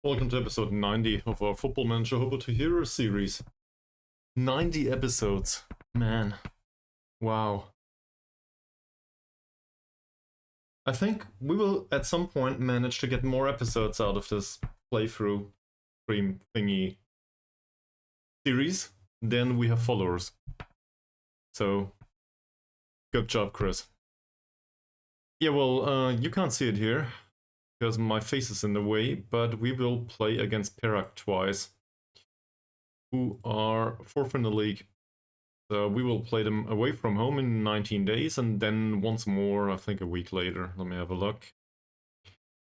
Welcome to episode 90 of our Football Manager Hobo To Hero series. 90 episodes. Man. Wow. I think we will at some point manage to get more episodes out of this playthrough stream thingy series than we have followers. So, good job, Chris. Yeah, well, you can't see it here because my face is in the way, but we will play against Perak twice, who are fourth in the league. So we will play them away from home in 19 days, and then once more, I think a week later. Let me have a look.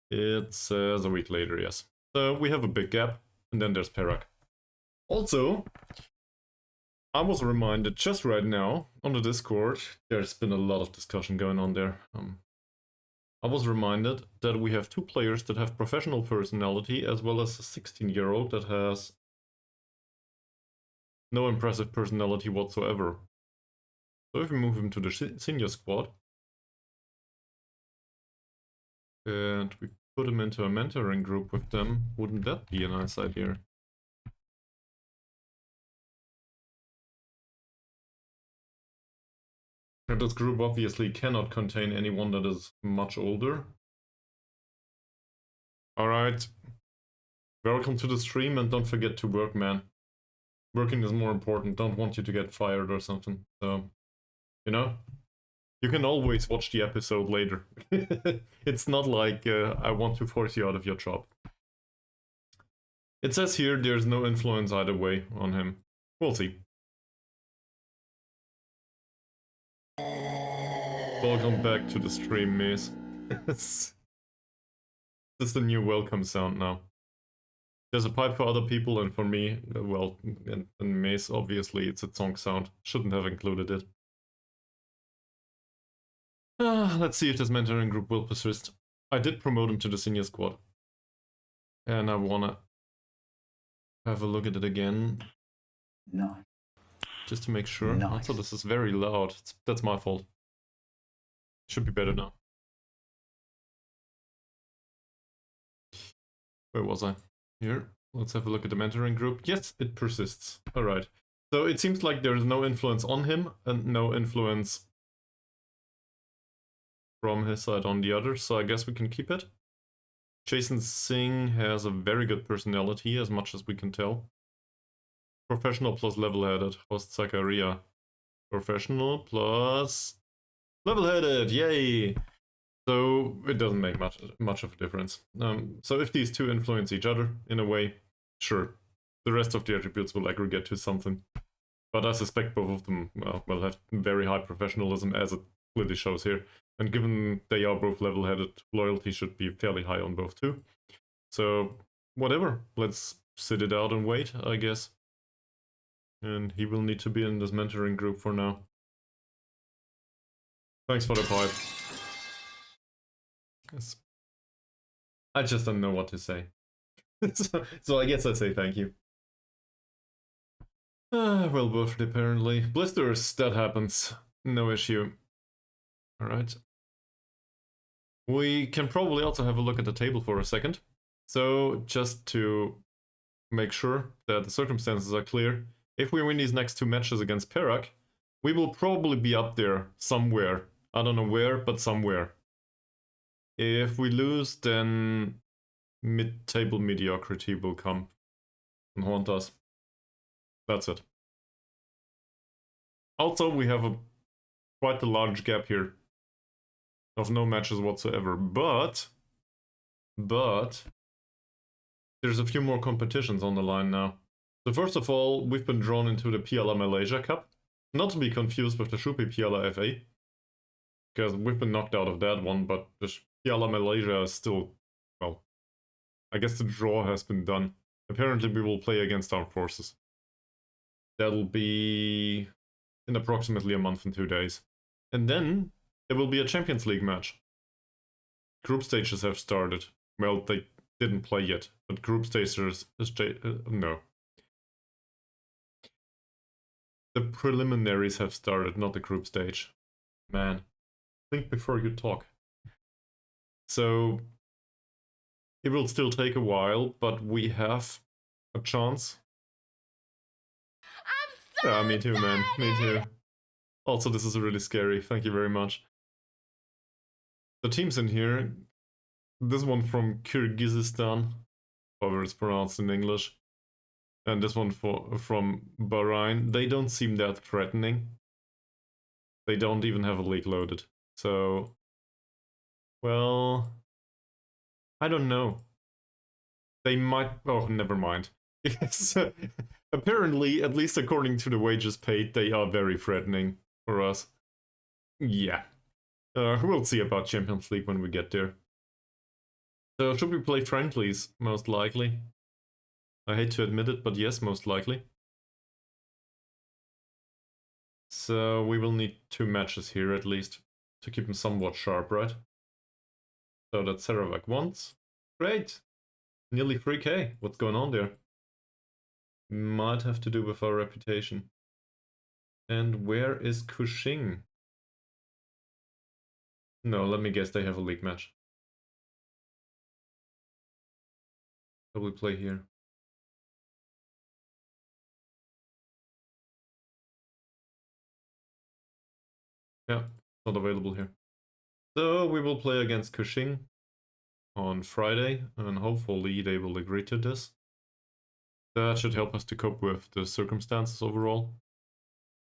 It says a week later, yes. So we have a big gap, and then there's Perak. Also, I was reminded just right now on the Discord, there's been a lot of discussion going on there. I was reminded that we have two players that have professional personality, as well as a 16-year-old that has no impressive personality whatsoever. So if we move him to the senior squad, and we put him into a mentoring group with them, wouldn't that be a nice idea? And this group obviously cannot contain anyone that is much older. Alright. Welcome to the stream, and don't forget to work, man. Working is more important. Don't want you to get fired or something. So, you know? You can always watch the episode later. It's not like I want to force you out of your job. It says here there's no influence either way on him. We'll see. Welcome back to the stream, Mace. This is the new welcome sound now. There's a pipe for other people, and for me, well, and Mace, obviously, it's a song sound. Shouldn't have included it. Let's see if this mentoring group will persist. I did promote him to the senior squad. And I wanna have a look at it again. No. Just to make sure. Nice. Also, this is very loud. That's my fault. Should be better now. Where was I? Here. Let's have a look at the mentoring group. Yes, it persists. Alright. So it seems like there is no influence on him and no influence from his side on the other. So I guess we can keep it. Jason Singh has a very good personality, as much as we can tell. Professional plus level-headed. Host Zakaria. Professional plus level-headed. Yay! So it doesn't make much of a difference. So if these two influence each other in a way, sure, the rest of the attributes will aggregate to something. But I suspect both of them will have very high professionalism, as it clearly shows here. And given they are both level-headed, loyalty should be fairly high on both too. So whatever, let's sit it out and wait, I guess. And he will need to be in this mentoring group for now. Thanks for the pipe. Yes. I just don't know what to say. so I guess I say thank you. Well buffed apparently. Blisters, that happens. No issue. Alright. We can probably also have a look at the table for a second. So just to make sure that the circumstances are clear, if we win these next two matches against Perak, we will probably be up there somewhere. I don't know where, but somewhere. If we lose, then mid-table mediocrity will come and haunt us. That's it. Also, we have quite a large gap here of no matches whatsoever, but there's a few more competitions on the line now. So first of all, we've been drawn into the Piala Malaysia Cup, not to be confused with the Shrupi Piala FA, because we've been knocked out of that one, but the Piala Malaysia is still, well, I guess the draw has been done. Apparently we will play against Armed Forces. That'll be in approximately a month and 2 days. And then there will be a Champions League match. Group stages have started. Well, they didn't play yet, but group stages no. The preliminaries have started, not the group stage. Man, think before you talk. So It will still take a while, but we have a chance. I'm so Me too, man. Me too. Also, this is really scary. Thank you very much. The teams in here, this one from Kyrgyzstan, however it's pronounced in English, and this one from Bahrain, they don't seem that threatening. They don't even have a league loaded. So, well, I don't know. They might... Oh, never mind. Yes, apparently, at least according to the wages paid, they are very threatening for us. Yeah. We'll see about Champions League when we get there. So, should we play friendlies? Most likely. I hate to admit it, but yes, most likely. So, we will need 2 matches here at least to keep them somewhat sharp, right? So, that's Sarawak once. Great! Nearly 3k. What's going on there? Might have to do with our reputation. And where is Kushing? No, let me guess, they have a league match. So we play here. Yeah, not available here. So we will play against Kushing on Friday, and hopefully they will agree to this. That should help us to cope with the circumstances overall.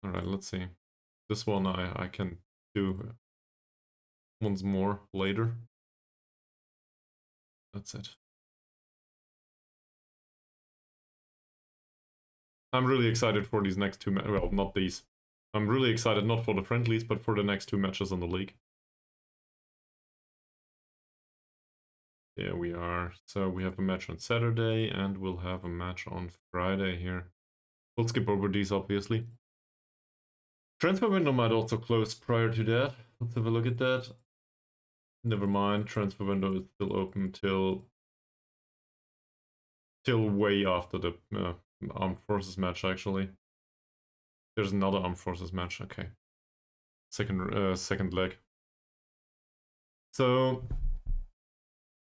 Alright, let's see. This one I can do once more later. That's it. I'm really excited for these next 2 matches. Well, not these. I'm really excited not for the friendlies, but for the next 2 matches in the league. There we are. So we have a match on Saturday, and we'll have a match on Friday here. We'll skip over these, obviously. Transfer window might also close prior to that. Let's have a look at that. Never mind, transfer window is still open till way after the Armed Forces match, actually. There's another Armed Forces match, okay. Second leg. So,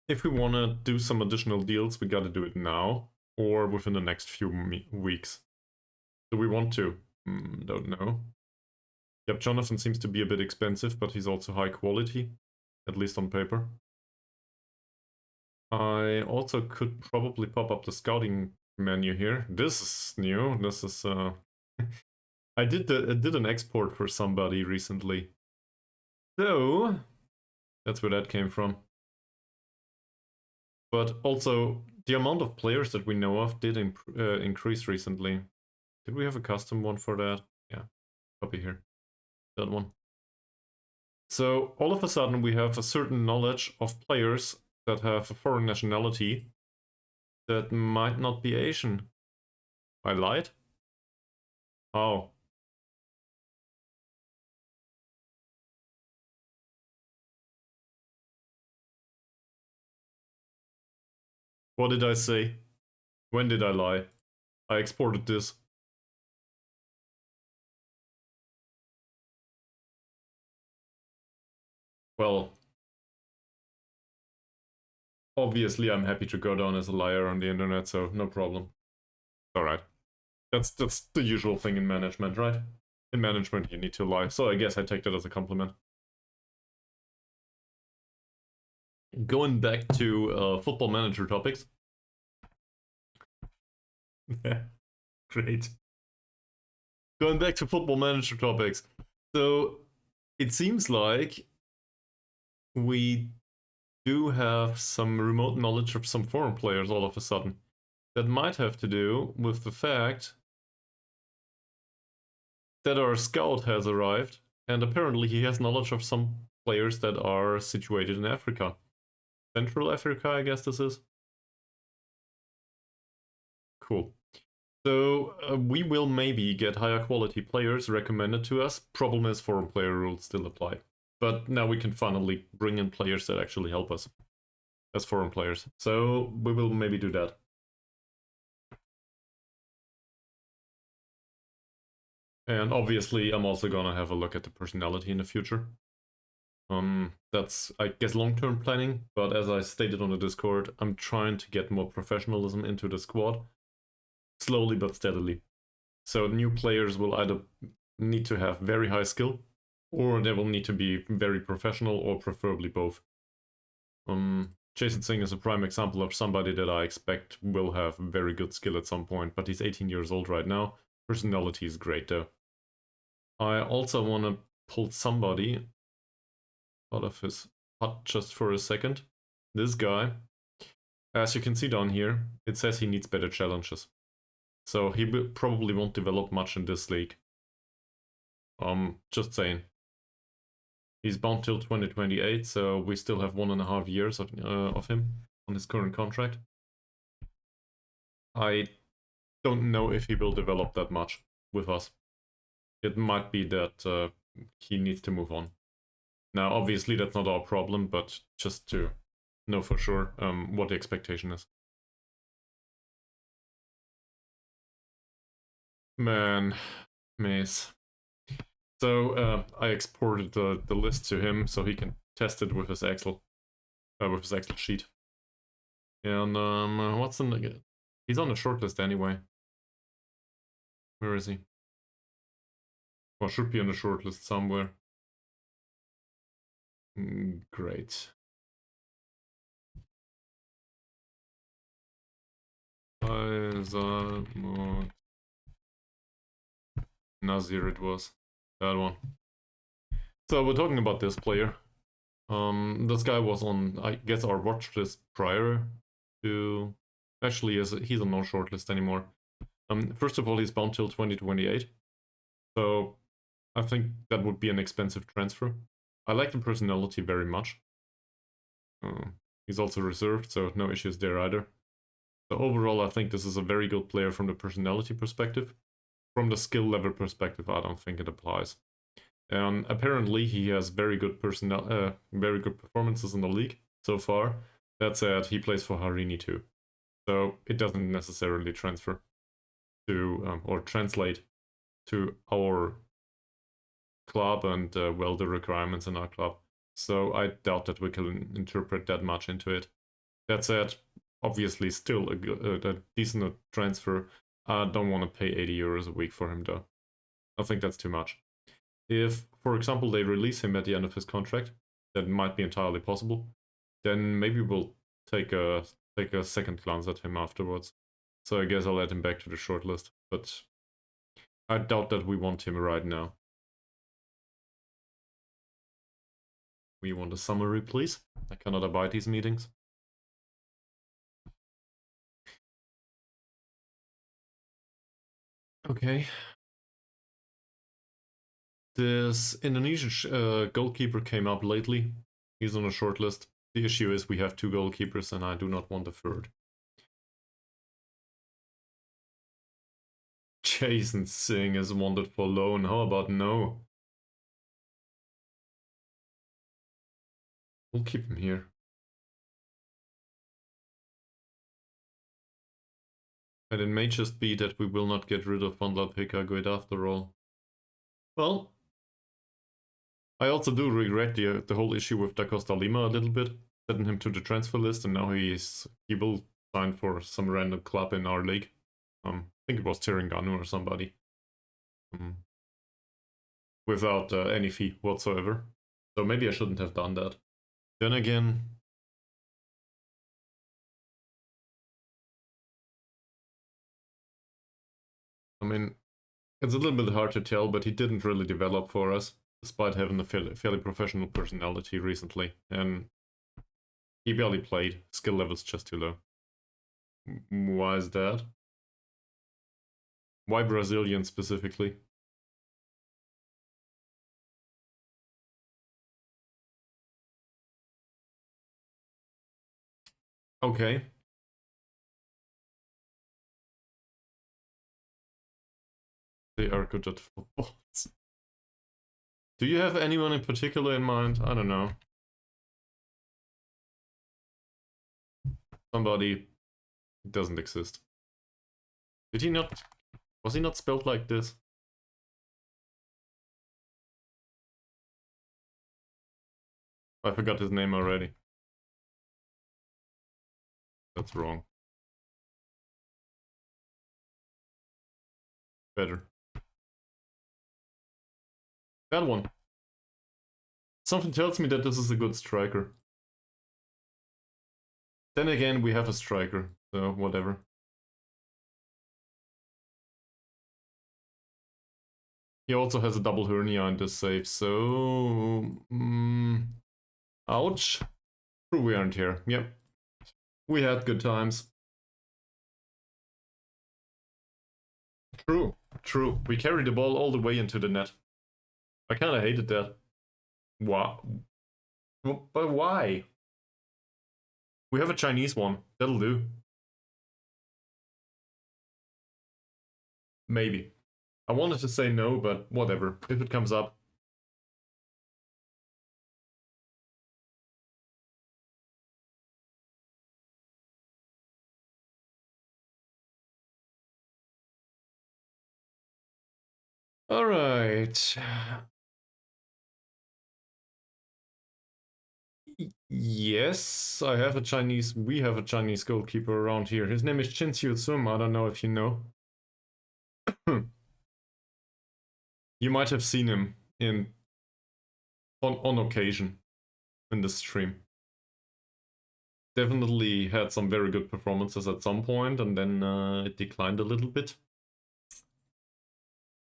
if we want to do some additional deals, we gotta do it now, or within the next few weeks. Do we want to? Don't know. Yep, Jonathan seems to be a bit expensive, but he's also high quality, at least on paper. I also could probably pop up the scouting menu here. This is new. This is I did an export for somebody recently. So that's where that came from. But also the amount of players that we know of did increase recently. Did we have a custom one for that? Yeah, copy here. That one. So all of a sudden we have a certain knowledge of players that have a foreign nationality that might not be Asian. I lied? How? What did I say? When did I lie? I exported this. Well, obviously I'm happy to go down as a liar on the internet, so no problem. Alright. That's the usual thing in management, right? In management you need to lie, so I guess I take that as a compliment. Going back to football manager topics. Great. Going back to football manager topics. So it seems like we do have some remote knowledge of some foreign players all of a sudden. That might have to do with the fact that our scout has arrived, and apparently he has knowledge of some players that are situated in Africa. Central Africa, I guess this is. Cool. So we will maybe get higher quality players recommended to us. Problem is foreign player rules still apply. But now we can finally bring in players that actually help us as foreign players. So we will maybe do that. And obviously I'm also gonna have a look at the personality in the future. That's, I guess, long-term planning, but as I stated on the Discord, I'm trying to get more professionalism into the squad, slowly but steadily. So new players will either need to have very high skill, or they will need to be very professional, or preferably both. Jason Singh is a prime example of somebody that I expect will have very good skill at some point, but he's 18 years old right now. Personality is great though. I also want to pull somebody out of his hut just for a second. This guy, as you can see down here, it says he needs better challenges. So he probably won't develop much in this league. Just saying. He's bound till 2028, so we still have 1.5 years of him on his current contract. I don't know if he will develop that much with us. It might be that he needs to move on. Now, obviously, that's not our problem, but just to know for sure what the expectation is. Man, Maze. So I exported the list to him so he can test it with his Excel sheet. And what's in the? He's on the shortlist anyway. Where is he? Well, should be on the shortlist somewhere. Great. Faizal, Mohd, Nazir it was. That one. So we're talking about this player. This guy was on, I guess, our watch list prior to... Actually, he's on no shortlist anymore. First of all, he's bound till 2028. So I think that would be an expensive transfer. I like the personality very much. He's also reserved, so no issues there either. So overall, I think this is a very good player from the personality perspective. From the skill level perspective, I don't think it applies. Apparently, he has very good performances in the league so far. That said, he plays for Harini too, so it doesn't necessarily transfer to or translate to our club and well, the requirements in our club. So I doubt that we can interpret that much into it. That said, obviously still a decent transfer. I don't want to pay 80 euros a week for him though. I think that's too much. If, for example, they release him at the end of his contract, that might be entirely possible, then maybe we'll take a second glance at him afterwards. So I guess I'll add him back to the shortlist, but I doubt that we want him right now. We want a summary, please. I cannot abide these meetings. Okay. This Indonesian goalkeeper came up lately. He's on a shortlist. The issue is we have 2 goalkeepers and I do not want a third. Jason Singh is wanted for loan. How about no? We'll keep him here. And it may just be that we will not get rid of Van Pekaguid after all. Well, I also do regret the whole issue with Da Costa Lima a little bit. Setting him to the transfer list and now he will sign for some random club in our league. I think it was Terengganu or somebody. Without any fee whatsoever. So maybe I shouldn't have done that. Then again, I mean, it's a little bit hard to tell, but he didn't really develop for us, despite having a fairly professional personality recently. And he barely played. Skill level's just too low. Why is that? Why Brazilian specifically? Okay. They are good at football. Do you have anyone in particular in mind? I don't know. Somebody doesn't exist. Did he not? Was he not spelled like this? I forgot his name already. That's wrong. Better. That one. Something tells me that this is a good striker. Then again, we have a striker, so whatever. He also has a double hernia in this save, so... ouch. True, we aren't here. Yep. We had good times. True, true. We carried the ball all the way into the net. I kinda hated that. Why? But why? We have a Chinese one. That'll do. Maybe. I wanted to say no, but whatever. If it comes up. Alright. Yes, I have a Chinese, we have a Chinese goalkeeper around here. His name is Chin Siu Sum, I don't know if you know. You might have seen him on occasion in the stream. Definitely had some very good performances at some point, and then it declined a little bit.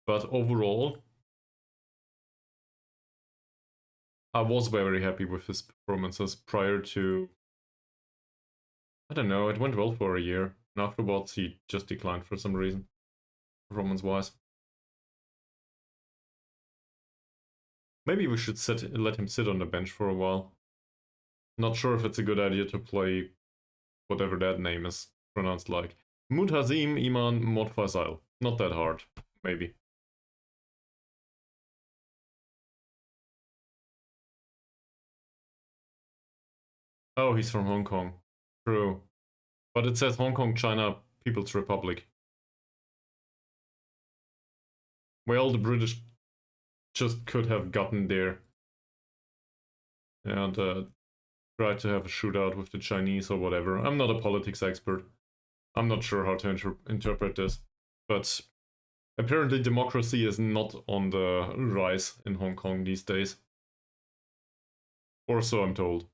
But overall, I was very happy with his performances prior to... I don't know, it went well for a year. And afterwards he just declined for some reason, performance-wise. Maybe we should let him sit on the bench for a while. Not sure if it's a good idea to play whatever that name is pronounced like. Mohd Mohd Faizal. Not that hard, maybe. Oh, he's from Hong Kong. True. But it says Hong Kong, China, People's Republic. Well, the British just could have gotten there and tried to have a shootout with the Chinese or whatever. I'm not a politics expert. I'm not sure how to interpret this. But apparently democracy is not on the rise in Hong Kong these days. Or so I'm told.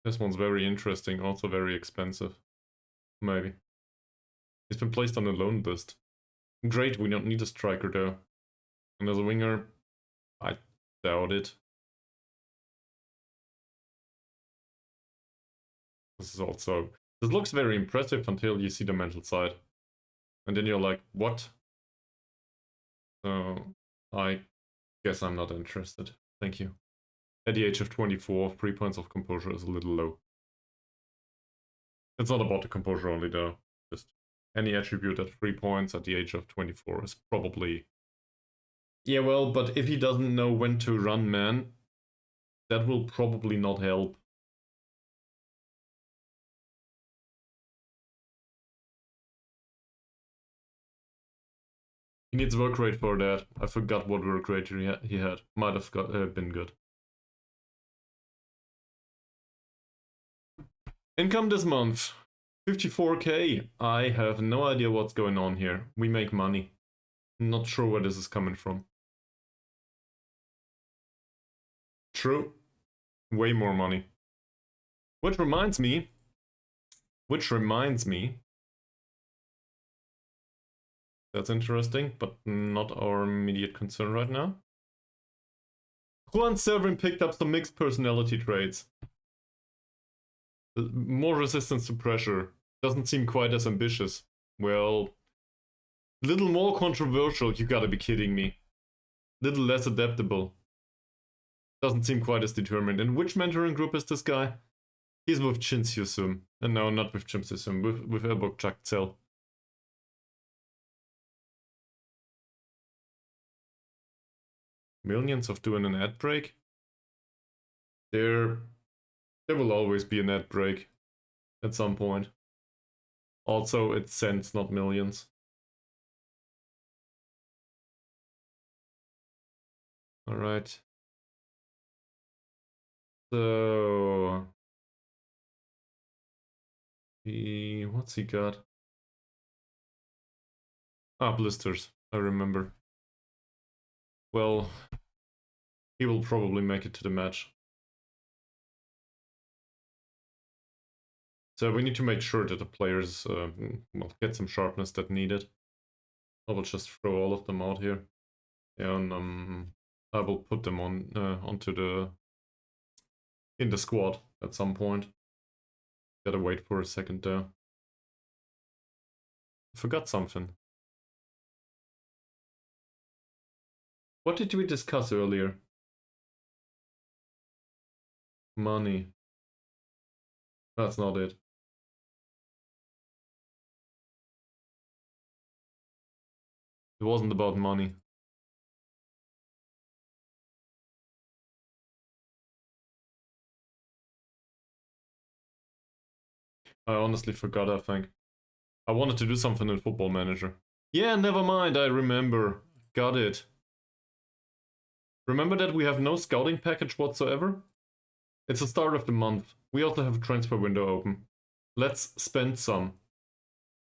This one's very interesting, also very expensive. Maybe. He's been placed on a loan list. Great, we don't need a striker though. And as a winger, I doubt it. This looks very impressive until you see the mental side. And then you're like, what? So, I guess I'm not interested. Thank you. At the age of 24, 3 points of composure is a little low. It's not about the composure only though. Just any attribute at 3 points at the age of 24 is probably... Yeah, well, but if he doesn't know when to run man, that will probably not help. He needs work rate for that. I forgot what work rate he had. Might have been good. Income this month, 54k. I have no idea what's going on here. We make money. Not sure where this is coming from. True. Way more money. Which reminds me. That's interesting, but not our immediate concern right now. Juan Sérvin picked up some mixed personality traits. More resistance to pressure. Doesn't seem quite as ambitious. Well, little more controversial, you gotta be kidding me. Little less adaptable. Doesn't seem quite as determined. And which mentoring group is this guy? He's with Chin Siu Sum. And no, not with Chin Siu Sum, with Elbug Chagtsel. Millions of doing an ad break? There will always be an ad break at some point. Also, it's cents, not millions. Alright. So... what's he got? Ah, blisters. I remember. Well, he will probably make it to the match. So we need to make sure that the players well, get some sharpness that needed. I will just throw all of them out here. And I will put them on onto the in the squad at some point. Gotta wait for a second there. I forgot something. What did we discuss earlier? Money. That's not it. It wasn't about money. I honestly forgot, I think. I wanted to do something in Football Manager. Yeah, never mind, I remember. Got it. Remember that we have no scouting package whatsoever? It's the start of the month. We also have a transfer window open. Let's spend some.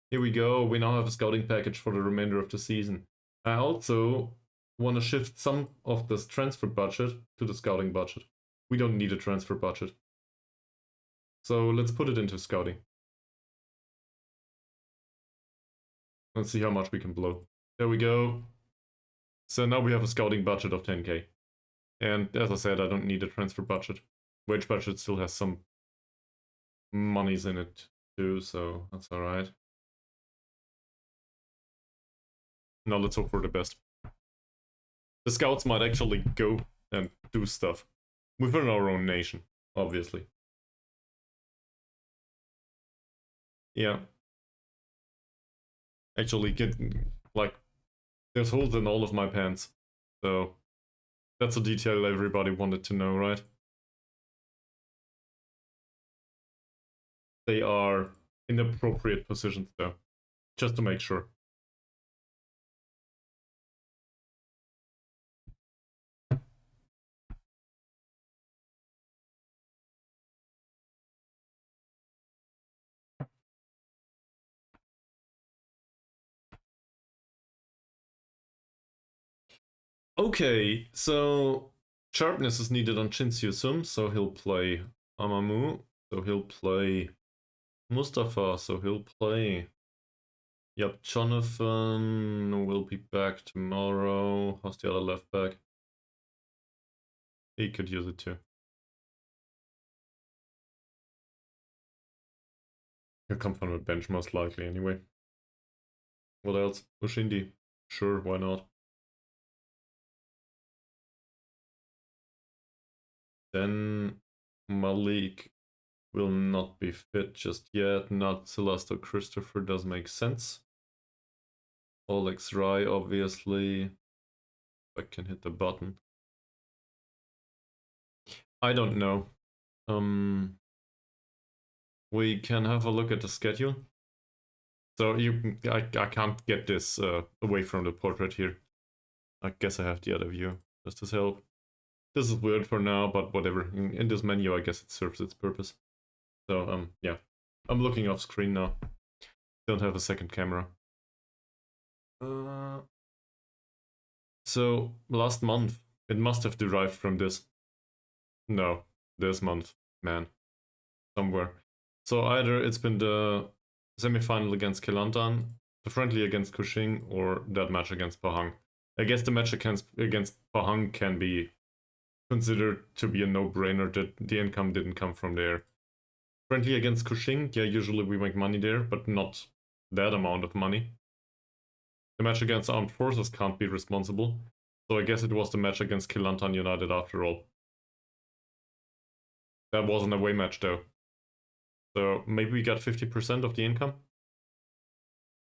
Here we go, we now have a scouting package for the remainder of the season. I also want to shift some of this transfer budget to the scouting budget. We don't need a transfer budget. So let's put it into scouting. Let's see how much we can blow. There we go. So now we have a scouting budget of 10k. And as I said, I don't need a transfer budget. Wage budget still has some monies in it too, so that's alright. Now let's hope for the best. The scouts might actually go and do stuff within our own nation, obviously. Yeah. Actually, there's holes in all of my pants, so that's a detail everybody wanted to know, right? They are in appropriate positions though, just to make sure. Okay, so sharpness is needed on Chinsiu Sum, so he'll play Amamu, so he'll play Mustafa, so he'll play... Yep, Jonathan will be back tomorrow. How's the other left back? He could use it too. He'll come from the bench most likely anyway. What else? Ushindi. Sure, why not? Then Malik will not be fit just yet. Not Celeste or Christopher does make sense. Alex Rai, obviously. I can hit the button. I don't know. We can have a look at the schedule. So I can't get this away from the portrait here. I guess I have the other view. Does this help? This is weird for now, but whatever. In this menu, I guess it serves its purpose. So, yeah. I'm looking off screen now. Don't have a second camera. So, last month, it must have derived from this. No, this month, man. Somewhere. So either it's been the semi-final against Kelantan, the friendly against Kuching, or that match against Pahang. I guess the match against Pahang can be considered to be a no-brainer that the income didn't come from there. Friendly against Kuching, yeah, usually we make money there, but not that amount of money. The match against Armed Forces can't be responsible, so I guess it was the match against Kelantan United after all. That was an away match though. So maybe we got 50% of the income?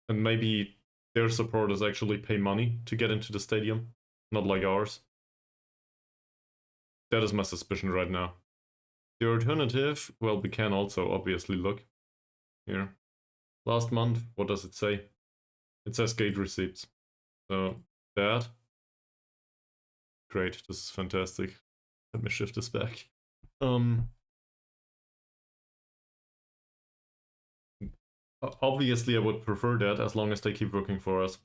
And maybe their supporters actually pay money to get into the stadium, not like ours. That is my suspicion right now. The alternative, well, we can also obviously look here. Last month, what does it say? It says gate receipts. So that great. This is fantastic. Let me shift this back. Obviously, I would prefer that as long as they keep working for us.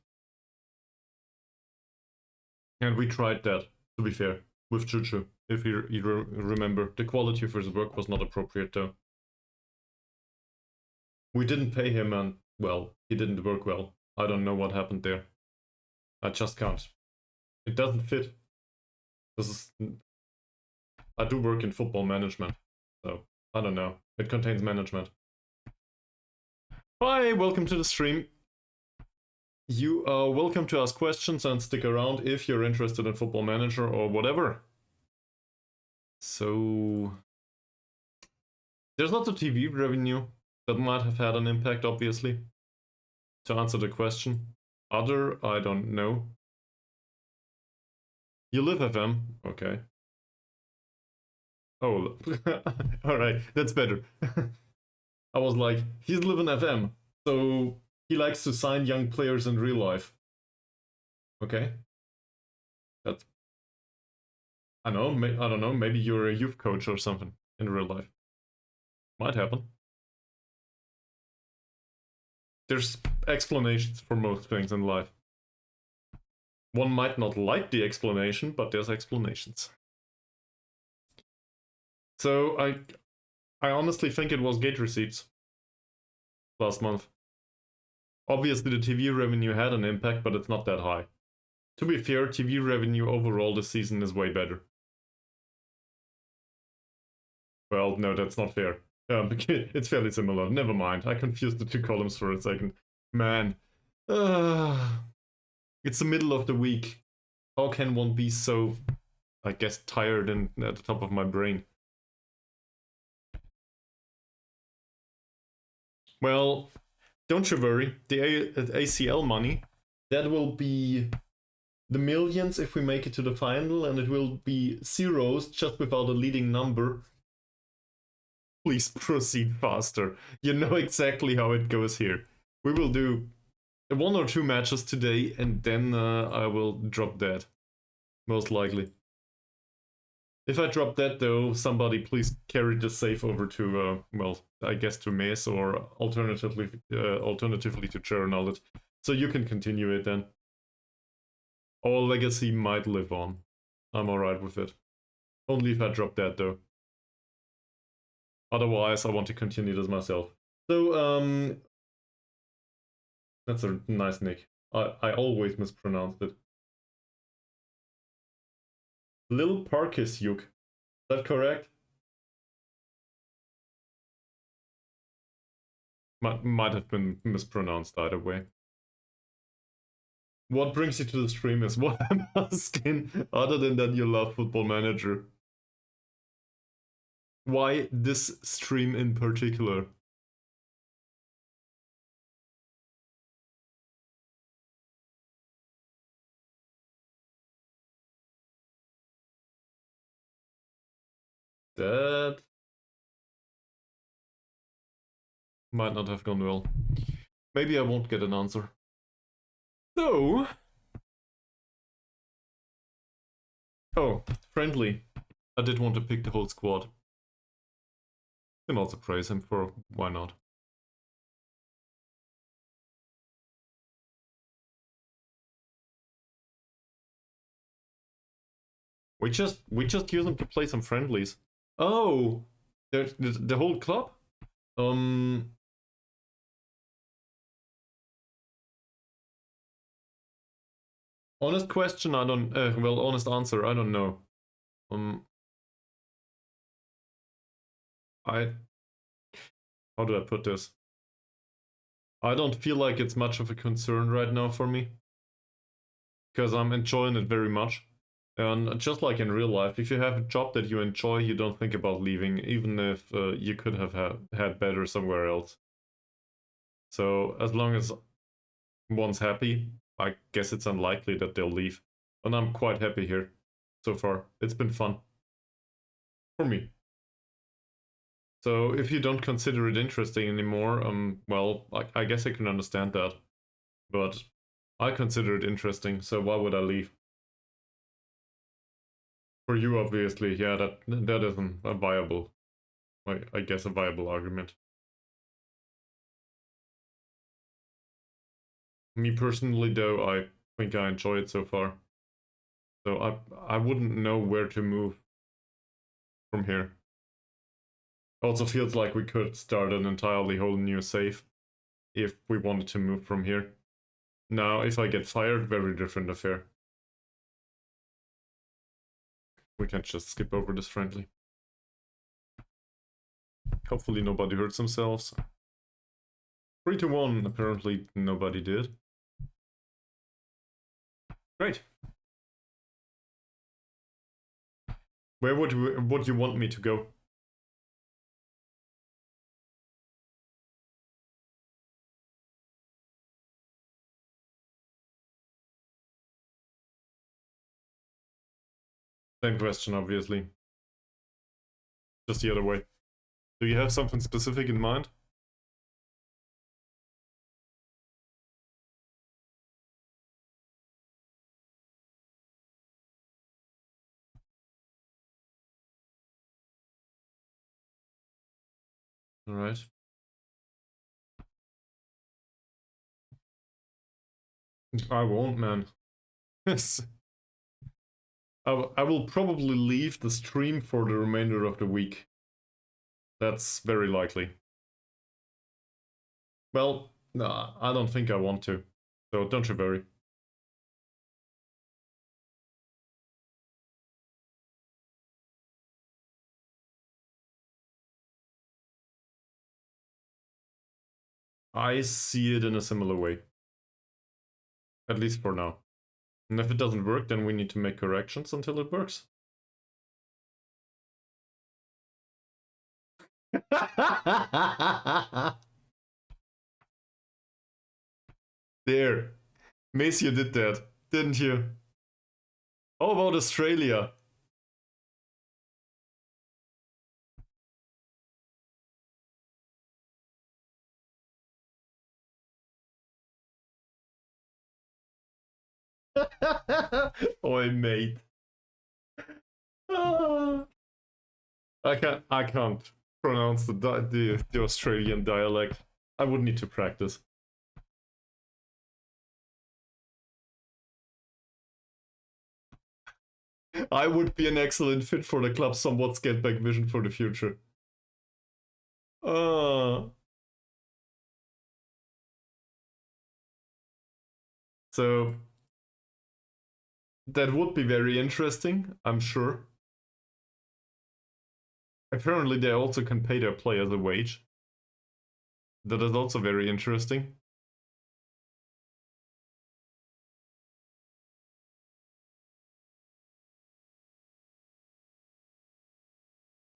And we tried that, to be fair, with Chuchu. If you remember, the quality of his work was not appropriate though. We didn't pay him and, well, he didn't work well. I don't know what happened there. I just can't. It doesn't fit. This is... I do work in football management, so I don't know. It contains management. Hi, welcome to the stream. You are welcome to ask questions and stick around if you're interested in Football Manager or whatever. So... there's lots of TV revenue that might have had an impact, obviously. To answer the question. Other, I don't know. You live FM? Okay. Oh, alright, that's better. I was like, he's living FM, so he likes to sign young players in real life. Okay. That's... I don't know, maybe you're a youth coach or something in real life. Might happen. There's explanations for most things in life. One might not like the explanation, but there's explanations. So I honestly think it was gate receipts last month. Obviously the TV revenue had an impact, but it's not that high. To be fair, TV revenue overall this season is way better. Well, no, that's not fair. It's fairly similar. Never mind. I confused the two columns for a second. Man. It's the middle of the week. How can one be so, I guess, tired and at the top of my brain? Well, don't you worry. The ACL money, that will be the millions if we make it to the final, and it will be zeros just without a leading number. Please proceed faster. You know exactly how it goes here. We will do 1 or 2 matches today, and then I will drop that. Most likely. If I drop that though, somebody please carry the save over to, well, I guess to Mes, or alternatively to Journal it, so you can continue it then. Our legacy might live on. I'm alright with it. Only if I drop that though. Otherwise, I want to continue this myself. So, that's a nice nick. I always mispronounced it. Lil Parkis Yuk. Is that correct? Might have been mispronounced either way. What brings you to the stream is what I'm asking, other than that you love Football Manager. Why this stream in particular? That might not have gone well. Maybe I won't get an answer. So... oh, friendly. I did want to pick the whole squad. Can also praise him for why not. We just use him to play some friendlies. Oh, the whole club? Honest question, I don't... well, honest answer, I don't know. How do I put this? I don't feel like it's much of a concern right now for me. Because I'm enjoying it very much. And just like in real life, if you have a job that you enjoy, you don't think about leaving, even if you could have had better somewhere else. So as long as one's happy, I guess it's unlikely that they'll leave. And I'm quite happy here so far. It's been fun. For me. So if you don't consider it interesting anymore, well, I guess I can understand that. But I consider it interesting, so why would I leave? For you, obviously, yeah, that isn't a viable, I guess, a viable argument. Me personally, though, I think I enjoy it so far. So I wouldn't know where to move from here. Also feels like we could start an entirely whole new save if we wanted to move from here. Now, if I get fired, very different affair. We can just skip over this friendly. Hopefully nobody hurts themselves. 3-1, apparently nobody did. Great. Where would you want me to go? Same question, obviously. Just the other way. Do you have something specific in mind? Alright. I won't, man. Yes. I will probably leave the stream for the remainder of the week. That's very likely. Well, nah, I don't think I want to. So don't you worry. I see it in a similar way. At least for now. And if it doesn't work, then we need to make corrections until it works. There. Mace, you did that, didn't you? How about Australia? Oi, mate. I can't pronounce the Australian dialect. I would need to practice. I would be an excellent fit for the club. Somewhat get back vision for the future. So that would be very interesting, I'm sure. Apparently they also can pay their players a wage. That is also very interesting.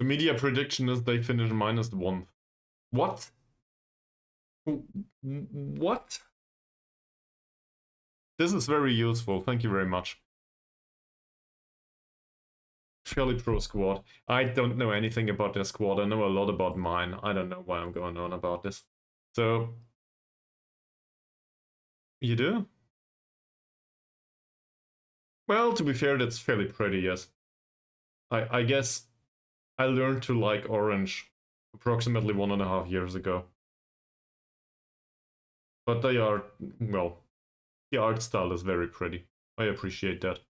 The media prediction is they finish -1. What? What? This is very useful, thank you very much. Fairly pro squad. I don't know anything about their squad. I know a lot about mine. I don't know why I'm going on about this. So, you do? Well, to be fair, that's fairly pretty, yes. I guess I learned to like orange approximately 1.5 years ago. But they are, well, the art style is very pretty. I appreciate that.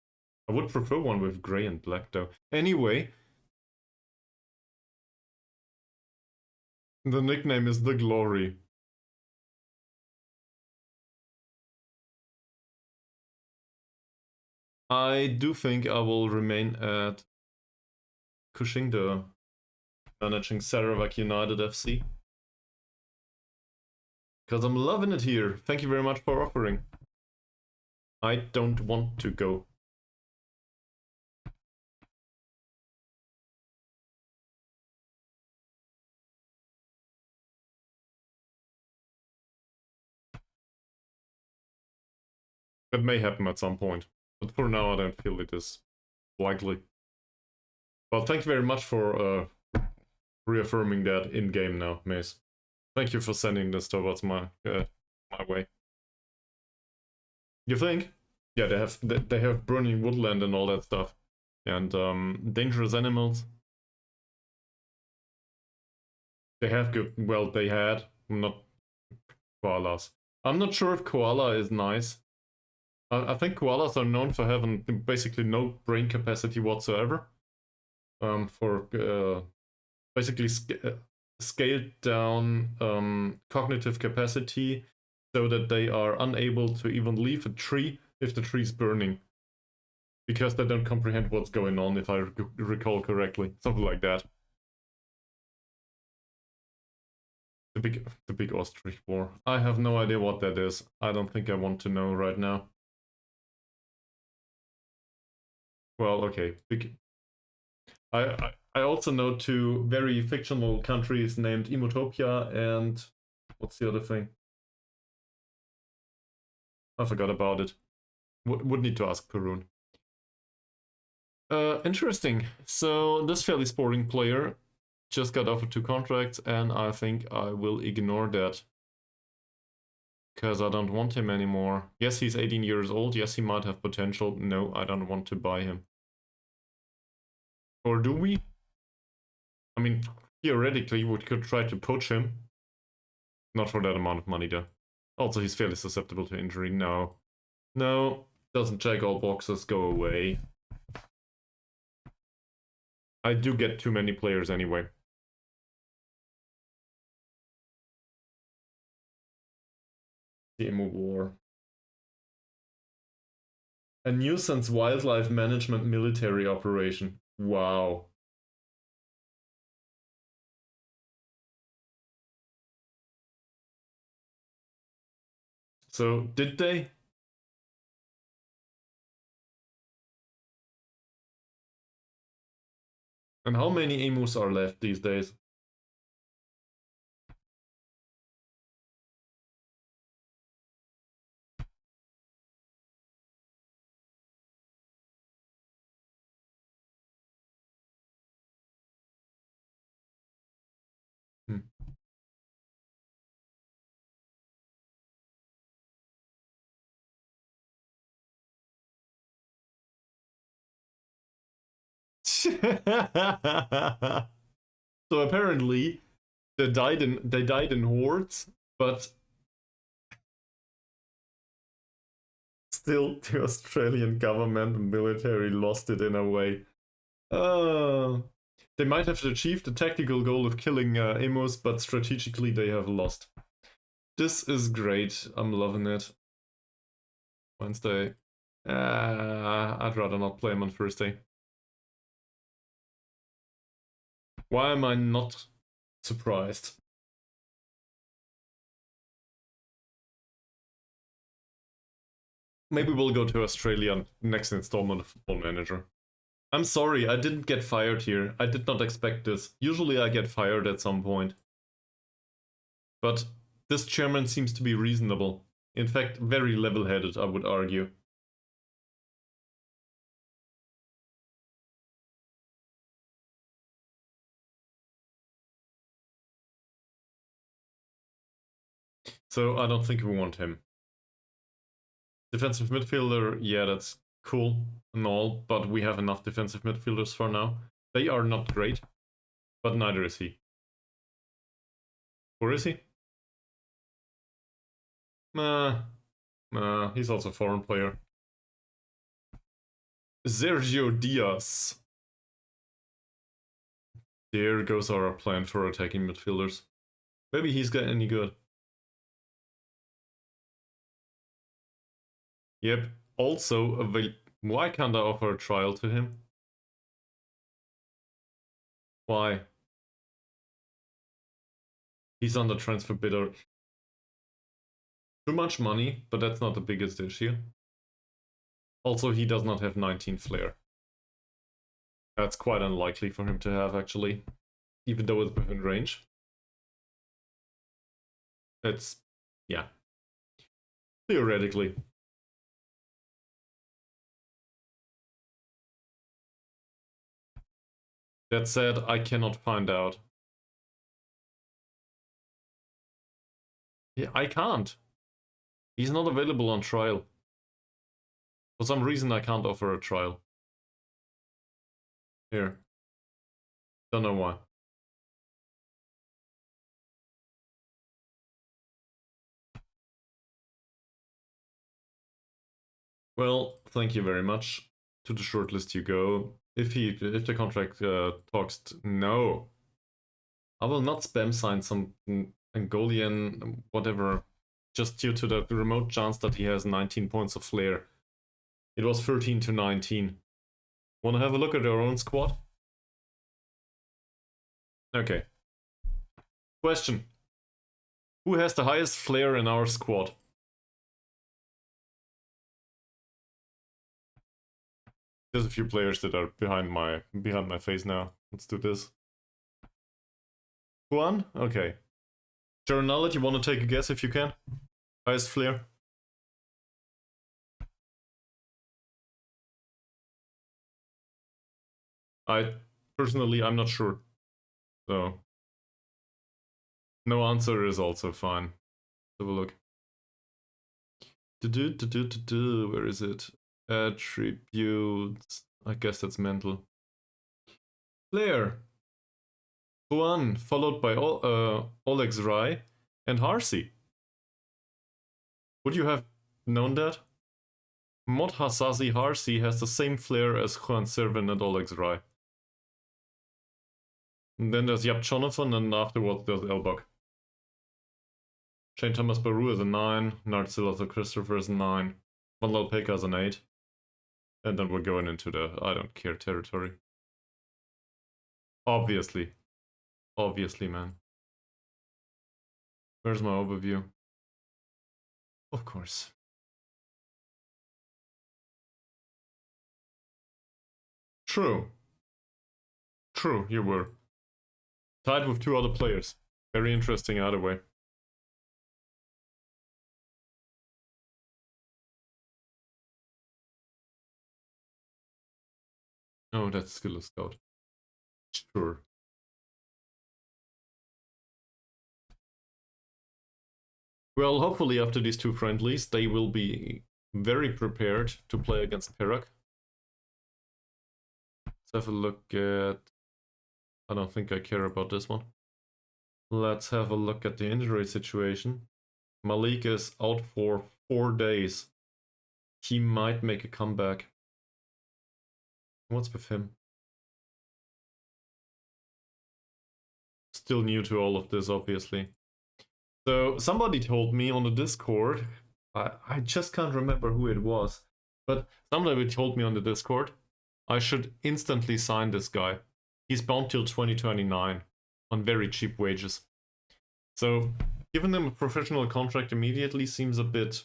I would prefer one with grey and black though. Anyway, the nickname is The Glory. I do think I will remain at Cushing, the managing Sarawak United FC. Because I'm loving it here. Thank you very much for offering. I don't want to go. That may happen at some point, but for now I don't feel it is likely. Well, thank you very much for reaffirming that in-game now, Mace. Thank you for sending this towards my way. You think? Yeah, they have burning woodland and all that stuff. And dangerous animals. They have good, well, they had, not koalas. I'm not sure if koala is nice. I think koalas are known for having basically no brain capacity whatsoever. For basically scaled down cognitive capacity so that they are unable to even leave a tree if the tree is burning. Because they don't comprehend what's going on, if I recall correctly. Something like that. The big ostrich war. I have no idea what that is. I don't think I want to know right now. Well, okay. I also know two very fictional countries named Emotopia and what's the other thing? I forgot about it. Would need to ask Perun. Interesting. So this fairly sporting player just got offered 2 contracts, and I think I will ignore that. Because I don't want him anymore. Yes, he's 18 years old. Yes, he might have potential. No, I don't want to buy him. Or do we? I mean, theoretically, we could try to poach him. Not for that amount of money, though. Also, he's fairly susceptible to injury. No. No, doesn't check all boxes. Go away. I do get too many players anyway. The Emu War. A nuisance wildlife management military operation. Wow. So, did they? And how many emus are left these days? Hmm. So apparently they died in hordes, but still the Australian government and military lost it in a way. They might have achieved the tactical goal of killing emus, but strategically they have lost. This is great. I'm loving it. Wednesday. I'd rather not play him on Thursday. Why am I not surprised? Maybe we'll go to Australia next installment of Football Manager. I'm sorry, I didn't get fired here. I did not expect this. Usually I get fired at some point. But this chairman seems to be reasonable. In fact, very level-headed, I would argue. So I don't think we want him. Defensive midfielder, yeah, that's cool and all, but we have enough defensive midfielders for now. They are not great, but neither is he. Or is he? He's also a foreign player. Sergio Diaz. There goes our plan for attacking midfielders. Maybe he's got any good. Yep. Also, why can't I offer a trial to him? Why? He's on the transfer bidder. Too much money, but that's not the biggest issue. Also, he does not have 19 flair. That's quite unlikely for him to have, actually. Even though it's within range. It's, yeah. Theoretically. That said, I cannot find out. Yeah, I can't. He's not available on trial. For some reason, I can't offer a trial. Here. Don't know why. Well, thank you very much. To the shortlist you go. If the contract talks no, I will not spam sign some Angolian whatever, just due to the remote chance that he has 19 points of flair. It was 13 to 19. Want to have a look at our own squad? Okay. Question. Who has the highest flair in our squad? There's a few players that are behind my face now. Let's do this. Juan? Okay. Journality, you want to take a guess if you can? Highest flair? Personally, I'm not sure. So, no answer is also fine. Let's have a look. Where is it? Attributes. I guess that's mental. Flair. Juan, followed by Oleg's Rai and Harsi. Would you have known that? Mohd Faizal Harsi has the same flair as Juan Sérvin and Oleg's Rai. And then there's Yap Jonathan, and afterwards there's Elbug. Shane Thomas Baru is a 9, Narcilla Christopher is a 9, Van Lalpeka is an 8. And then we're going into the I don't care territory. Obviously. Obviously, man. Where's my overview? Of course. True. True, you were. Tied with 2 other players. Very interesting either way. Oh, that's skill scout. Sure. Well, hopefully after these 2 friendlies, they will be very prepared to play against Perak. Let's have a look at... I don't think I care about this one. Let's have a look at the injury situation. Malik is out for 4 days. He might make a comeback. What's with him? Still new to all of this, obviously. So somebody told me on the Discord, I just can't remember who it was, but somebody told me on the Discord I should instantly sign this guy. He's bound till 2029 on very cheap wages. So giving him a professional contract immediately seems a bit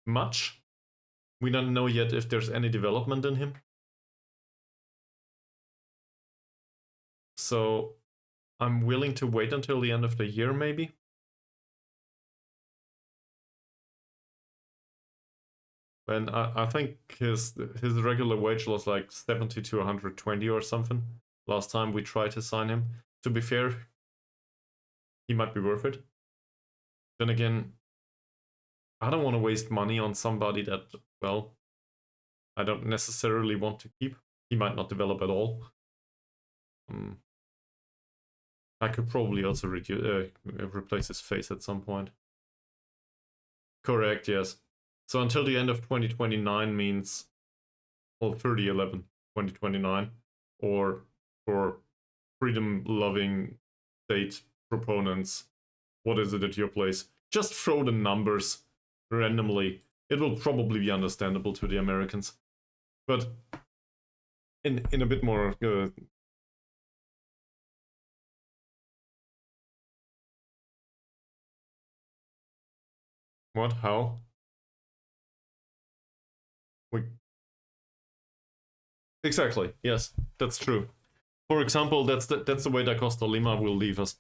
much. We don't know yet if there's any development in him. So I'm willing to wait until the end of the year, maybe. And I think his regular wage was like 70 to 120 or something. Last time we tried to sign him. To be fair, he might be worth it. Then again, I don't want to waste money on somebody that, well, I don't necessarily want to keep. He might not develop at all. I could probably also replace his face at some point. Correct, yes. So until the end of 2029 means, well, 30/11/2029, or for freedom-loving state proponents, what is it at your place? Just throw the numbers randomly. It will probably be understandable to the Americans, but in a bit more. What? How? Exactly. Yes, that's true. For example, that's the way Da Costa Lima will leave us.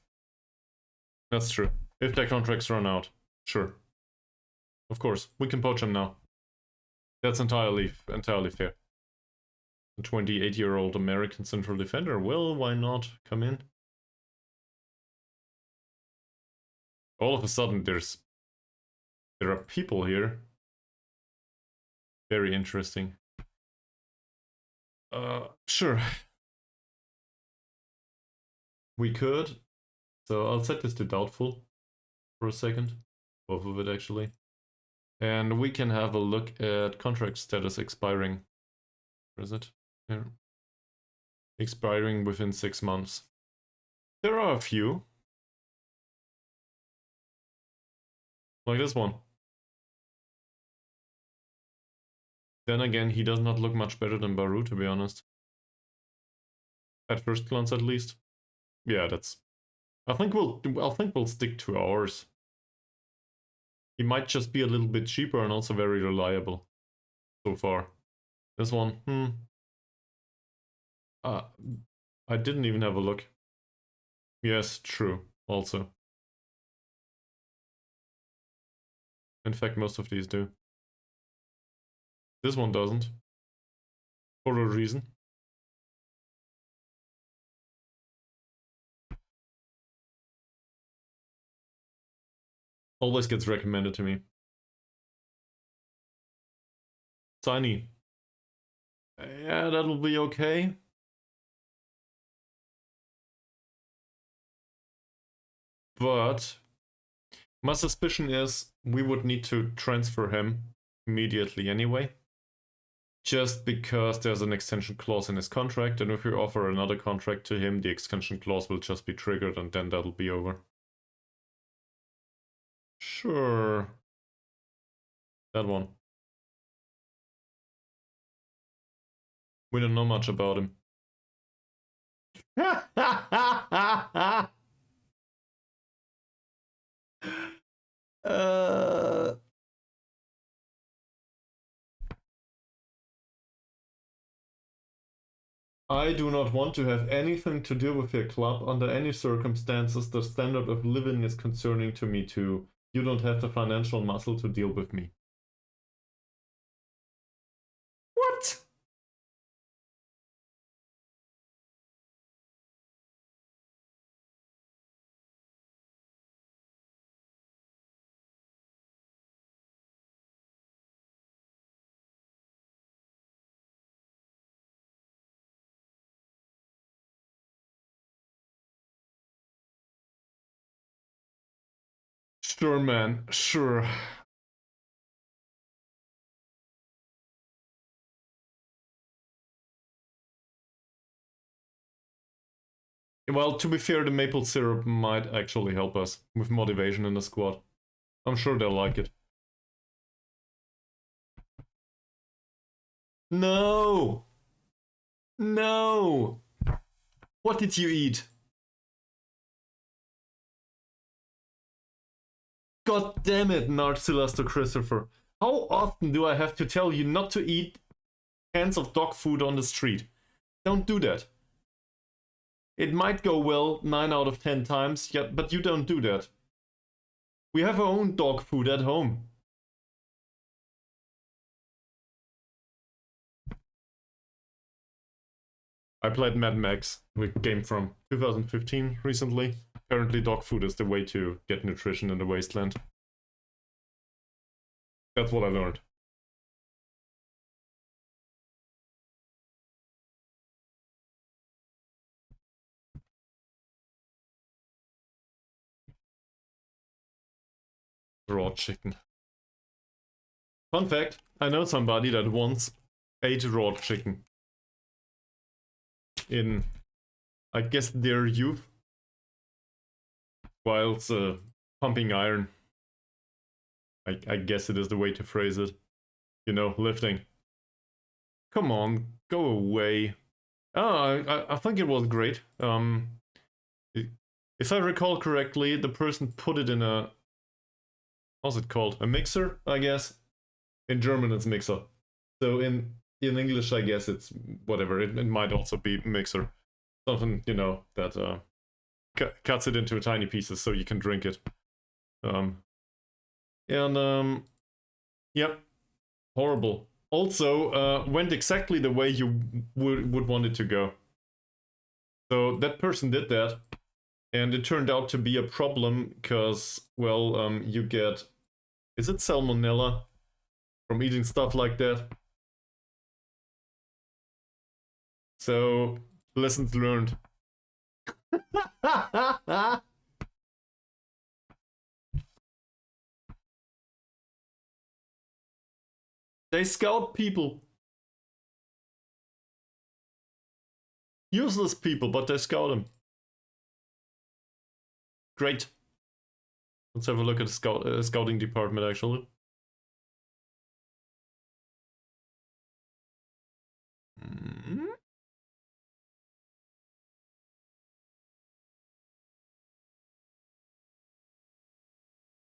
That's true. If their contracts run out, sure. Of course, we can poach him now. That's entirely fair. A 28-year-old American central defender. Well, why not? Come in. All of a sudden, there are people here. Very interesting. Sure. We could. So I'll set this to doubtful for a second. Both of it actually. And we can have a look at contract status expiring. Where is it? Here. Expiring within 6 months. There are a few. Like this one. Then again, he does not look much better than Baru, to be honest. At first glance, at least. Yeah, that's. I think we'll stick to ours. He might just be a little bit cheaper and also very reliable. So far. This one, I didn't even have a look. Yes, true. Also. In fact, most of these do. This one doesn't. For a reason. Always gets recommended to me. Tiny. Yeah, that'll be okay. But my suspicion is we would need to transfer him immediately anyway. Just because there's an extension clause in his contract, and if we offer another contract to him, the extension clause will just be triggered and then that'll be over. Sure. That one. We don't know much about him. I do not want to have anything to do with your club under any circumstances. The standard of living is concerning to me too. You don't have the financial muscle to deal with me. What? Sure, man. Sure. Well, to be fair, the maple syrup might actually help us with motivation in the squad. I'm sure they'll like it. No! No! What did you eat? God damn it, Narcilla's to Christopher. How often do I have to tell you not to eat cans of dog food on the street? Don't do that. It might go well 9 out of 10 times, yeah, but you don't do that. We have our own dog food at home. I played Mad Max, a game from 2015 recently. Apparently dog food is the way to get nutrition in the wasteland. That's what I learned. Raw chicken. Fun fact, I know somebody that once ate raw chicken. In, I guess, their youth. Whilst pumping iron. I guess it is the way to phrase it. You know, lifting. Come on, go away. Oh, I think it was great. If I recall correctly, the person put it in a... What's it called? A mixer, I guess? In German it's mixer. So in English, I guess it's whatever. It might also be mixer. Something, you know, that cuts it into tiny pieces so you can drink it. Yep, horrible. Also, went exactly the way you would want it to go. So that person did that, and it turned out to be a problem because, well, you get, is it salmonella from eating stuff like that? So, lessons learned. They scout people. Useless people, but they scout them. Great. Let's have a look at the scouting department, actually.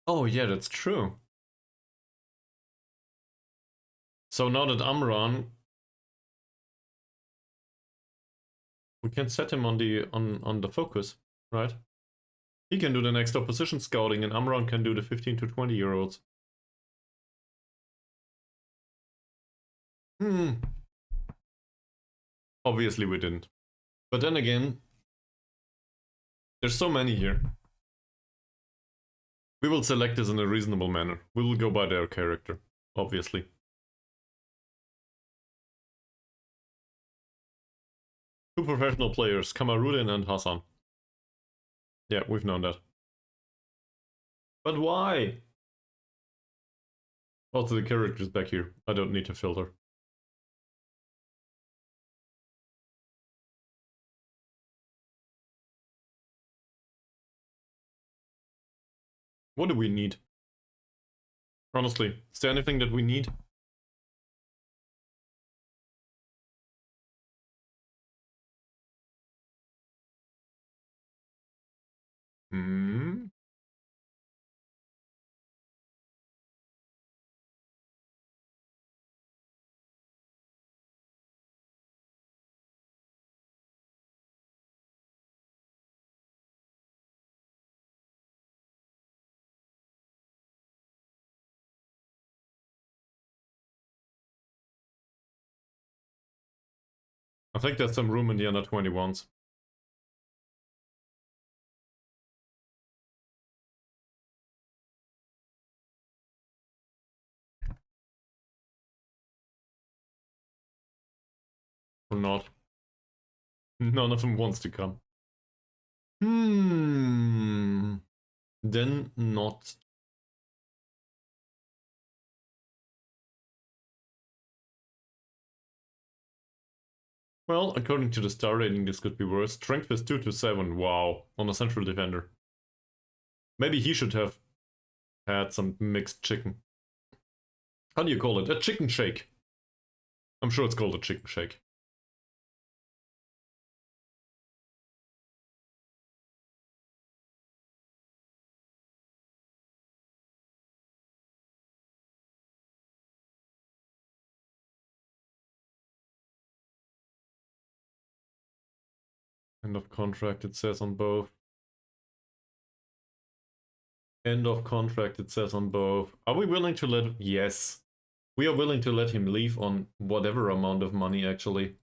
Oh, yeah, that's true. So now that Amran, we can set him on the focus, right? He can do the next opposition scouting, and Amran can do the 15 to 20-year-olds. Obviously we didn't. But then again, there's so many here. We will select this in a reasonable manner. We will go by their character, obviously. Two professional players, Kamarudin and Hassan. Yeah, we've known that. But why? Also, the character's back here. I don't need to filter. What do we need? Honestly, is there anything that we need? I think there's some room in the under 21s. Or not. None of them wants to come. Then not. Well, according to the star rating, this could be worse. Strength is 2 to 7. Wow. On a central defender. Maybe he should have had some mixed chicken. How do you call it? A chicken shake. I'm sure it's called a chicken shake. End of contract, it says on both. End of contract, it says on both. Are we willing to let... Yes. We are willing to let him leave on whatever amount of money, actually.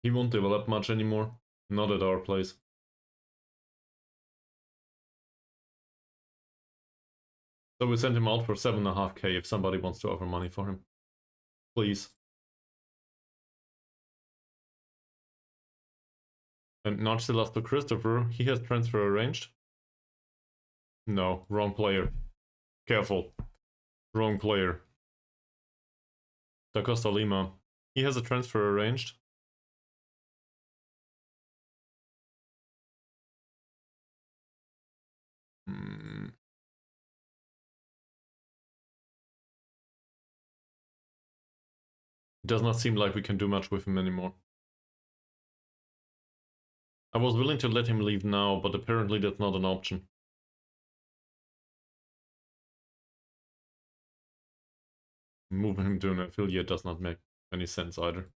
He won't develop much anymore. Not at our place. So we send him out for 7.5k if somebody wants to offer money for him. Please. And Narcilas to Christopher, he has transfer arranged. No, wrong player. Careful. Wrong player. Da Costa Lima. He has a transfer arranged. It does not seem like we can do much with him anymore. I was willing to let him leave now, but apparently that's not an option. Moving him to an affiliate does not make any sense either.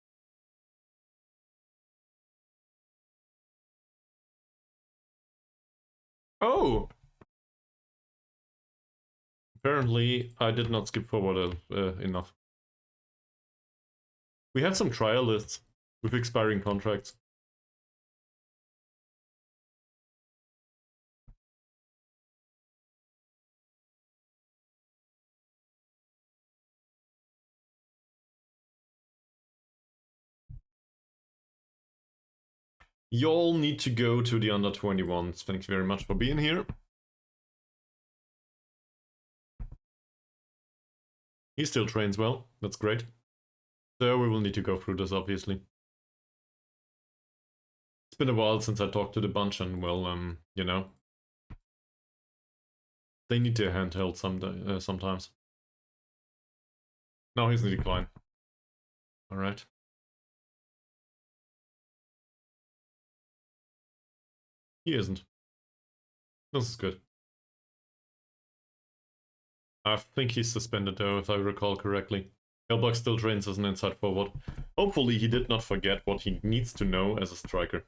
Oh! Apparently I did not skip forward enough. We have some trial lists with expiring contracts. You all need to go to the under 21s. Thanks very much for being here. He still trains well. That's great. So we will need to go through this, obviously. It's been a while since I talked to the bunch, and well, you know, they need their handheld sometimes. Now he's in decline. All right. He isn't. This is good. I think he's suspended though, if I recall correctly. Elbug still trains as an inside forward. Hopefully he did not forget what he needs to know as a striker.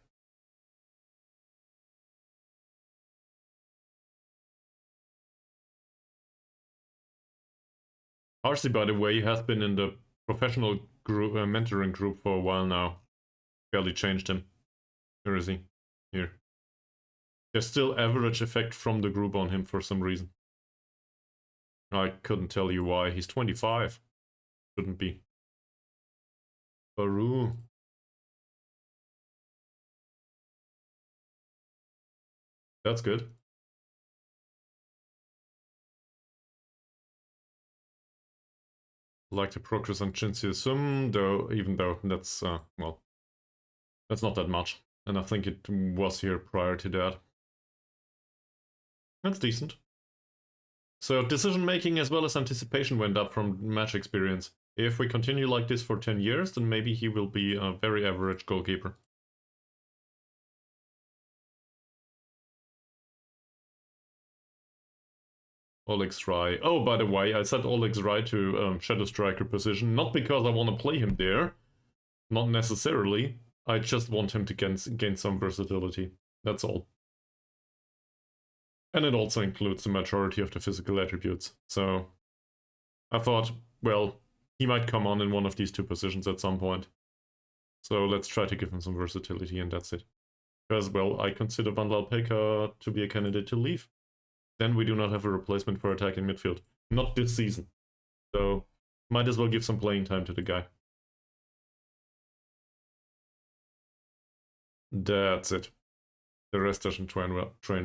RC, by the way, has been in the professional group, mentoring group for a while now. Barely changed him. Where is he? Here. There's still average effect from the group on him for some reason. I couldn't tell you why. He's 25. Shouldn't be. Baru. That's good. Like to progress on Sum, though, even though that's, well, that's not that much. And I think it was here prior to that. That's decent. So decision making as well as anticipation went up from match experience. If we continue like this for 10 years, then maybe he will be a very average goalkeeper. Oleg's Rai. Oh, by the way, I set Oleg's Rai to Shadow Striker position, not because I want to play him there. Not necessarily. I just want him to gain some versatility. That's all. And it also includes the majority of the physical attributes. So I thought, well, he might come on in one of these two positions at some point. So let's try to give him some versatility, and that's it. Because, well, I consider Van Pekka to be a candidate to leave. Then we do not have a replacement for attacking midfield. Not this season. So might as well give some playing time to the guy. That's it. The rest doesn't train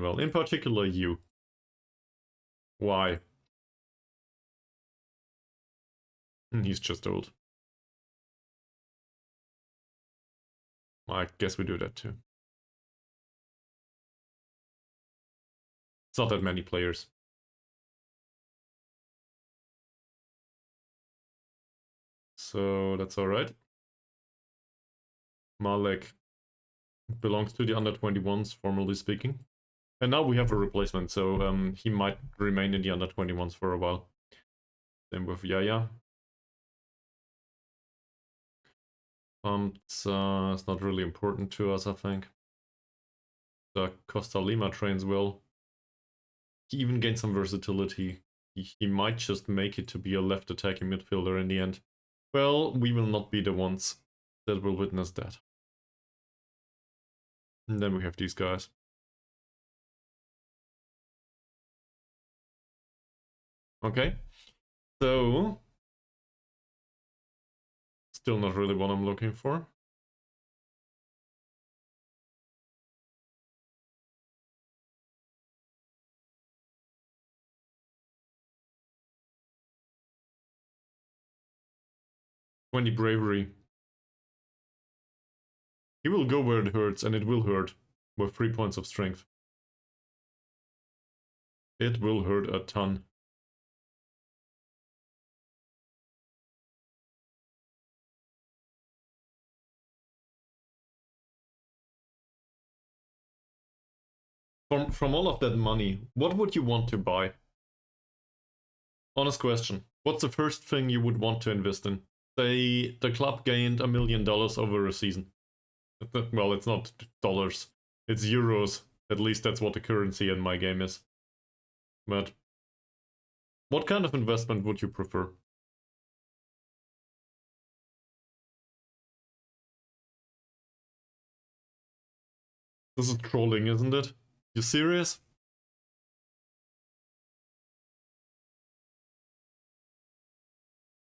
well. In particular, you. Why? He's just old. I guess we do that too. It's not that many players. So that's alright. Malek belongs to the under 21s, formally speaking. And now we have a replacement, so he might remain in the under 21s for a while. Same with Yaya. It's not really important to us, I think. Costa Lima trains well. He even gained some versatility. He might just make it to be a left attacking midfielder in the end. Well, we will not be the ones that will witness that. And then we have these guys. Okay, so still not really what I'm looking for. When the bravery. He will go where it hurts, and it will hurt with 3 points of strength. It will hurt a ton. From all of that money, what would you want to buy? Honest question. What's the first thing you would want to invest in? Say the club gained $1 million over a season. Well, it's not dollars. It's euros. At least that's what the currency in my game is. But what kind of investment would you prefer? This is trolling, isn't it? You serious?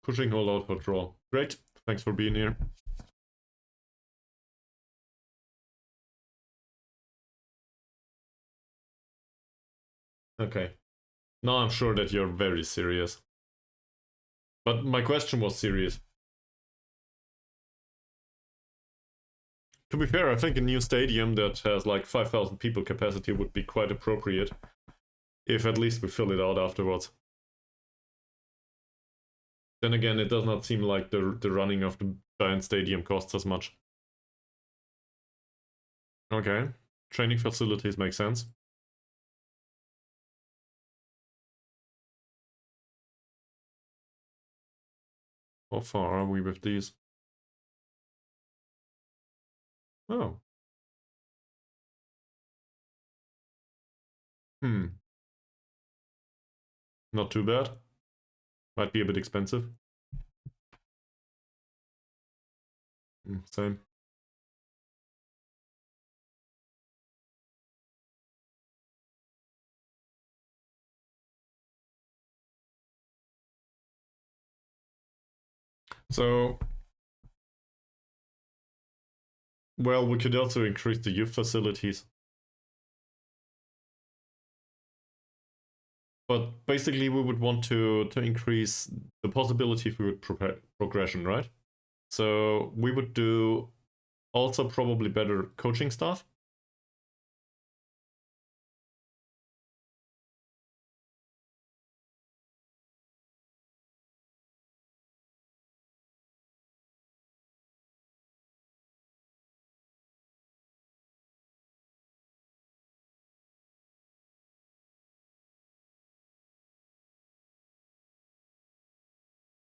Pushing hold out for draw. Great. Thanks for being here. Okay. Now I'm sure that you're very serious. But my question was serious. To be fair, I think a new stadium that has like 5,000 people capacity would be quite appropriate. If at least we fill it out afterwards. Then again, it does not seem like the running of the giant stadium costs as much. Okay. Training facilities make sense. How far are we with these? Oh. Not too bad. Might be a bit expensive. Same. So, well, we could also increase the youth facilities. But basically, we would want to increase the possibility for progression, right? So we would do also probably better coaching staff.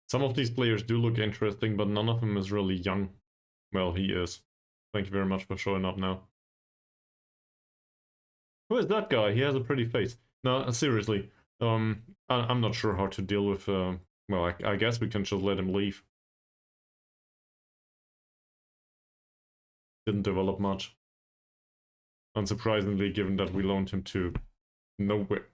Some of these players do look interesting, but none of them is really young. Well, he is. Thank you very much for showing up now. Who is that guy? He has a pretty face. No, seriously. I'm not sure how to deal with... well, I guess we can just let him leave. Didn't develop much. Unsurprisingly, given that we loaned him to nowhere.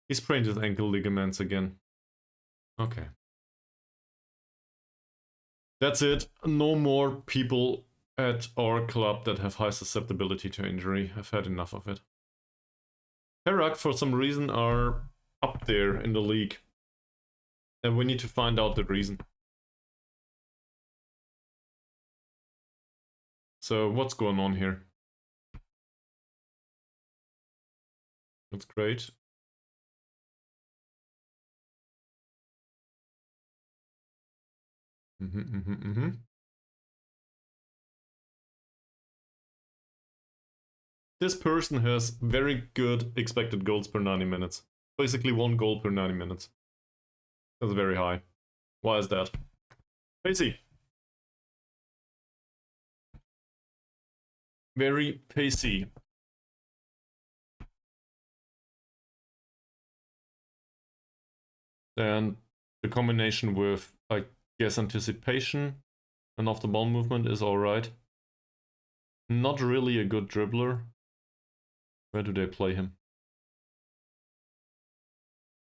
He sprained his ankle ligaments again. Okay. That's it. No more people at our club that have high susceptibility to injury. I've had enough of it. Perak, for some reason, are up there in the league. And we need to find out the reason. So, what's going on here? That's great. This person has very good expected goals per 90 minutes. Basically 1 goal per 90 minutes. That's very high. Why is that? Pacey. Very pacey. And the combination with, I guess, anticipation and off the ball movement is alright. Not really a good dribbler. Where do they play him?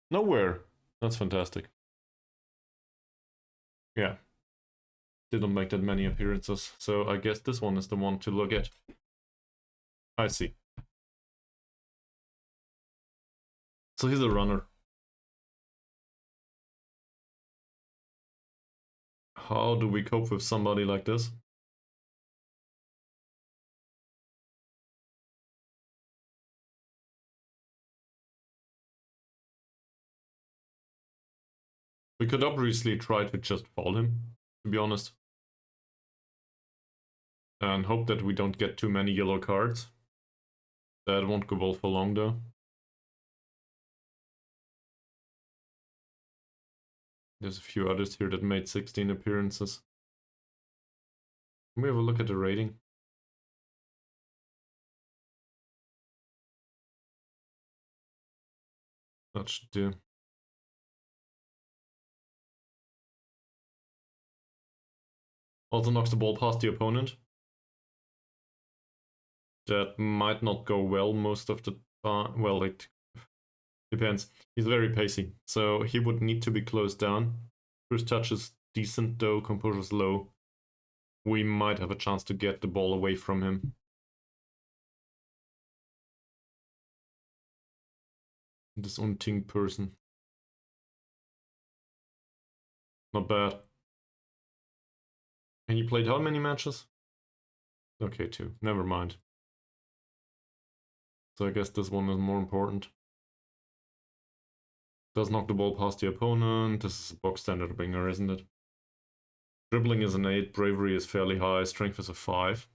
Nowhere. That's fantastic. Yeah. Didn't make that many appearances, so I guess this one is the one to look at. I see. So he's a runner. How do we cope with somebody like this? We could obviously try to just foul him, to be honest. And hope that we don't get too many yellow cards. That won't go well for long though. There's a few others here that made 16 appearances. Can we have a look at the rating? That should do. Also knocks the ball past the opponent. That might not go well most of the time. Well, it depends. He's very pacey, so he would need to be closed down. First touch is decent though, composure's low. we might have a chance to get the ball away from him. This unting person. Not bad. And he played how many matches? Okay, 2. Never mind. So I guess this one is more important. Does knock the ball past the opponent. This is a box standard winger, isn't it? Dribbling is an 8, bravery is fairly high, strength is a 5.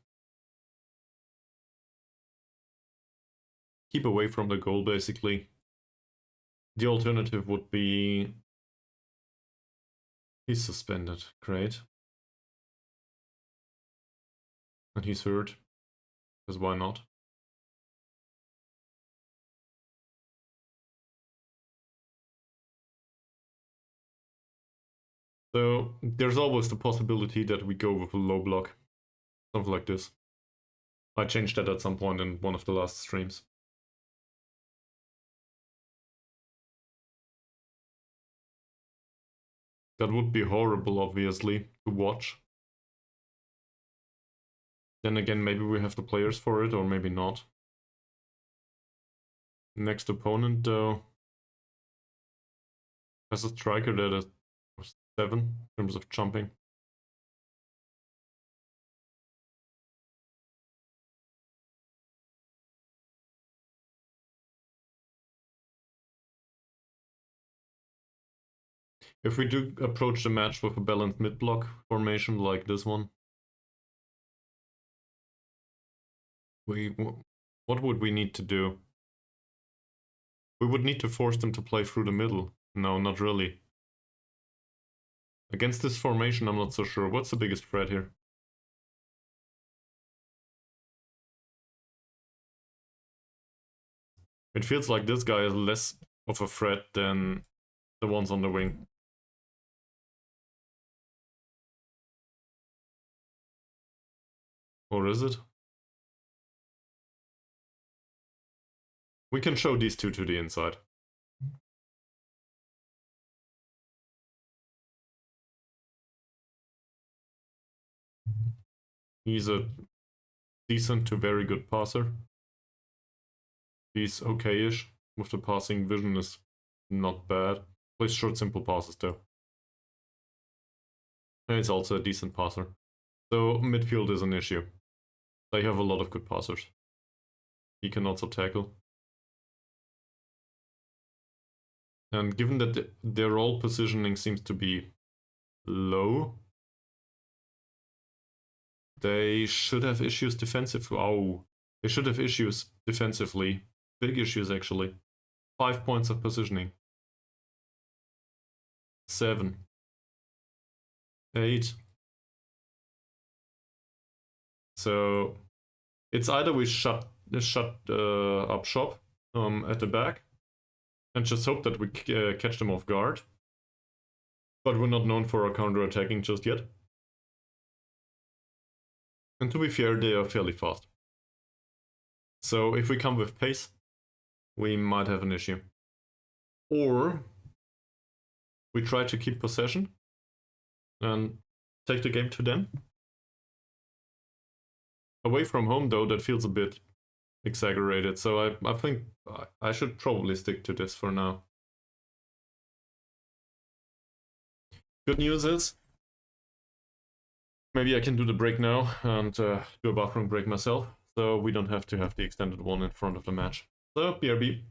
Keep away from the goal, basically. The alternative would be... He's suspended, great. And he's hurt, because why not? So there's always the possibility that we go with a low block. Something like this. I changed that at some point in one of the last streams. That would be horrible, obviously, to watch. Then again, maybe we have the players for it, or maybe not. Next opponent, though, has a striker that is 7 in terms of jumping. If we do approach the match with a balanced mid-block formation like this one, what would we need to do? We would need to force them to play through the middle. No, not really. Against this formation, I'm not so sure. What's the biggest threat here? It feels like this guy is less of a threat than the ones on the wing. Or is it? We can show these two to the inside. He's a decent to very good passer. He's okay-ish. With the passing, vision is not bad. Plays short, simple passes though. And he's also a decent passer. So midfield is an issue. They have a lot of good passers. He can also tackle. And given that their all positioning seems to be low, they should have issues defensively. Oh, they should have issues defensively. Big issues, actually. 5 points of positioning. 7. 8. So it's either we shut up shop at the back and just hope that we catch them off guard. But we're not known for our counter-attacking just yet. And to be fair, they are fairly fast. So if we come with pace, we might have an issue. Or we try to keep possession and take the game to them. Away from home, though, that feels a bit exaggerated, so I think I should probably stick to this for now. Good news is, maybe I can do the break now and do a bathroom break myself, so we don't have to have the extended one in front of the match. So, BRB.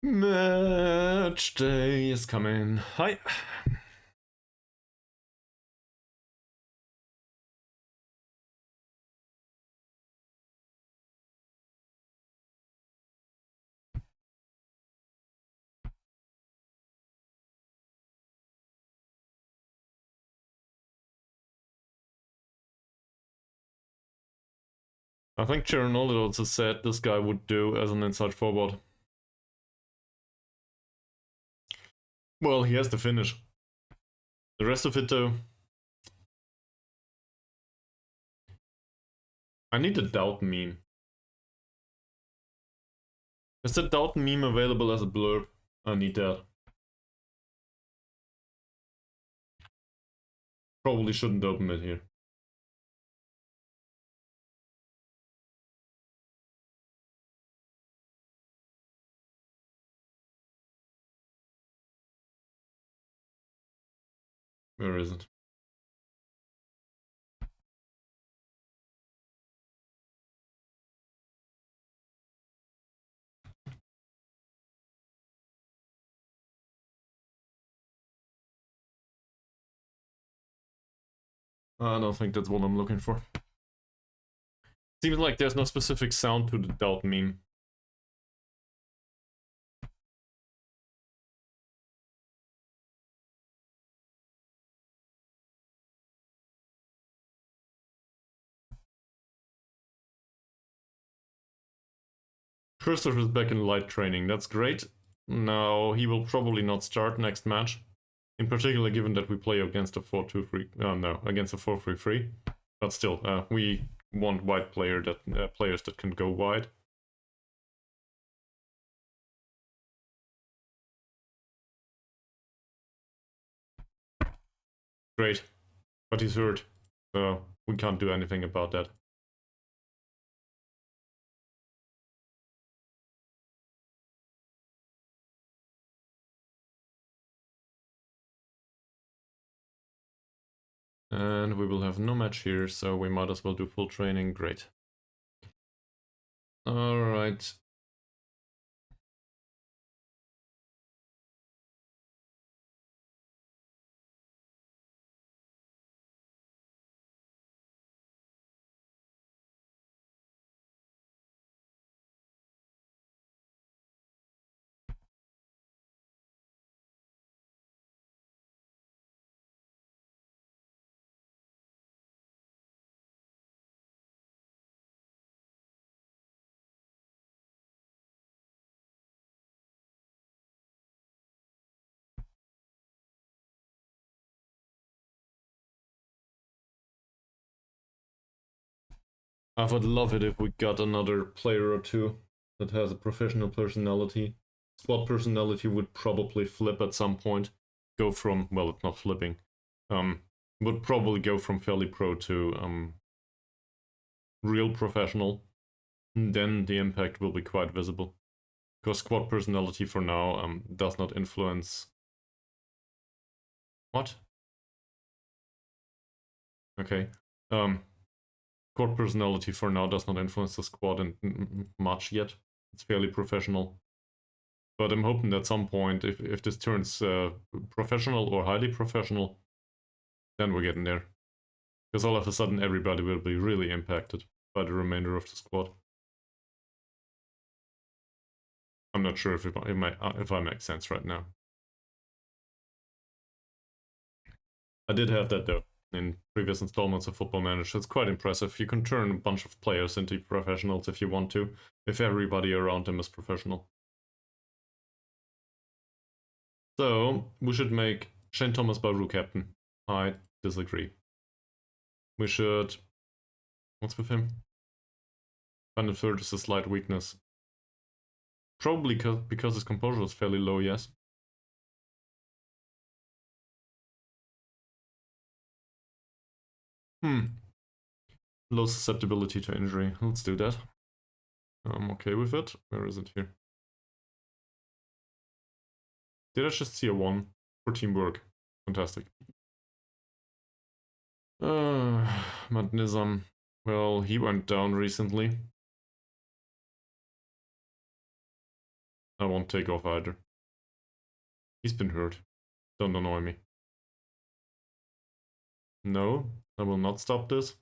Match day is coming. Hi. I think Chernobyl also said this guy would do as an inside forward. Well, he has to finish. The rest of it, though, I need a doubt meme. Is the doubt meme available as a blurb? I need that. Probably shouldn't open it here. Where is it? I don't think that's what I'm looking for. Seems like there's no specific sound to the doubt meme. Christopher is back in light training, that's great. Now, he will probably not start next match. In particular, given that we play against a 4-2-3, no, against a 4-3-3. But still, we want wide players that can go wide. Great, but he's hurt, so we can't do anything about that. And we will have no match here, so we might as well do full training. Great. Alright. I would love it if we got another player or two that has a professional personality. Squad personality would probably flip at some point. Go from, well, it's not flipping. Would probably go from fairly pro to real professional. And then the impact will be quite visible. Because squad personality for now does not influence... What? Okay. Squad personality for now does not influence the squad much yet. It's fairly professional. But I'm hoping at some point, if this turns professional or highly professional, then we're getting there. Because all of a sudden everybody will be really impacted by the remainder of the squad. I'm not sure if I make sense right now. I did have that though in previous installments of Football Manager. It's quite impressive. You can turn a bunch of players into professionals if you want to, if everybody around them is professional. So, we should make Shane Thomas Baru captain. I disagree. We should... What's with him? Final third is a slight weakness. Probably because his composure is fairly low, yes. Low susceptibility to injury. Let's do that. I'm okay with it. Where is it here? Did I just see a 1 for teamwork? Fantastic. Madnizam. Well, he went down recently. I won't take off either. He's been hurt. Don't annoy me. No, I will not stop this.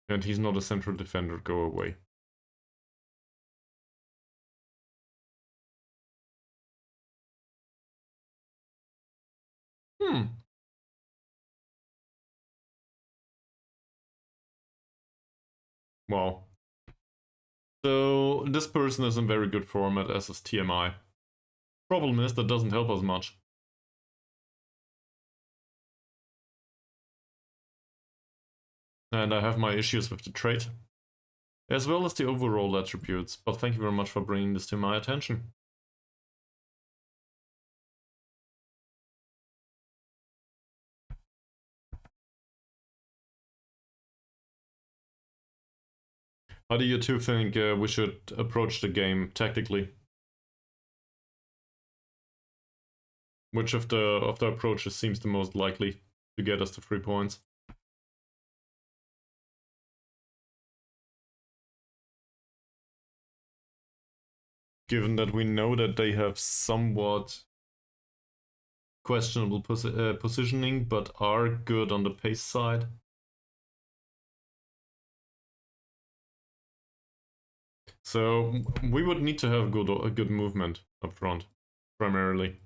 And he's not a central defender, go away. Wow. So this person is in very good form at SS TMI. Problem is that doesn't help us much. And I have my issues with the trait, as well as the overall attributes, but thank you very much for bringing this to my attention. How do you two think we should approach the game tactically? Which of the approaches seems the most likely to get us to 3 points? Given that we know that they have somewhat questionable positioning, but are good on the pace side. So we would need to have a good movement up front, primarily,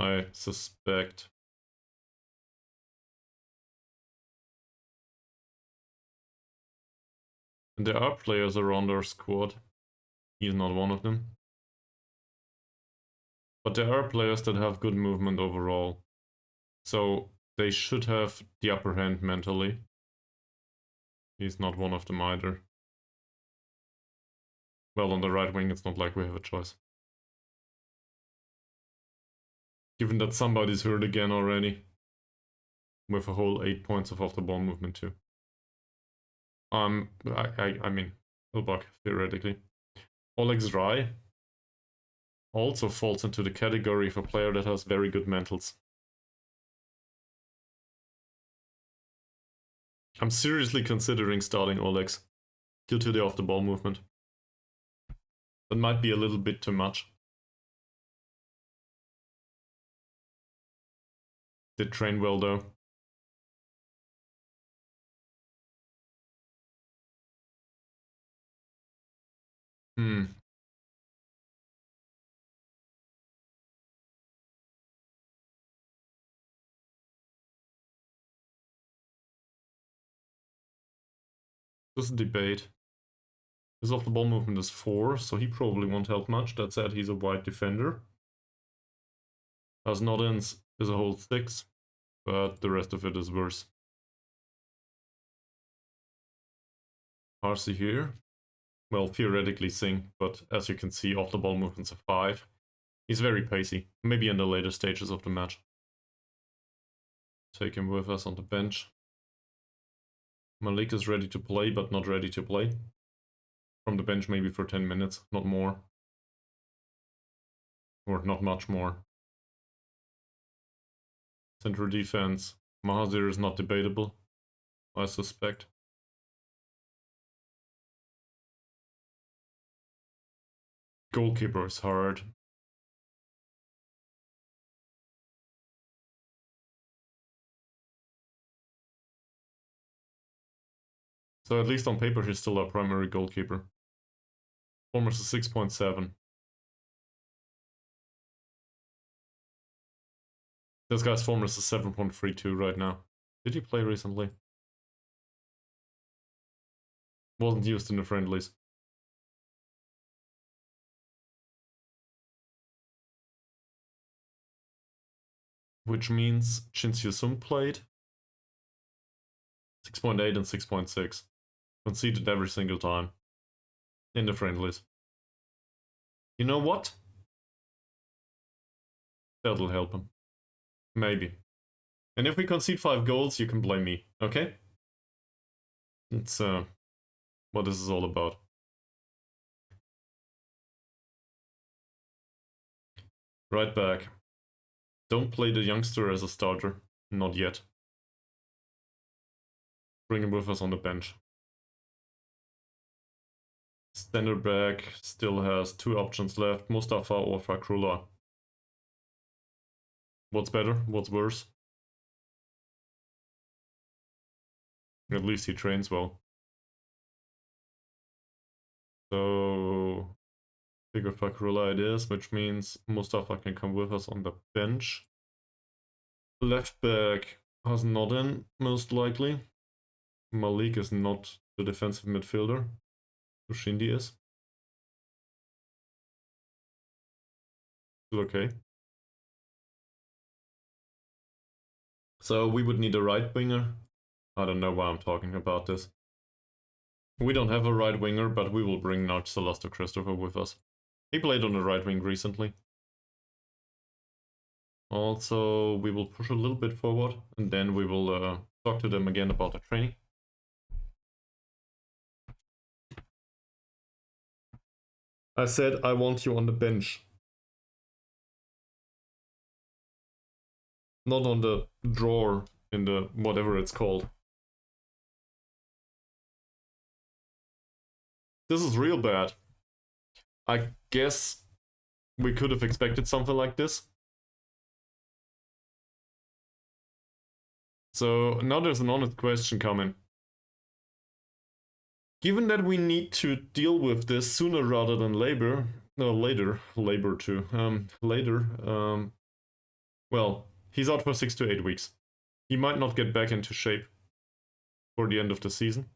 I suspect. And there are players around our squad. He's not one of them. But there are players that have good movement overall. So they should have the upper hand mentally. He's not one of them either. Well, on the right wing, it's not like we have a choice. Given that somebody's hurt again already. With a whole 8 points of off the ball movement too. I mean, Elbug, theoretically. Oleg Zrai also falls into the category of a player that has very good mentals. I'm seriously considering starting Oleg's due to the off the ball movement. That might be a little bit too much. Did train well though. There's a debate. His off the ball movement is 4, so he probably won't help much. That said, he's a wide defender. As not-ins is a whole 6, but the rest of it is worse. Parsi here. Well, theoretically Sing, but as you can see, off the ball movement's a 5. He's very pacey, maybe in the later stages of the match. Take him with us on the bench. Malik is ready to play, but not ready to play. From the bench maybe for 10 minutes, not more. Or not much more. Central defense. Mahazir is not debatable, I suspect. Goalkeeper is hard. So at least on paper he's still our primary goalkeeper. Former's a 6.7. This guy's former's a 7.32 right now. Did he play recently? Wasn't used in the friendlies. Which means Chin Sung played 6.8 and 6.6. Conceded every single time. In the friendlies. You know what? That'll help him. Maybe. And if we concede 5 goals, you can blame me, okay? It's what this is all about. Right back. Don't play the youngster as a starter. Not yet. Bring him with us on the bench. Center back still has 2 options left, Mustafa or Fakrullah. What's better? What's worse? At least he trains well. So, figure Fakrullah it is, which means Mustafa can come with us on the bench. Left back has not in, most likely. Malik is not the defensive midfielder. Ushindi is. Okay. So we would need a right winger. I don't know why I'm talking about this. We don't have a right winger, but we will bring Celeste Christopher with us. He played on the right wing recently. Also, we will push a little bit forward, and then we will talk to them again about the training. I said I want you on the bench. Not on the drawer in the whatever it's called. This is real bad. I guess we could have expected something like this. So now there's an honest question coming. Given that we need to deal with this sooner rather than later, well, he's out for 6 to 8 weeks. He might not get back into shape for the end of the season.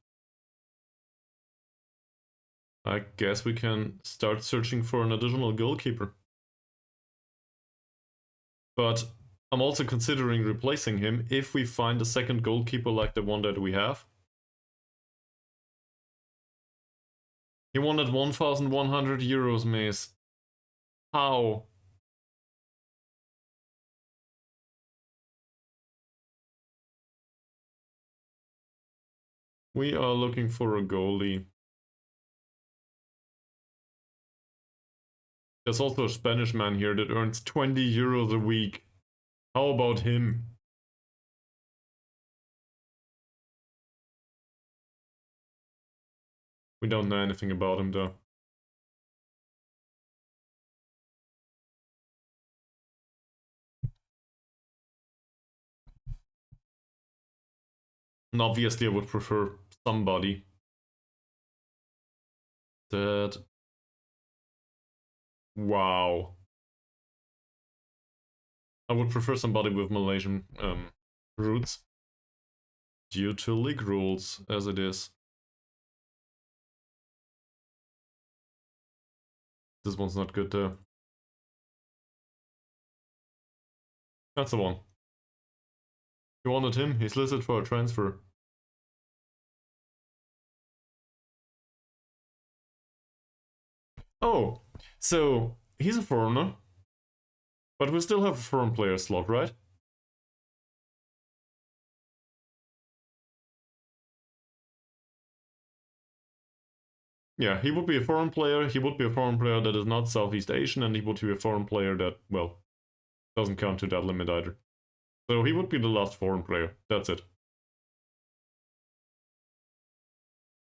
I guess we can start searching for an additional goalkeeper. But I'm also considering replacing him if we find a second goalkeeper like the one that we have. He wanted 1,100 euros, Mace. How? We are looking for a goalie. There's also a Spanish man here that earns 20 euros a week. How about him? We don't know anything about him though. And obviously I would prefer somebody that... Wow. I would prefer somebody with Malaysian roots. Due to league rules, as it is. This one's not good though. That's the one. You wanted him? He's listed for a transfer. Oh, so he's a foreigner. But we still have a foreign player slot, right? Yeah, he would be a foreign player. He would be a foreign player that is not Southeast Asian, and he would be a foreign player that, well, doesn't count to that limit either. So he would be the last foreign player. That's it.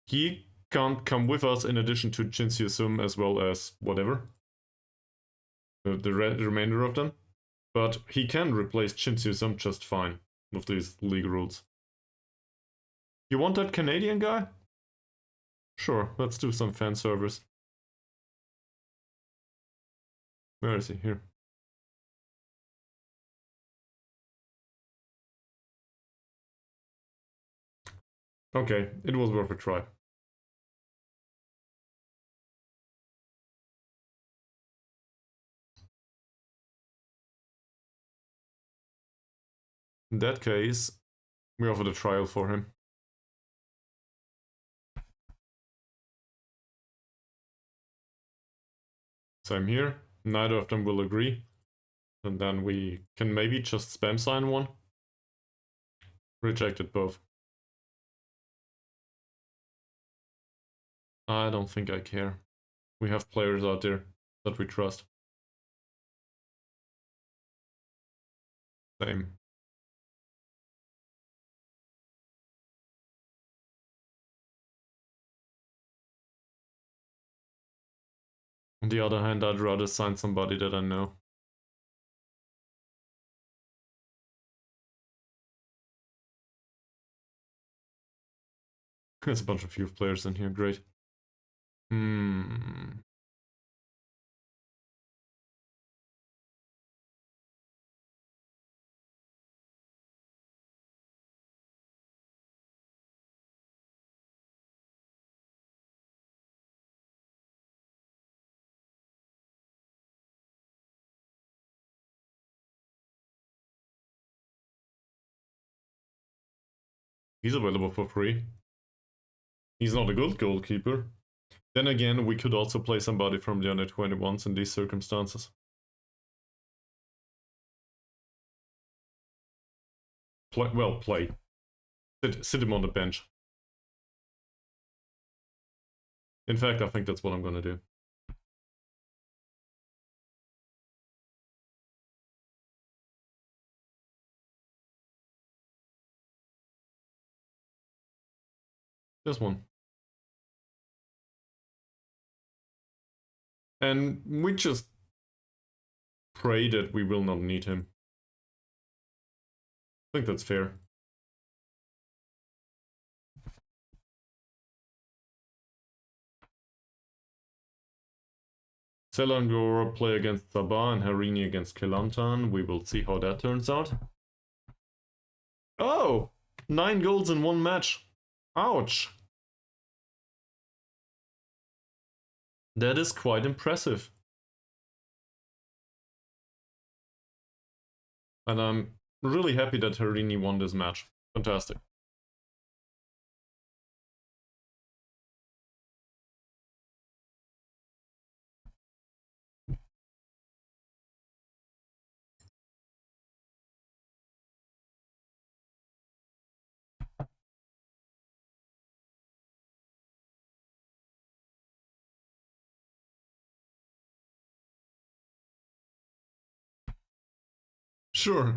He can't come with us in addition to Jin Sum as well as whatever. The remainder of them. But he can replace Jin Sum just fine with these league rules. You want that Canadian guy? Sure, let's do some fan service. Where is he? Here. Okay, it was worth a try. In that case, we offered a trial for him. Same here. Neither of them will agree. And then we can maybe just spam sign one. Rejected both. I don't think I care. We have players out there that we trust. Same. On the other hand, I'd rather sign somebody that I know. There's a bunch of youth players in here, great. He's available for free. He's not a good goalkeeper. Then again, we could also play somebody from the under-21s in these circumstances. Play. Sit him on the bench. In fact, I think that's what I'm gonna do. This one. And we just pray that we will not need him. I think that's fair. Selangor play against Sabah and Harini against Kelantan. We will see how that turns out. Oh! 9 goals in 1 match. Ouch! That is quite impressive. And I'm really happy that Harini won this match. Fantastic. Sure.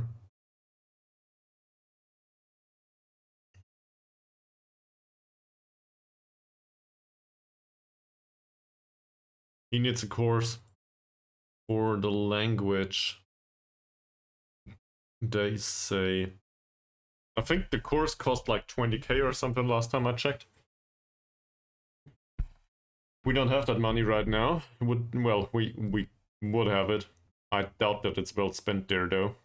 He needs a course for the language. They say. I think the course cost like 20k or something last time I checked. We don't have that money right now. We would have it. I doubt that it's well spent there though.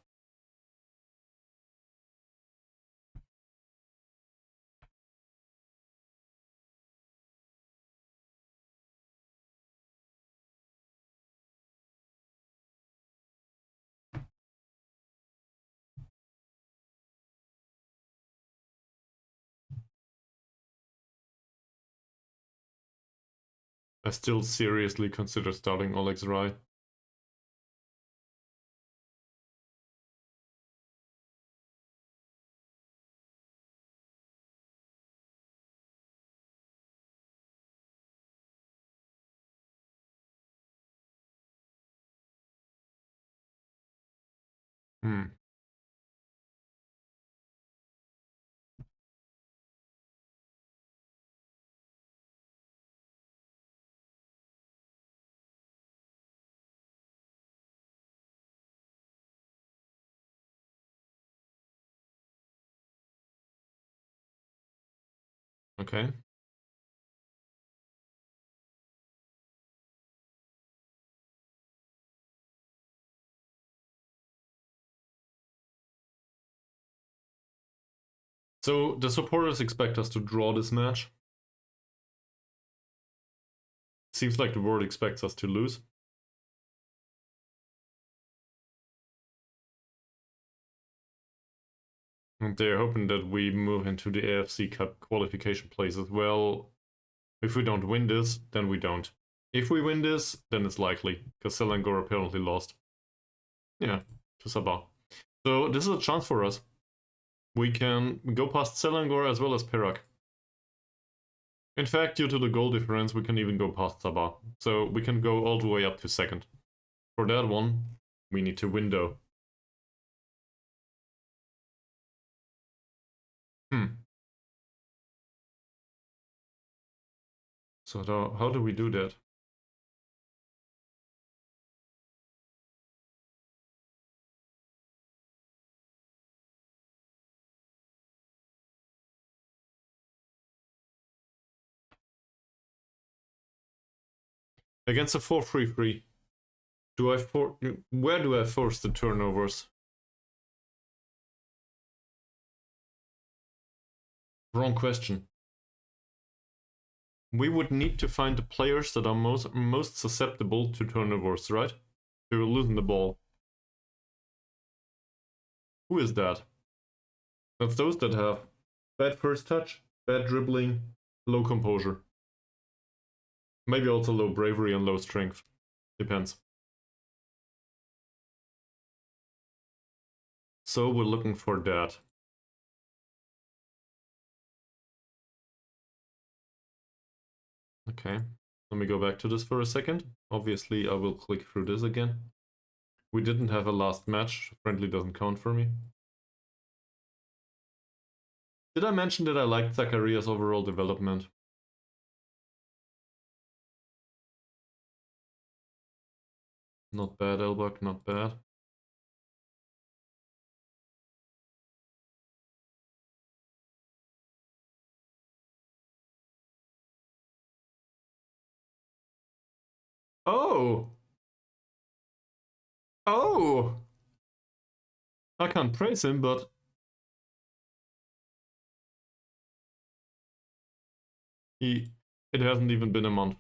I still seriously consider starting Oleg's Rai. Okay. So the supporters expect us to draw this match. Seems like the world expects us to lose. And they're hoping that we move into the AFC Cup qualification place as well. If we don't win this, then we don't. If we win this, then it's likely, because Selangor apparently lost. Yeah, to Sabah. So this is a chance for us. We can go past Selangor as well as Perak. In fact, due to the goal difference, we can even go past Sabah. So we can go all the way up to second. For that one, we need to window. So how do we do that? Against a 4-3-3, where do I force the turnovers? Wrong question. We would need to find the players that are most susceptible to turnovers, right? To losing the ball. Who is that? That's those that have bad first touch, bad dribbling, low composure. Maybe also low bravery and low strength. Depends. So we're looking for that. Okay, let me go back to this for a second. Obviously, I will click through this again. We didn't have a last match. Friendly doesn't count for me. Did I mention that I liked Zacharias' overall development? Not bad, Elbug, not bad. Oh! Oh! I can't praise him, but... It hasn't even been a month.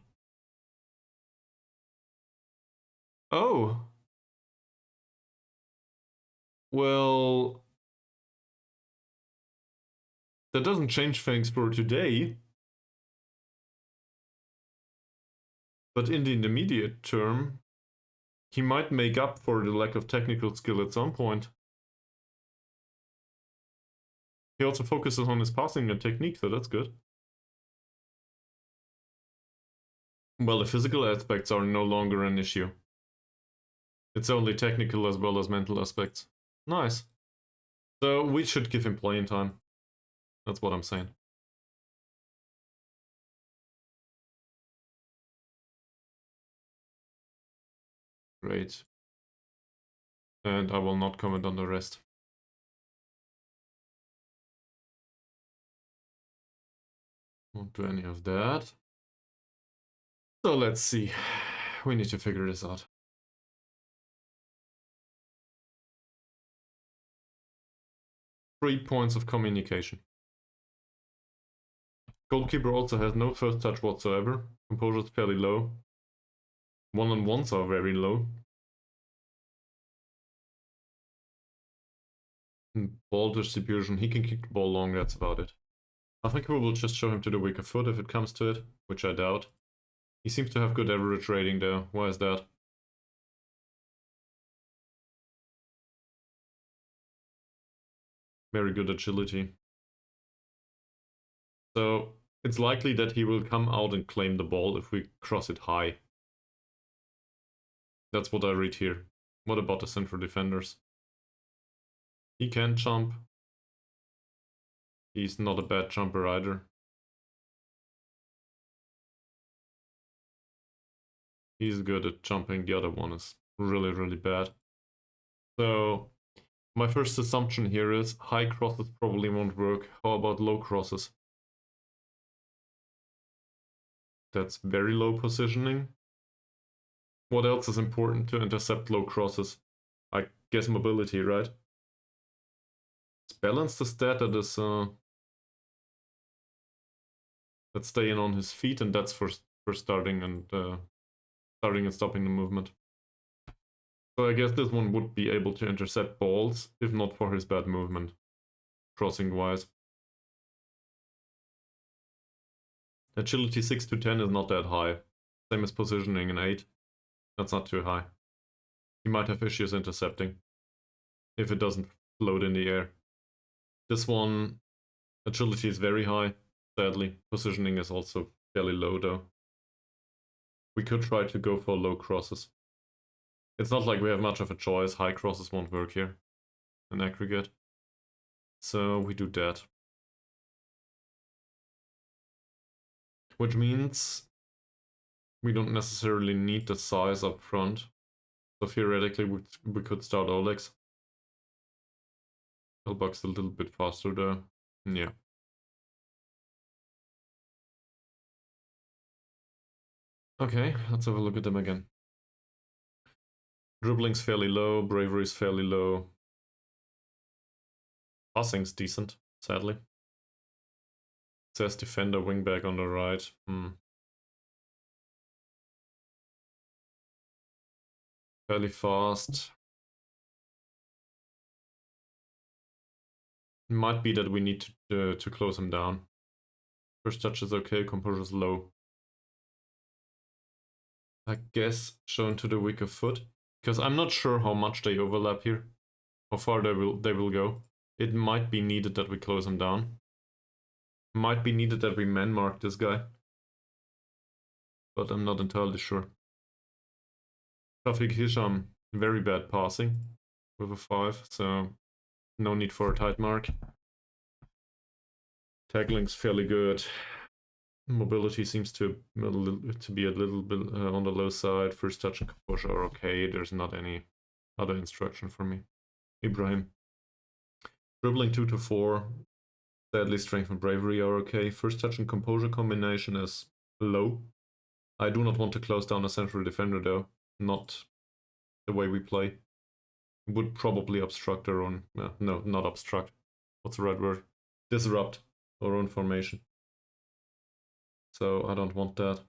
Oh! Well... That doesn't change things for today. But in the intermediate term, he might make up for the lack of technical skill at some point. He also focuses on his passing and technique, so that's good. Well, the physical aspects are no longer an issue. It's only technical as well as mental aspects. Nice. So we should give him playing time. That's what I'm saying. Great. And I will not comment on the rest. Won't do any of that. So let's see. We need to figure this out. Three points of communication. Goalkeeper also has no first touch whatsoever. Composure is fairly low. One-on-ones are very low. Ball distribution, he can kick the ball long, that's about it. I think we will just show him to the weaker foot if it comes to it, which I doubt. He seems to have good average rating though. Why is that? Very good agility. So it's likely that he will come out and claim the ball if we cross it high. That's what I read here. What about the central defenders? He can jump. He's not a bad jumper either. He's good at jumping. The other one is really, really bad. So my first assumption here is high crosses probably won't work. How about low crosses? That's very low positioning. What else is important to intercept low crosses? I guess mobility, right? It's balanced the stat that is that's staying on his feet, and that's for starting and stopping the movement. So I guess this one would be able to intercept balls, if not for his bad movement, crossing-wise. Agility 6 to 10 is not that high. Same as positioning in 8. That's not too high. He might have issues intercepting, if it doesn't float in the air. This one, agility is very high, sadly. Positioning is also fairly low though. We could try to go for low crosses. It's not like we have much of a choice. High crosses won't work here in aggregate. So we do that. Which means we don't necessarily need the size up front. So theoretically we could start Olex. Elbug's a little bit faster though. Yeah. Okay, let's have a look at them again. Dribbling's fairly low, bravery's fairly low. Passing's decent, sadly. It says defender, wingback on the right. Fairly fast. It might be that we need to close him down. First touch is okay, composure's low. I guess shown to the weaker foot, because I'm not sure how much they overlap here, how far they will go. It might be needed that we close him down. Might be needed that we man mark this guy, but I'm not entirely sure. Tafik Hisham, very bad passing with a 5, so no need for a tight mark. Tackling's fairly good. Mobility seems to be a little bit on the low side. First touch and composure are okay. There's not any other instruction for me. Ibrahim. Dribbling 2 to 4. Sadly, strength and bravery are okay. First touch and composure combination is low. I do not want to close down a central defender though. Not the way we play. Would probably obstruct our own... no, not obstruct. What's the right word? Disrupt our own formation. So I don't want that.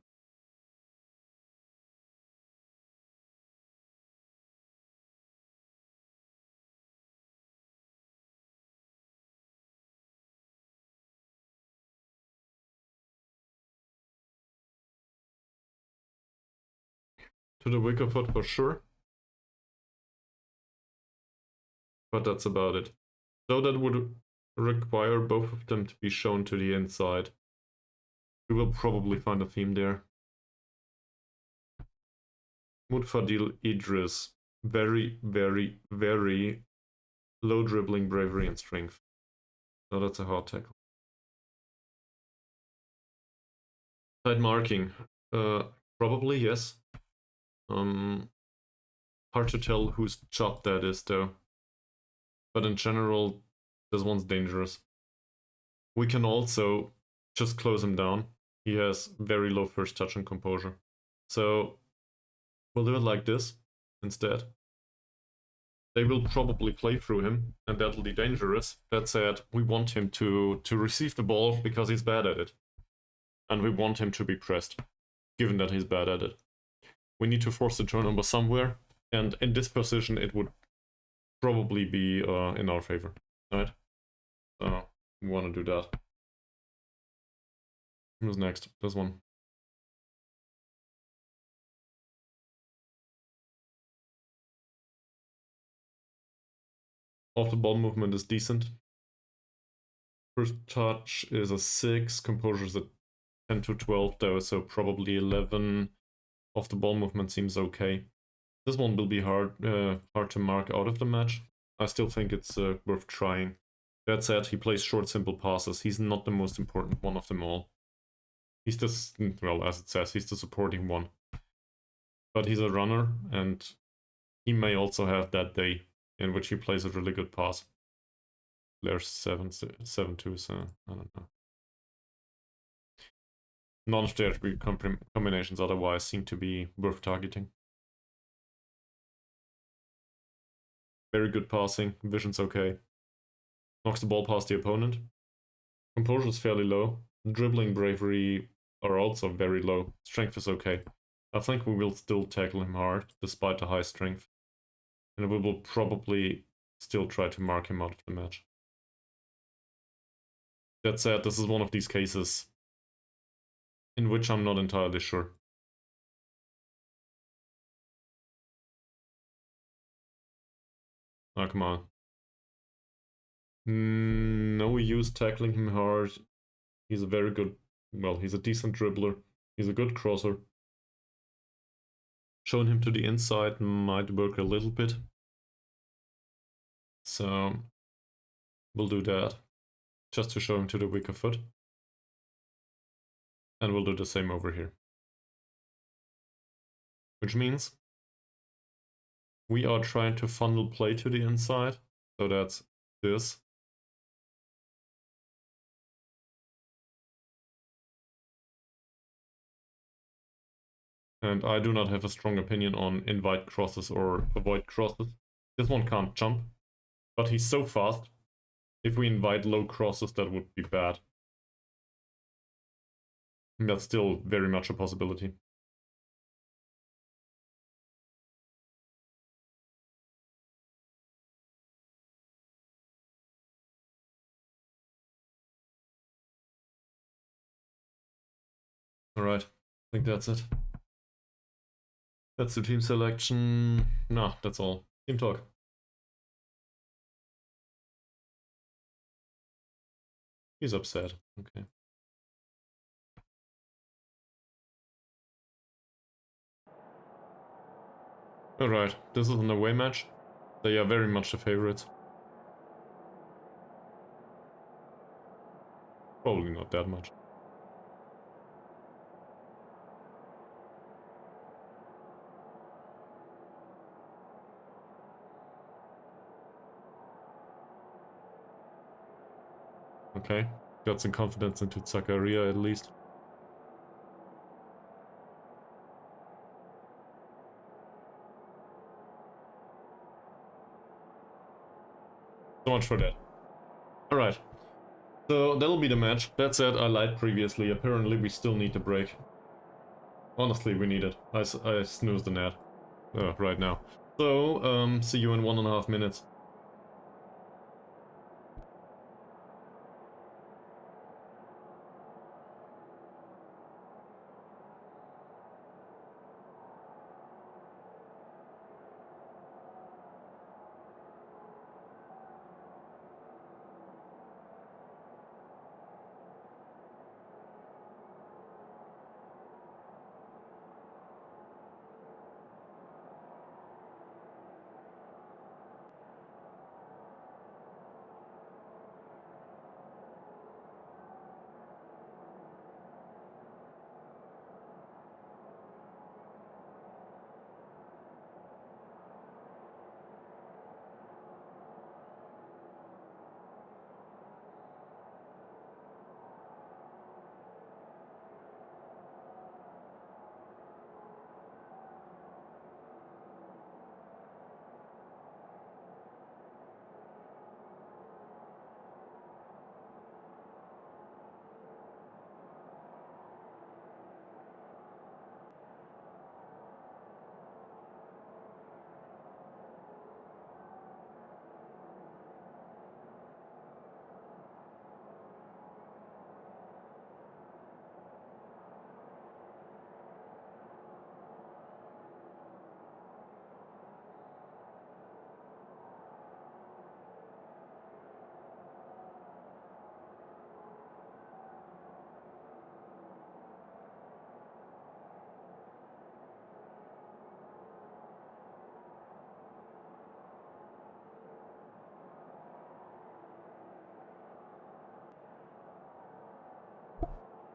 To the wicker foot for sure. But that's about it. So that would require both of them to be shown to the inside. We will probably find a theme there. Mohd Faizal Idris. Very, very, very low dribbling, bravery, and strength. So that's a hard tackle. Side marking. Probably, yes. Hard to tell whose job that is, though. But in general, this one's dangerous. We can also just close him down. He has very low first touch and composure. So we'll do it like this instead. They will probably play through him, and that'll be dangerous. That said, we want him to receive the ball because he's bad at it. And we want him to be pressed, given that he's bad at it. We need to force the turnover somewhere, and in this position it would probably be in our favor, right? So we want to do that. Who's next? This one. Off the ball movement is decent. First touch is a 6, composure is a 10 to 12 though, so probably 11. Off the ball movement seems okay. This one will be hard to mark out of the match. I still think it's worth trying. That said, he plays short, simple passes. He's not the most important one of them all. He's just, well, as it says, he's the supporting one. But he's a runner, and he may also have that day in which he plays a really good pass. There's 7-2, so I don't know. None of their combinations otherwise seem to be worth targeting. Very good passing, vision's okay. Knocks the ball past the opponent. Composure is fairly low. Dribbling, bravery are also very low. Strength is okay. I think we will still tackle him hard, despite the high strength. And we will probably still try to mark him out of the match. That said, this is one of these cases in which I'm not entirely sure. Oh, come on. No use tackling him hard. He's a very good, well, he's a decent dribbler. He's a good crosser. Showing him to the inside might work a little bit. So we'll do that, just to show him to the weaker foot. And we'll do the same over here. Which means we are trying to funnel play to the inside. So that's this. And I do not have a strong opinion on invite crosses or avoid crosses. This one can't jump, but he's so fast. If we invite low crosses, that would be bad. That's still very much a possibility. Alright, I think that's it. That's the team selection. Nah, that's all. Team talk. He's upset. Okay. Alright, this is an away match. They are very much the favorites. Probably not that much. Okay, got some confidence into Zakaria at least. So much for that. Alright, so that'll be the match. That said, I lied previously. Apparently we still need the break. Honestly, we need it. I snoozed the net right now. So, see you in 1.5 minutes.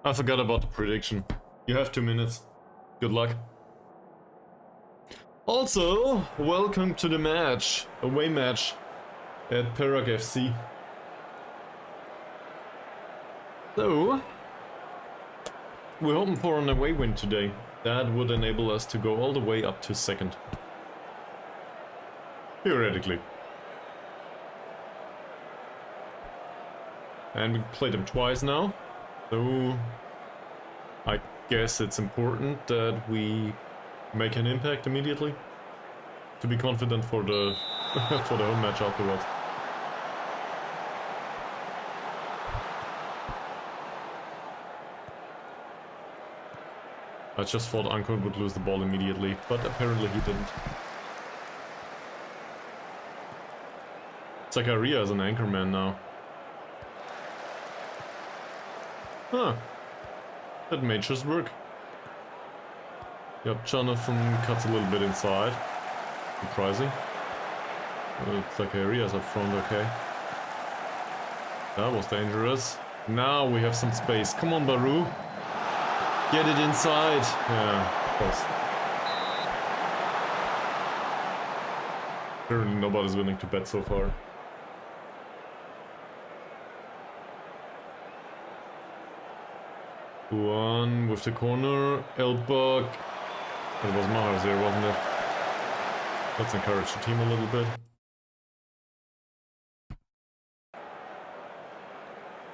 I forgot about the prediction. You have 2 minutes. Good luck. Also, welcome to the match. Away match at Perak FC. So, we're hoping for an away win today. That would enable us to go all the way up to second. Theoretically. And we played them twice now. So, I guess it's important that we make an impact immediately to be confident for the for the home match afterwards. I just thought Ankon would lose the ball immediately, but apparently he didn't. Zakaria is an anchorman now. Huh. That may just work. Yep, Jonathan cuts a little bit inside. Surprising. Zacharias up front, okay. That was dangerous. Now we have some space. Come on, Baru. Get it inside. Yeah, of course. Apparently nobody's willing to bet so far. One with the corner. Elbug It was Mars here, wasn't it? Let's encourage the team a little bit.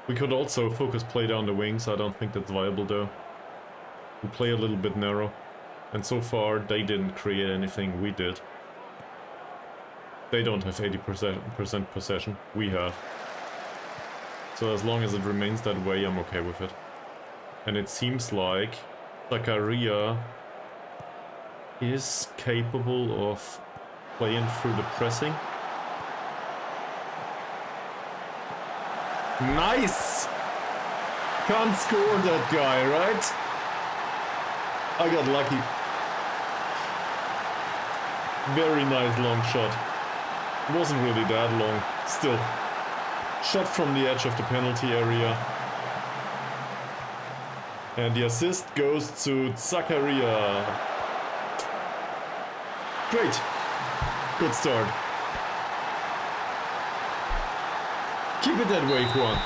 We could also focus play down the wings. I don't think that's viable though. We play a little bit narrow. And so far they didn't create anything, we did. They don't have 80% possession, we have. So as long as it remains that way, I'm okay with it. And it seems like Zakaria is capable of playing through the pressing. Nice! Can't score that guy, right? I got lucky. Very nice long shot. Wasn't really that long, still. Shot from the edge of the penalty area. And the assist goes to Zakaria. Great. Good start. Keep it that way, Juan.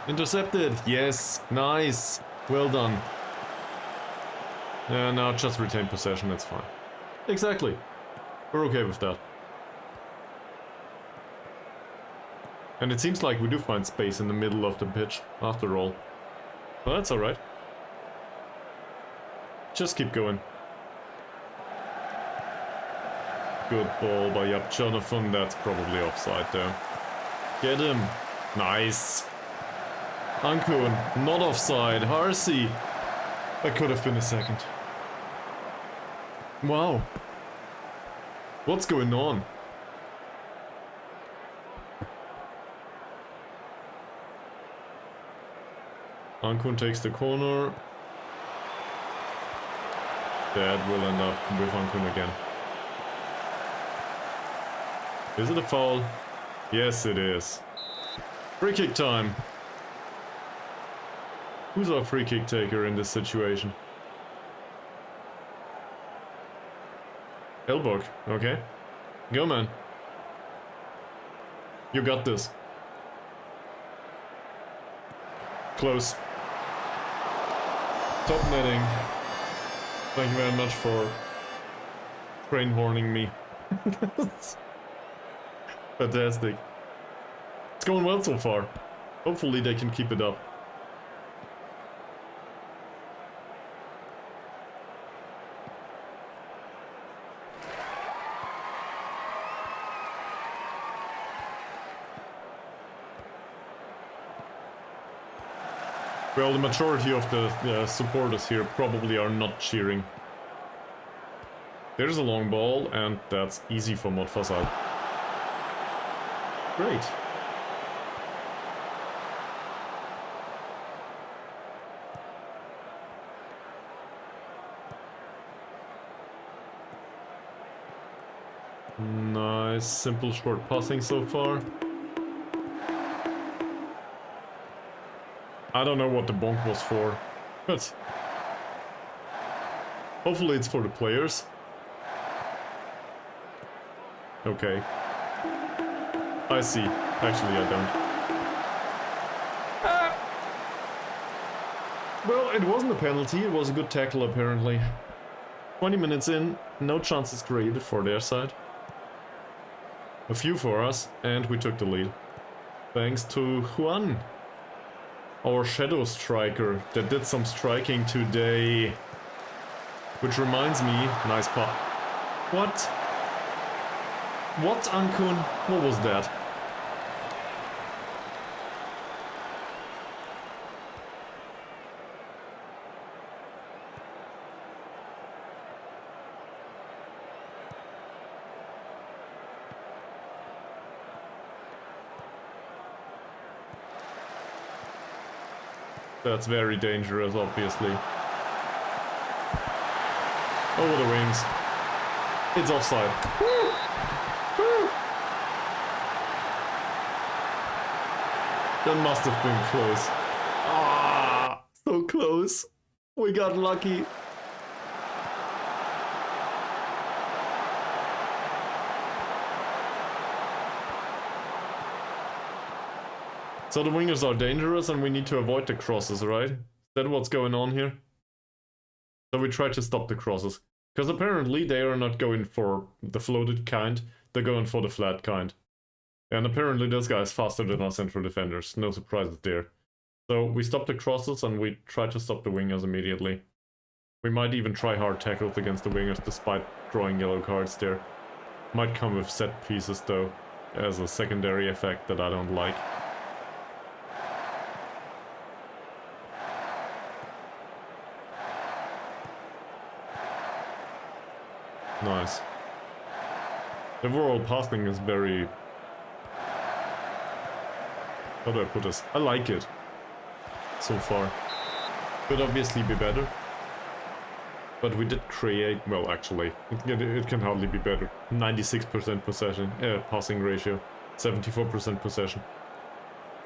Intercepted. Yes. Nice. Well done. Now just retain possession. That's fine. Exactly. We're okay with that. And it seems like we do find space in the middle of the pitch, after all. Well, that's alright. Just keep going. Good ball by Yap Jonathan. That's probably offside though. Get him. Nice. Ankun, not offside. Harsey. That could have been a second. Wow. What's going on? Ankun takes the corner. That will end up with Ankun again. Is it a foul? Yes, it is. Free kick time. Who's our free kick taker in this situation? Elbug, okay. Go, man. You got this. Close. Top netting. Thank you very much for train horning me. Fantastic. It's going well so far. Hopefully they can keep it up. Well, the majority of the supporters here probably are not cheering. There's a long ball, and that's easy for Mohd Faizal. Great. Nice, simple short passing so far. I don't know what the bonk was for, but hopefully it's for the players. Okay. I see. Actually, I don't. Well, it wasn't a penalty, it was a good tackle apparently. 20 minutes in, no chances created for their side. A few for us, and we took the lead. Thanks to Juan, our shadow striker that did some striking today. Which reminds me, nice pop. What? What, Ankun? What was that? That's very dangerous, obviously. Over the wings. It's offside. Woo! Woo! That must have been close. Ah, so close. We got lucky. So the wingers are dangerous and we need to avoid the crosses, right? Is that what's going on here? So we try to stop the crosses. Because apparently they are not going for the floated kind, they're going for the flat kind. And apparently this guy is faster than our central defenders, no surprises there. So we stop the crosses and we try to stop the wingers immediately. We might even try hard tackles against the wingers despite drawing yellow cards there. Might come with set pieces though, as a secondary effect that I don't like. Nice. The overall passing is very... How do I put this? I like it. So far. Could obviously be better. But we did create... Well, actually, it can hardly be better. 96% possession, passing ratio. 74% possession.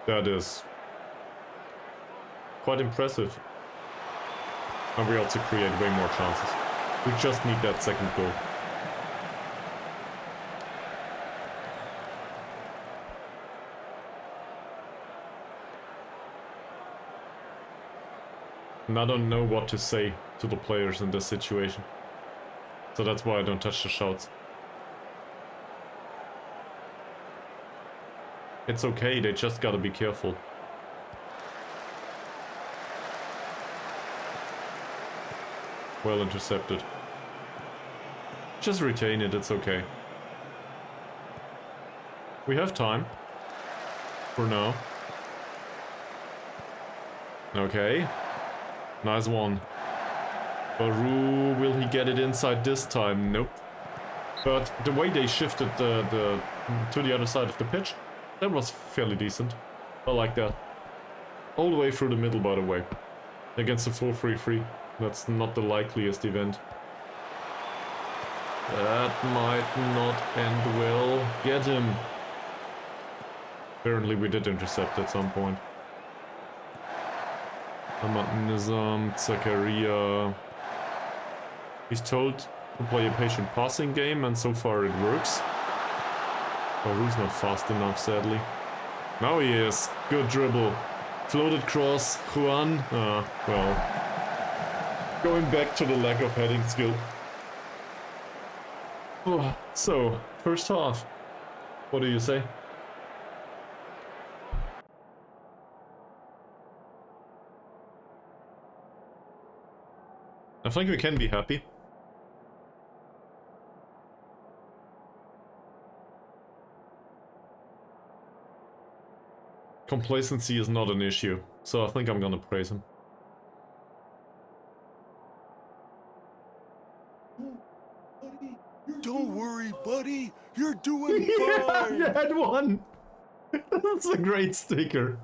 That is... quite impressive. And we also create way more chances. We just need that second goal. And I don't know what to say to the players in this situation. So that's why I don't touch the shouts. It's okay, they just gotta be careful. Well intercepted. Just retain it, it's okay. We have time. For now. Okay. Nice one. Baru, will he get it inside this time? Nope. But the way they shifted to the other side of the pitch, that was fairly decent. I like that. All the way through the middle, by the way. Against the 4-3-3. That's not the likeliest event. That might not end well. Get him. Apparently we did intercept at some point. Ahmad Nizam, Zakaria. He's told to play a patient passing game, and so far it works. Baru's not fast enough, sadly. Now he is. Good dribble. Floated cross. Juan. Well. Going back to the lack of heading skill. Oh, so, first half. What do you say? I think we can be happy. Complacency is not an issue, so I think I'm gonna praise him. Don't worry, buddy. You're doing fine. You had one. That's a great sticker.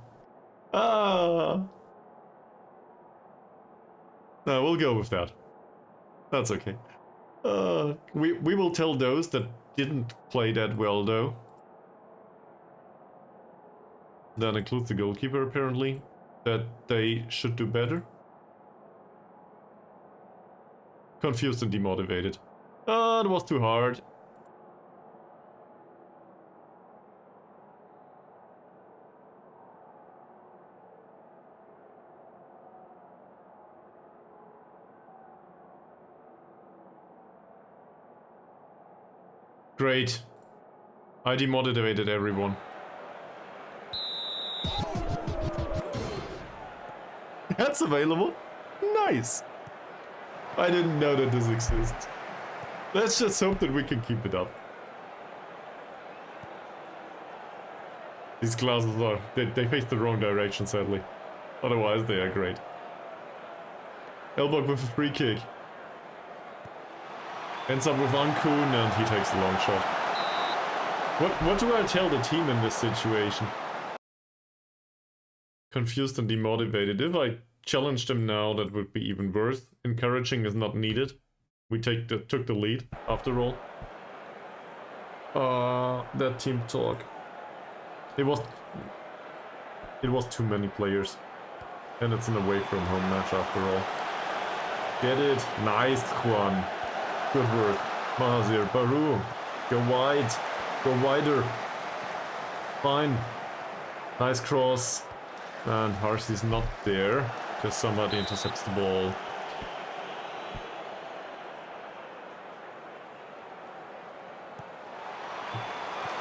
No, we'll go with that. That's okay. We will tell those that didn't play that well, though. That includes the goalkeeper, apparently. That they should do better. Confused and demotivated. It was too hard. Great. I demotivated everyone. That's available? Nice. I didn't know that this exists. Let's just hope that we can keep it up. These glasses are... They face the wrong direction, sadly. Otherwise, they are great. Elbug with a free kick. Ends up with Ankun and he takes a long shot. What do I tell the team in this situation? Confused and demotivated. If I challenge them now, that would be even worse. Encouraging is not needed. We took the lead, after all. That team talk. It was too many players. And it's an away from home match after all. Get it. Nice, Juan. Good work. Mahazir, Baru. Go wide. Go wider. Fine. Nice cross. And Harsy's not there because somebody intercepts the ball.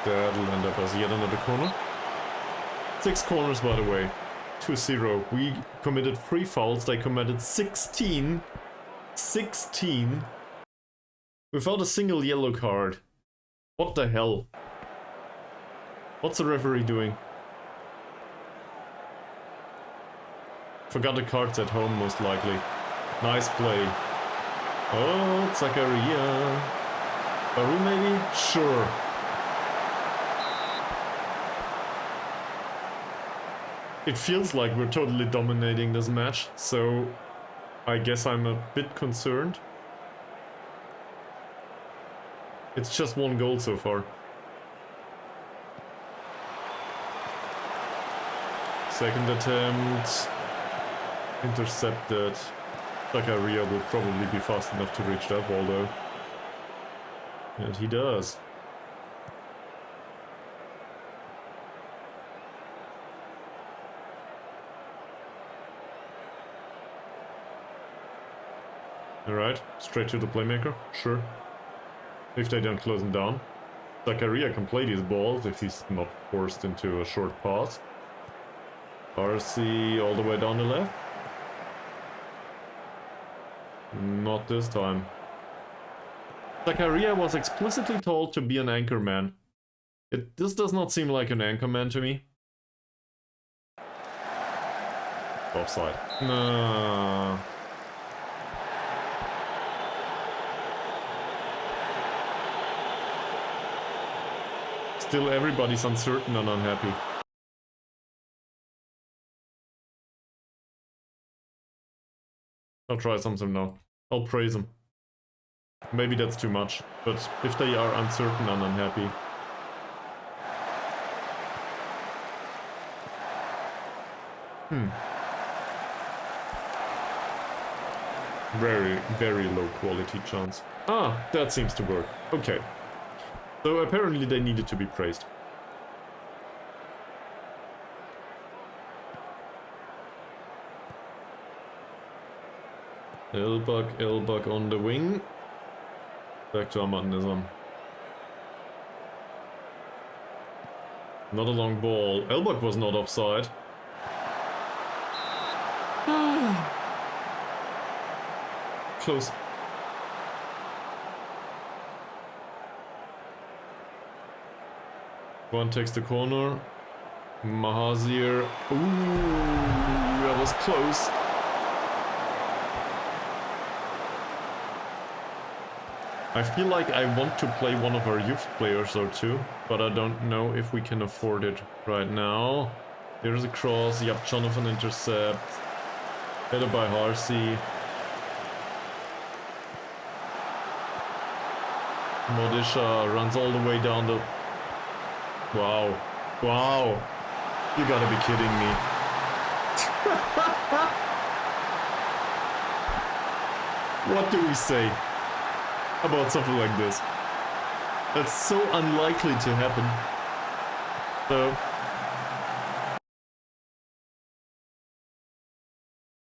That'll end up as yet another corner. 6 corners, by the way. 2-0. We committed 3 fouls. They committed 16. 16. Without a single yellow card. What the hell? What's the referee doing? Forgot the cards at home, most likely. Nice play. Oh, Zakaria. Baru maybe? Sure. It feels like we're totally dominating this match, so I guess I'm a bit concerned. It's just 1 goal so far. Second attempt. Intercepted. Zakaria will probably be fast enough to reach that ball though. And he does. Alright, straight to the playmaker, sure. If they don't close him down. Zakaria can play these balls if he's not forced into a short pass. RC all the way down the left. Not this time. Zakaria was explicitly told to be an anchor man. This does not seem like an anchor man to me. Offside. No. Still everybody's uncertain and unhappy. I'll try something now. I'll praise them. Maybe that's too much, but if they are uncertain and unhappy. Very, very low quality chance. Ah, that seems to work. Okay. So apparently they needed to be praised. Elbug on the wing. Back to Ahmad Nizam. Not a long ball. Elbug was not offside. Close. One takes the corner. Mahazir. Ooh, that was close. I feel like I want to play one of our youth players or two, but I don't know if we can afford it right now. Here's a cross. Yep, Jonathan intercept. Headed by Harsey. Modisha runs all the way down the... Wow. Wow. You gotta be kidding me. What do we say about something like this? That's so unlikely to happen. So...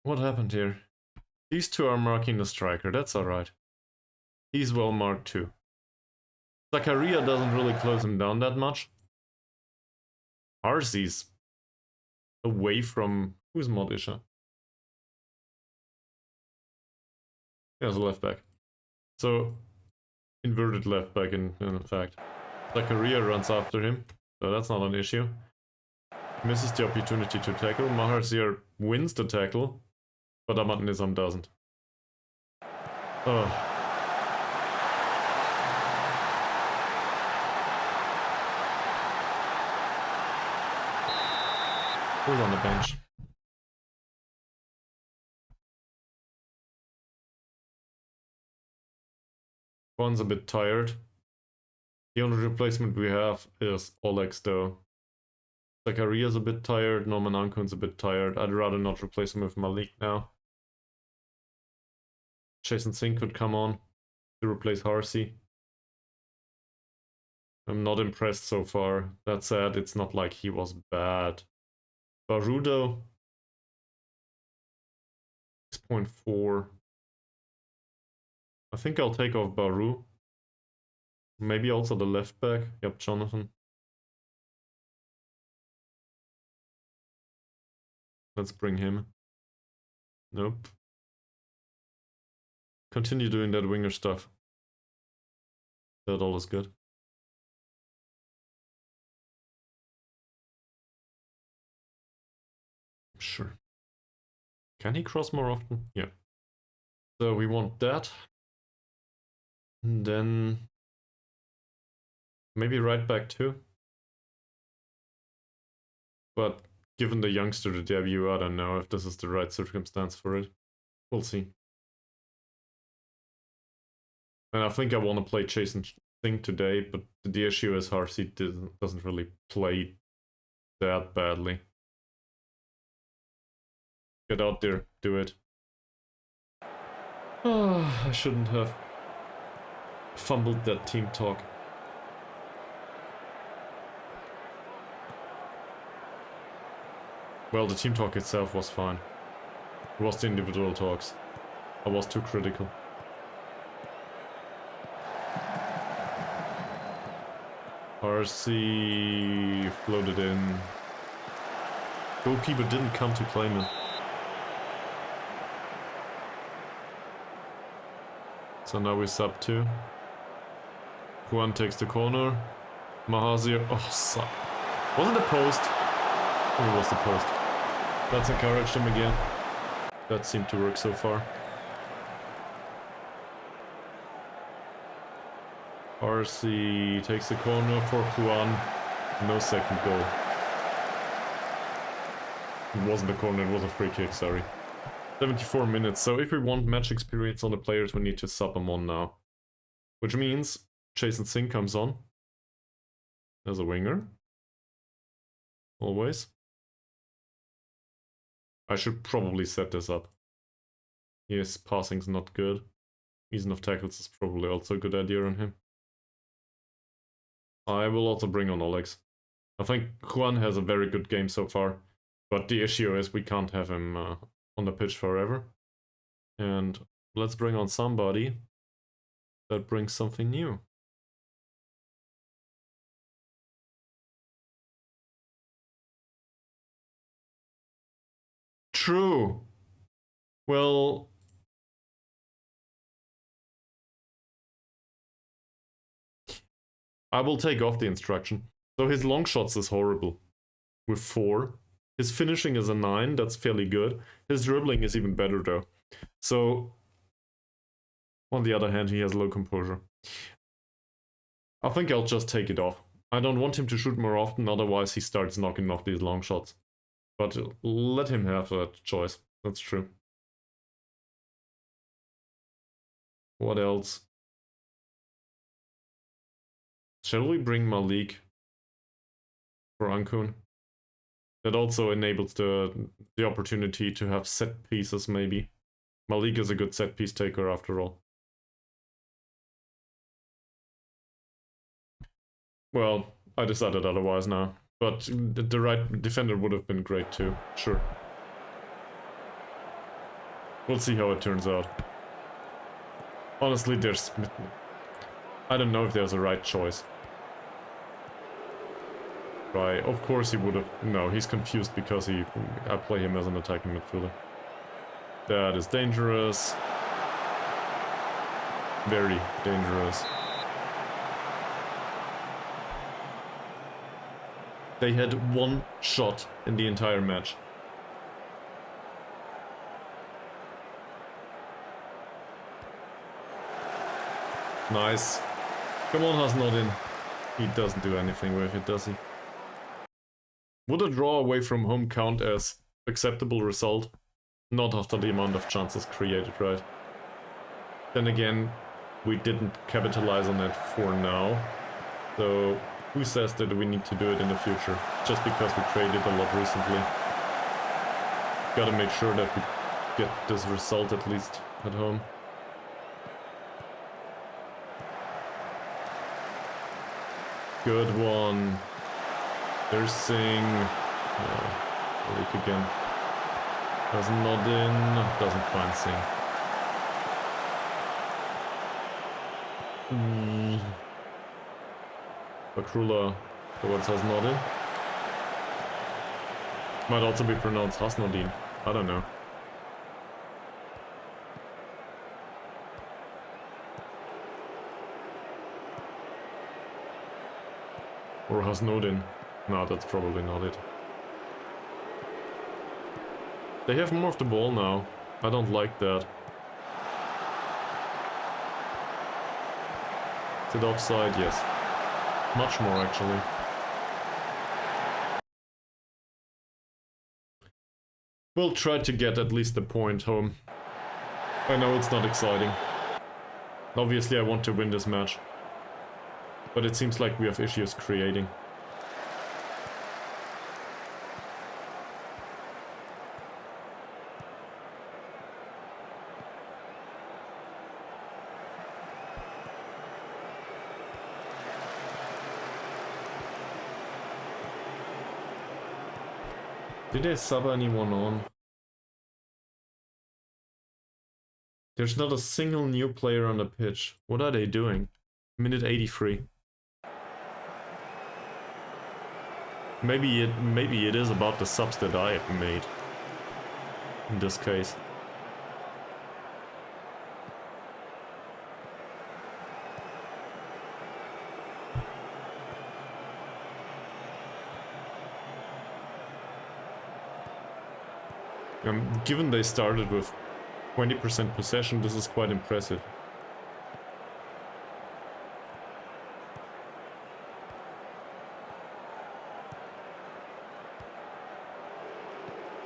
What happened here? These two are marking the striker, that's alright. He's well marked too. Zakaria doesn't really close him down that much. Arcee's away from... Who's Modisha? Yeah, the left back. So, inverted left back in fact. Zakaria runs after him, so that's not an issue. Misses the opportunity to tackle. Maharzier wins the tackle, but Ahmad Nizam doesn't. Oh. Who's on the bench? One's a bit tired. The only replacement we have is Olex though. Zakaria's a bit tired, Norman Ankun's a bit tired. I'd rather not replace him with Malik now. Jason Singh could come on to replace Harsey. I'm not impressed so far. That said, it's not like he was bad. Barudo. 6.4. I think I'll take off Baru. Maybe also the left back. Yep, Jonathan. Let's bring him. Nope. Continue doing that winger stuff. That all is good. Sure. Can he cross more often? Yeah. So we want that. And then maybe right back too. But given the youngster to debut, I don't know if this is the right circumstance for it. We'll see. And I think I want to play Jason Singh today, but the issue is Harsi doesn't really play that badly. Get out there, do it. Oh, I shouldn't have fumbled that team talk. Well, the team talk itself was fine. It was the individual talks. I was too critical. RC floated in. Goalkeeper didn't come to claim it. So now we sub 2. Juan takes the corner. Mahazir. Oh, suck. Was it the post? Oh, it was the post. Let's encourage him again. That seemed to work so far. RC takes the corner for Juan. No second goal. It wasn't a corner, it was a free kick, sorry. 74 minutes, so if we want match experience on the players, we need to sub them on now. Which means Jason Singh comes on as a winger. Always. I should probably set this up. Yes, passing's not good. Ease enough tackles is probably also a good idea on him. I will also bring on Alex. I think Juan has a very good game so far, but the issue is we can't have him on the pitch forever. And let's bring on somebody that brings something new. True. Well, I will take off the instruction. So his long shots is horrible with 4. His finishing is a 9, that's fairly good. His dribbling is even better though. So, on the other hand, he has low composure. I think I'll just take it off. I don't want him to shoot more often, otherwise he starts knocking off these long shots. But let him have that choice, that's true. What else? Shall we bring Malik for Ankun? That also enables the opportunity to have set pieces, maybe. Malik is a good set piece taker after all. Well, I decided otherwise now. But the right defender would have been great too, sure. We'll see how it turns out. Honestly, I don't know if there's a right choice. Right, of course he would have... No, he's confused because I play him as an attacking midfielder. That is dangerous. Very dangerous. They had 1 shot in the entire match. Nice. Come on, has not in. He doesn't do anything with it, does he? Would a draw away from home count as acceptable result? Not after the amount of chances created, right? Then again, we didn't capitalize on it for now. So, who says that we need to do it in the future? Just because we created a lot recently. Gotta make sure that we get this result at least at home. Good one. There's Singh. Leak again. Does not in. Doesn't find Sing. Bakrula towards Hasnodin. Might also be pronounced Hasnodin. I don't know. Or Hasnodin. No, that's probably not it. They have more of the ball now. I don't like that. Is it offside? Yes. Much more, actually. We'll try to get at least a point home. I know it's not exciting. Obviously, I want to win this match. But it seems like we have issues creating. Did they sub anyone on? There's not a single new player on the pitch. What are they doing? Minute 83. Maybe it is about the subs that I made. In this case. Given they started with 20% possession, this is quite impressive.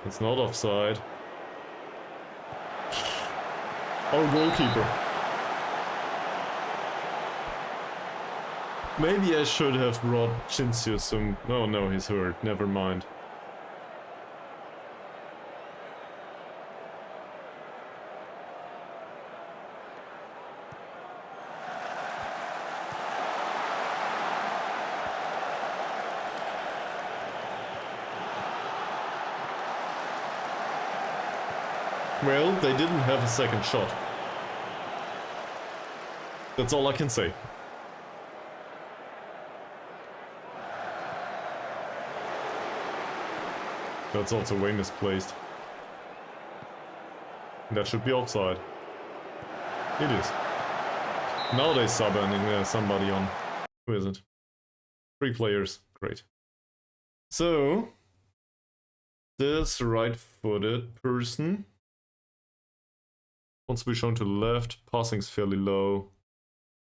It's not offside. Our goalkeeper. Maybe I should have brought Shinshu some... Oh no, he's hurt. Never mind. Well, they didn't have a second shot. That's all I can say. That's also way misplaced. That should be offside. It is. Now they subbing somebody on. Who is it? 3 players. Great. So, this right-footed person wants to be shown to the left. Passing's fairly low.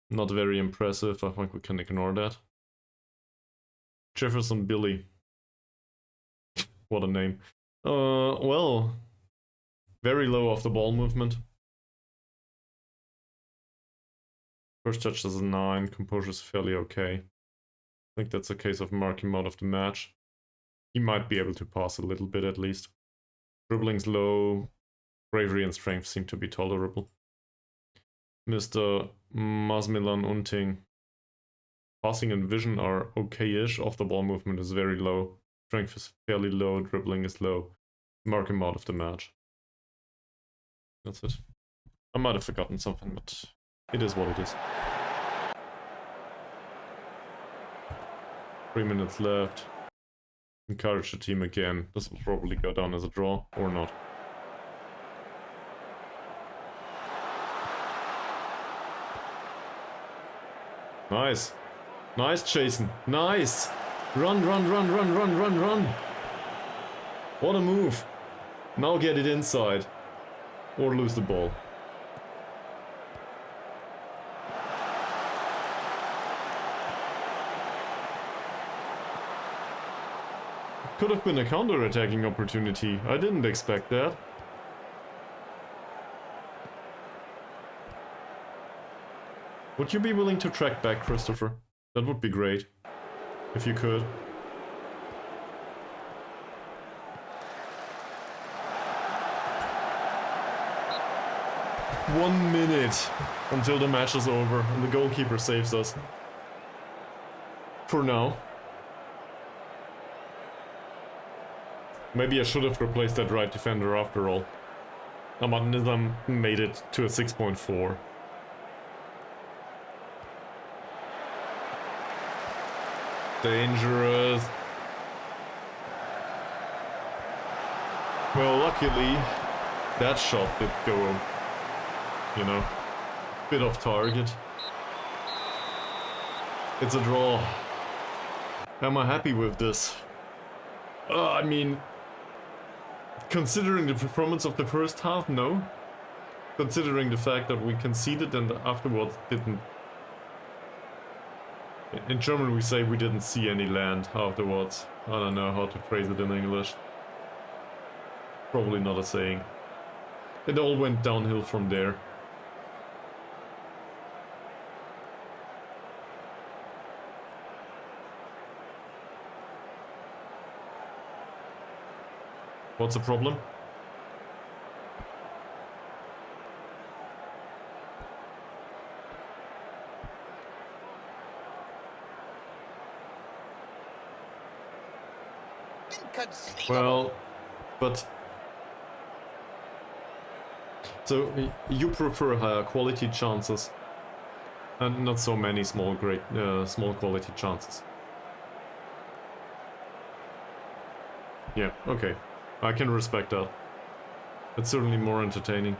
Not very impressive. I think we can ignore that. Jefferson Billy. What a name. Well, very low off the ball movement. First touch is a 9. Composure's fairly okay. I think that's a case of marking him out of the match. He might be able to pass a little bit at least. Dribbling's low. Bravery and strength seem to be tolerable. Mr. Masmilan Unting. Passing and vision are okay-ish. Off the ball movement is very low. Strength is fairly low. Dribbling is low. Mark him out of the match. That's it. I might have forgotten something, but it is what it is. 3 minutes left. Encourage the team again. This will probably go down as a draw, or not. Nice. Nice, Jason. Nice. Run, run, run, run, run, run, run. What a move. Now get it inside. Or lose the ball. Could have been a counter-attacking opportunity. I didn't expect that. Would you be willing to track back, Christopher? That would be great. If you could. One minute until the match is over and the goalkeeper saves us. For now. Maybe I should have replaced that right defender after all. Ahmad Nizam made it to a 6.4. Dangerous. Well, luckily, that shot did go, you know, bit off target. It's a draw. Am I happy with this? I mean, considering the performance of the first half, no. Considering the fact that we conceded and afterwards didn't... In German we say we didn't see any land afterwards. I don't know how to phrase it in English. Probably not a saying. It all went downhill from there. What's the problem? Well, but... So, you prefer higher quality chances and not so many small quality chances. Yeah, okay. I can respect that. It's certainly more entertaining.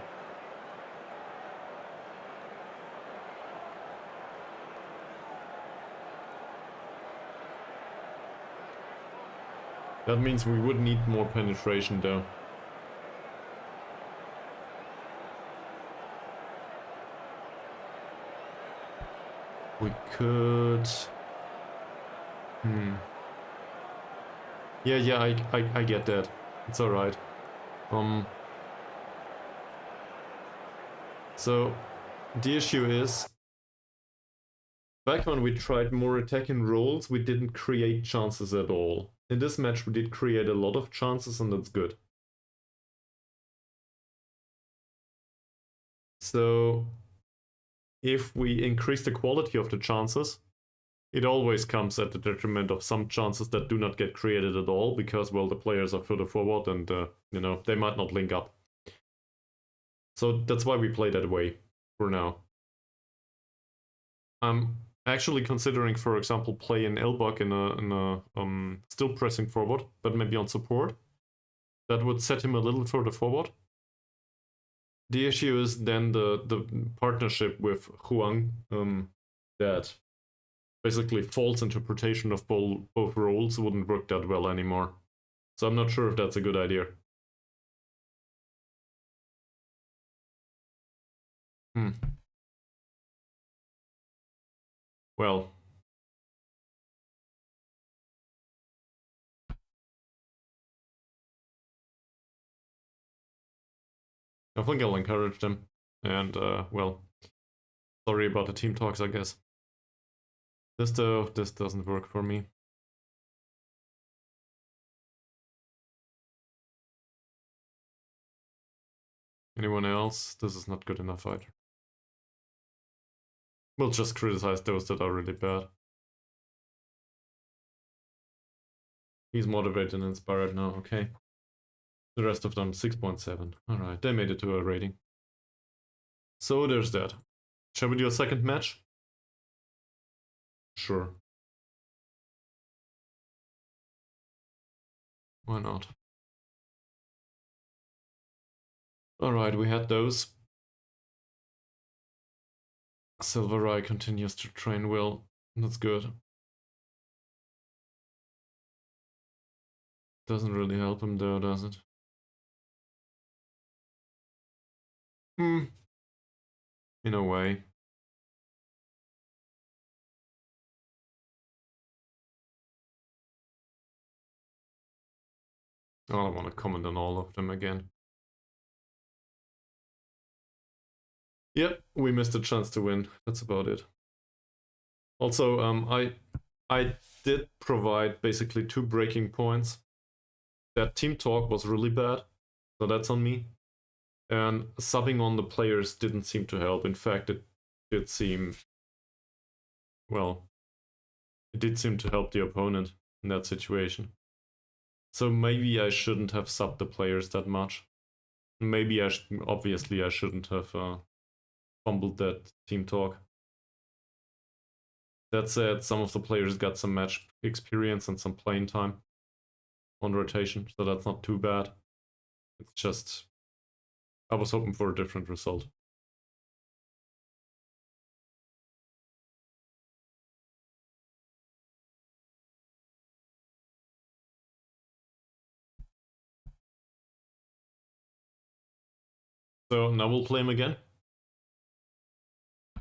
That means we would need more penetration though. We could... Yeah, I get that. It's alright. So, the issue is, back when we tried more attacking roles, we didn't create chances at all. In this match we did create a lot of chances and that's good. So, if we increase the quality of the chances, it always comes at the detriment of some chances that do not get created at all, because, well, the players are further forward and, you know, they might not link up. So that's why we play that way, for now. I'm actually considering, for example, playing Elbug in a still pressing forward, but maybe on support. That would set him a little further forward. The issue is then the partnership with Huang, that basically false interpretation of both roles wouldn't work that well anymore. So I'm not sure if that's a good idea. Well. I think I'll encourage them. And, well, sorry about the team talks, I guess. This doesn't work for me. Anyone else? This is not good enough either. We'll just criticize those that are really bad. He's motivated and inspired now, okay. The rest of them 6.7. Alright, they made it to a rating. So there's that. Shall we do a second match? Sure. Why not? Alright, we had those. Silverai continues to train well. That's good. Doesn't really help him though, does it? In a way. I don't want to comment on all of them again. Yep, we missed a chance to win. That's about it. Also, I did provide basically 2 breaking points. That team talk was really bad, so that's on me. And subbing on the players didn't seem to help. In fact, it did seem... Well, it did seem to help the opponent in that situation. So maybe I shouldn't have subbed the players that much. Maybe obviously I shouldn't have fumbled that team talk. That said, some of the players got some match experience and some playing time on rotation, so that's not too bad. It's just, I was hoping for a different result. So now we'll play him again.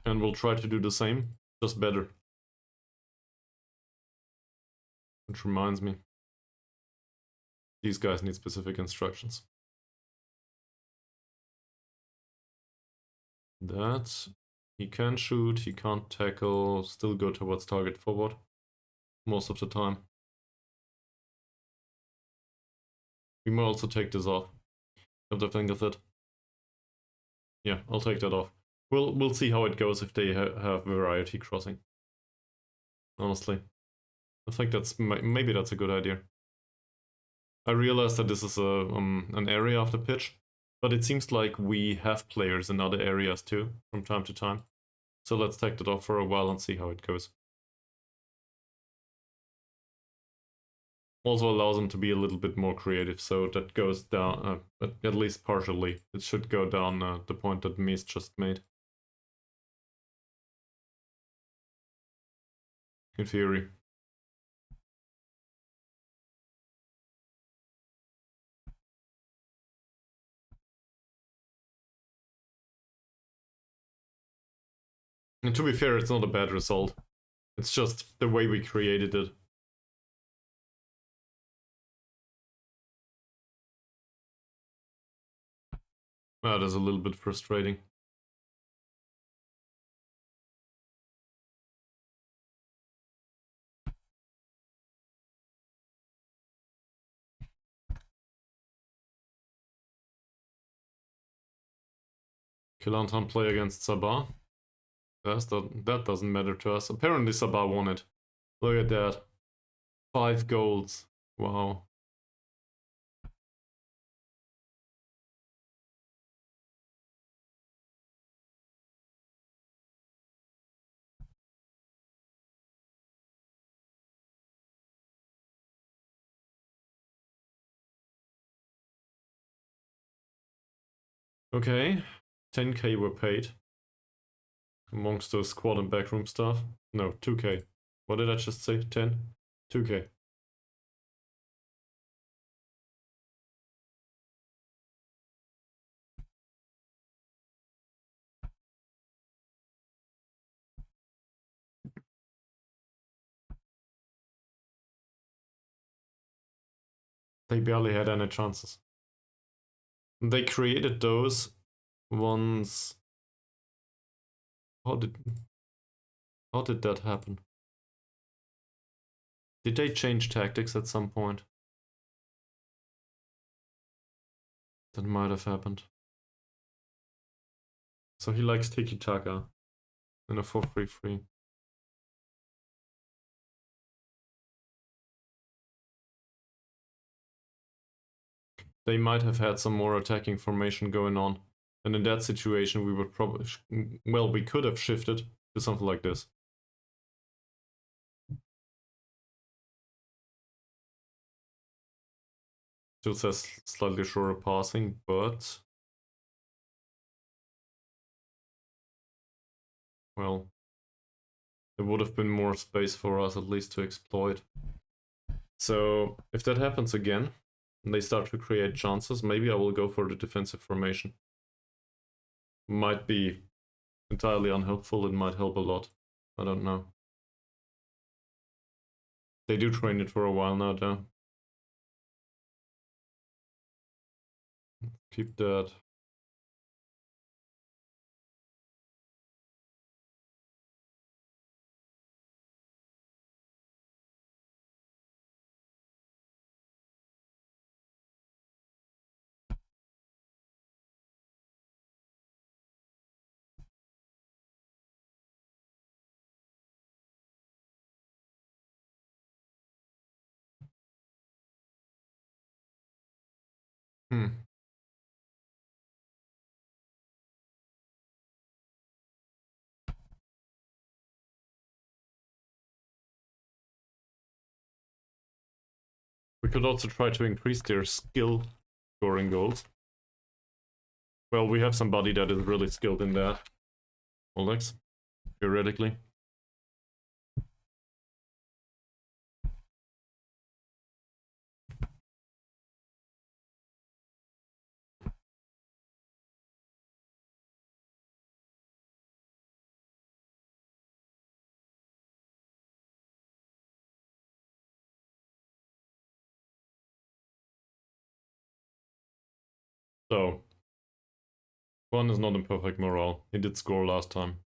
And we'll try to do the same, just better. Which reminds me, these guys need specific instructions. That, he can shoot, he can't tackle, still go towards target forward most of the time. We might also take this off. Have to think of it. Yeah, I'll take that off. We'll see how it goes if they have variety crossing. Honestly, I think maybe that's a good idea. I realize that this is an area of the pitch, but it seems like we have players in other areas too from time to time. So let's take that off for a while and see how it goes. Also allows them to be a little bit more creative, so that goes down, at least partially. It should go down the point that Mies just made. In theory. And to be fair, it's not a bad result. It's just the way we created it. That is a little bit frustrating. Kelantan play against Sabah. That doesn't matter to us. Apparently Sabah won it. Look at that. 5 goals. Wow. Okay. 10k were paid. Amongst the squad and backroom staff. No, 2k. What did I just say? 10? 2k. They barely had any chances. They created those once. How did that happen? Did they change tactics at some point? That might have happened. So he likes tiki-taka in a 4-3-3. They might have had some more attacking formation going on. And in that situation, we would probably... Well, we could have shifted to something like this. Still says slightly shorter passing, but... Well, there would have been more space for us at least to exploit. So, if that happens again, and they start to create chances, maybe I will go for the defensive formation. Might be entirely unhelpful, it might help a lot. I don't know. They do train it for a while now, though. Keep that. Hmm. We could also try to increase their skill scoring goals. Well, we have somebody that is really skilled in that. Alex, theoretically. So, Juan is not in perfect morale. He did score last time.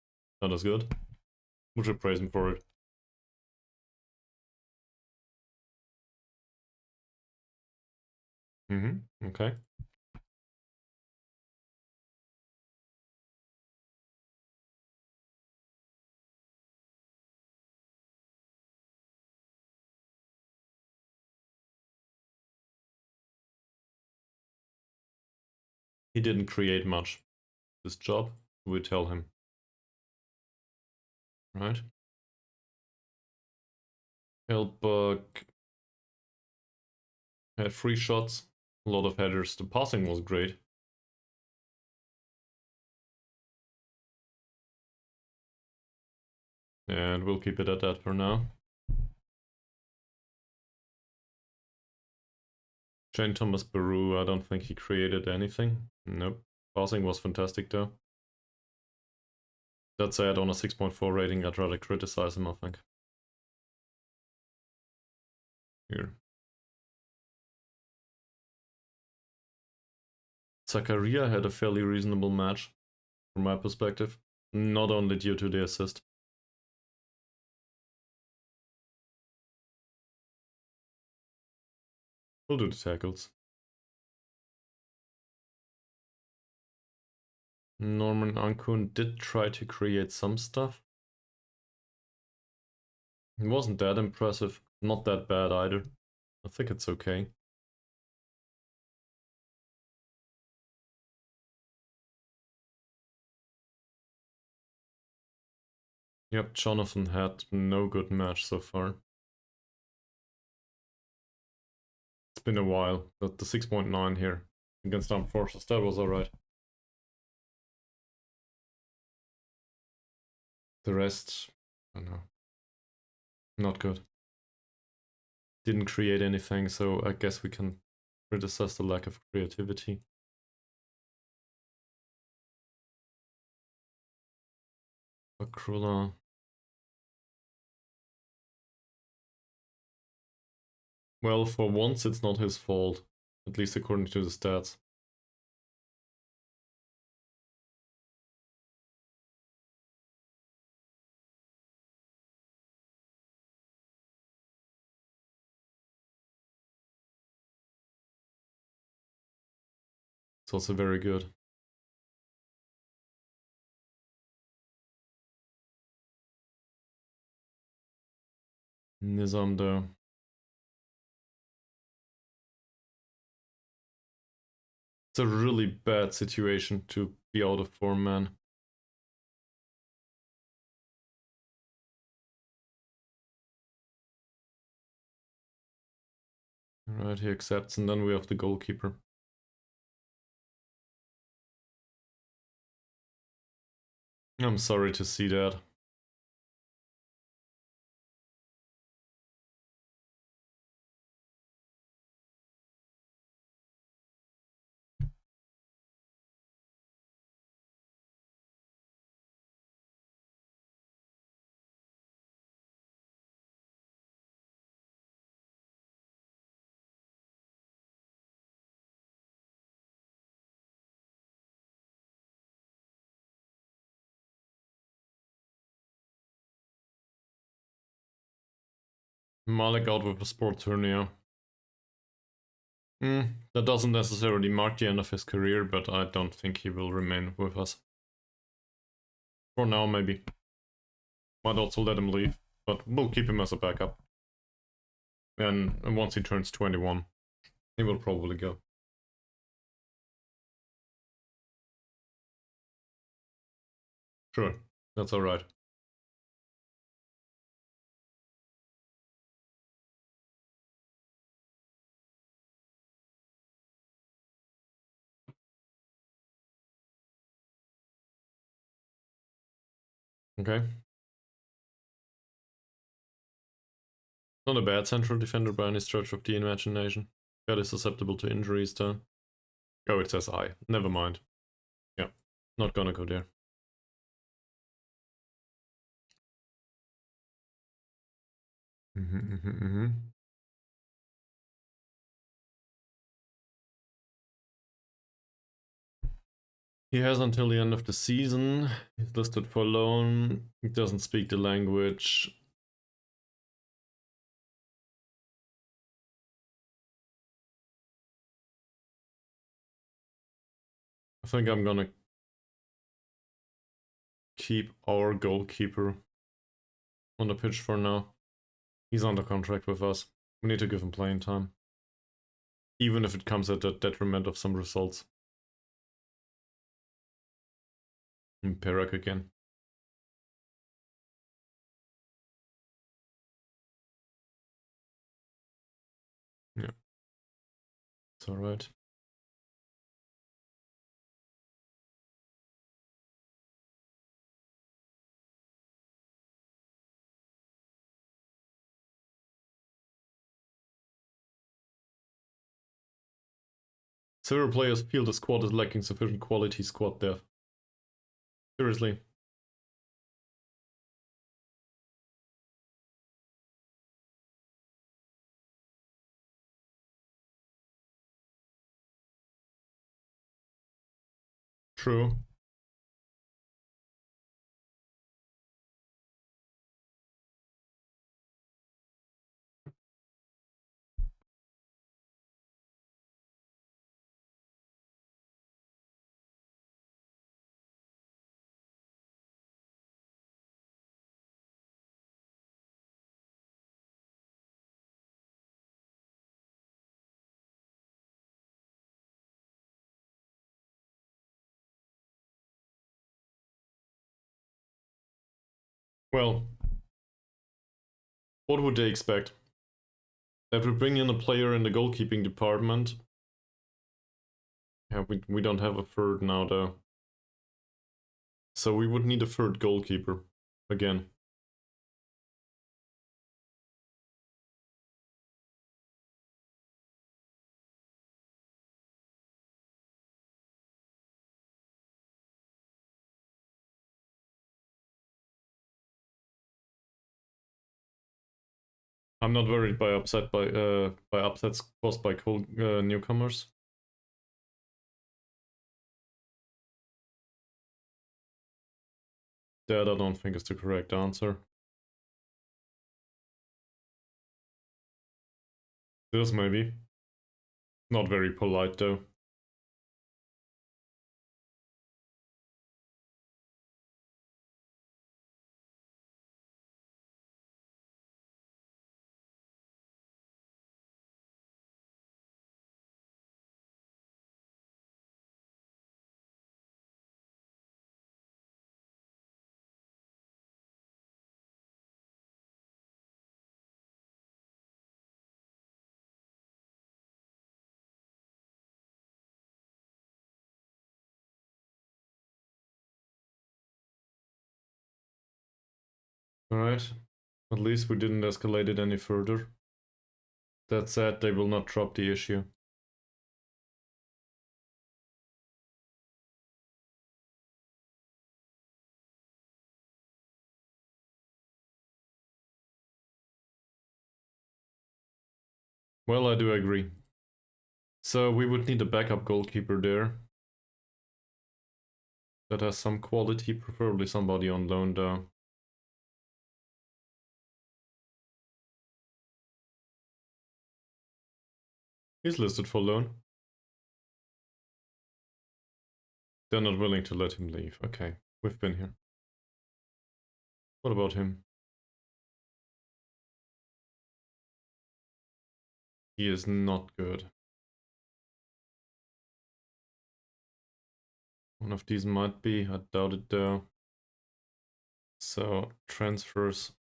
That is good. We should praise him for it. Okay. He didn't create much. This job, we tell him. Right? Elbug had 3 shots, a lot of headers. The passing was great. And we'll keep it at that for now. Shane Thomas Baru, I don't think he created anything. Nope. Passing was fantastic though. That said, on a 6.4 rating, I'd rather criticize him, I think. Here. Zakaria had a fairly reasonable match, from my perspective. Not only due to the assist. We'll do the tackles. Norman Ankun did try to create some stuff. It wasn't that impressive, not that bad either. I think it's okay. Yep, Jonathan had no good match so far. It's been a while, but the 6.9 here against Armed Forces, that was alright. The rest, I don't know. Not good. Didn't create anything, so I guess we can criticize the lack of creativity. Akrula. Well, for once it's not his fault, at least according to the stats. It's also very good. Nizam though. It's a really bad situation to be out of form, man. Alright, he accepts, and then we have the goalkeeper. I'm sorry to see that. Malik out with a sports hernia. That doesn't necessarily mark the end of his career, but I don't think he will remain with us. For now, maybe. Might also let him leave, but we'll keep him as a backup. And once he turns 21, he will probably go. Sure, that's alright. Okay. Not a bad central defender by any stretch of the imagination. Fairly susceptible to injuries though. Oh, it says I. Never mind. Yeah, not gonna go there. He has until the end of the season. He's listed for loan. He doesn't speak the language. I think I'm gonna keep our goalkeeper on the pitch for now. He's under contract with us. We need to give him playing time. Even if it comes at the detriment of some results. And Perak again. Yeah. It's alright. Several players feel the squad is lacking sufficient quality squad depth. Seriously. True. Well, what would they expect? That we bring in a player in the goalkeeping department. Yeah, we don't have a third now though. So we would need a third goalkeeper again. I'm not worried by upsets caused by newcomers. That I don't think is the correct answer. This maybe. Not very polite though. Alright. At least we didn't escalate it any further. That said, they will not drop the issue. Well, I do agree. So we would need a backup goalkeeper there. That has some quality, preferably somebody on loan though. He's listed for loan. They're not willing to let him leave. Okay, we've been here. What about him? He is not good. One of these might be, I doubt it though. So transfers.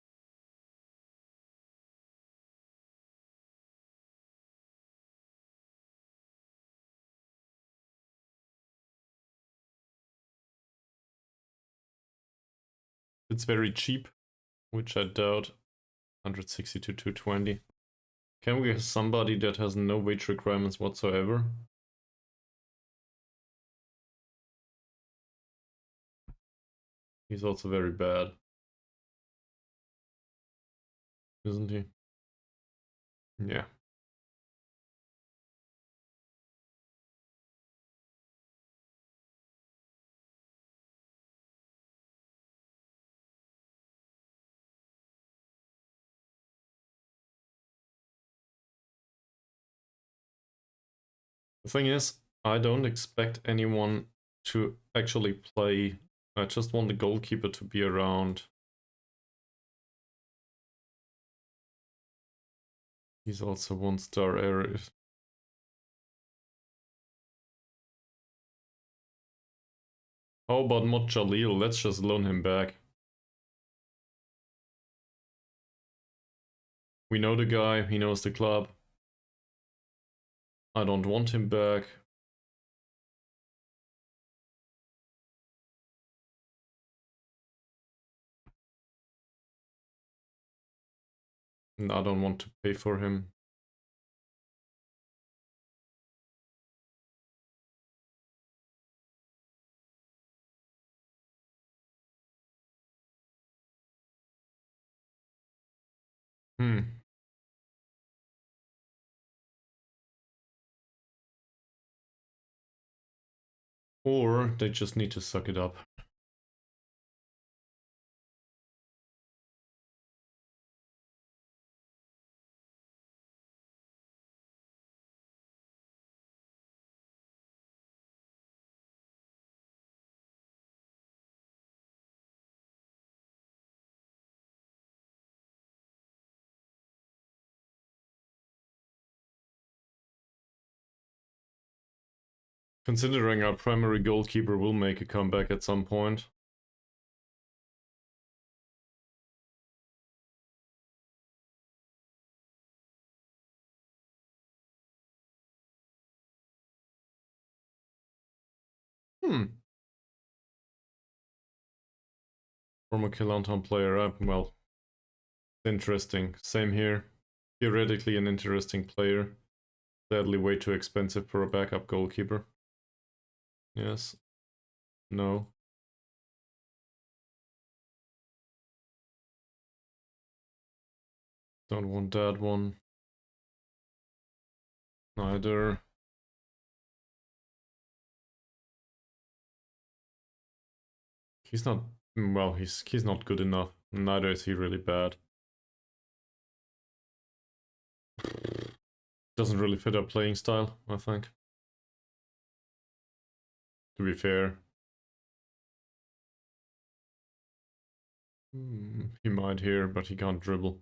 It's very cheap, which I doubt. 160 to 220. Can we have somebody that has no wage requirements whatsoever? He's also very bad, isn't he? Yeah. The thing is, I don't expect anyone to actually play. I just want the goalkeeper to be around. He's also 1-star error. How about Mohd Jalil? Let's just loan him back. We know the guy, he knows the club. I don't want him back. And I don't want to pay for him. Or they just need to suck it up. Considering our primary goalkeeper will make a comeback at some point. Former Kelantan player, well, interesting. Same here. Theoretically an interesting player. Sadly way too expensive for a backup goalkeeper. Yes. No. Don't want that one. Neither. He's not, well, he's not good enough. Neither is he really bad. Doesn't really fit our playing style, I think. To be fair. He might here, but he can't dribble.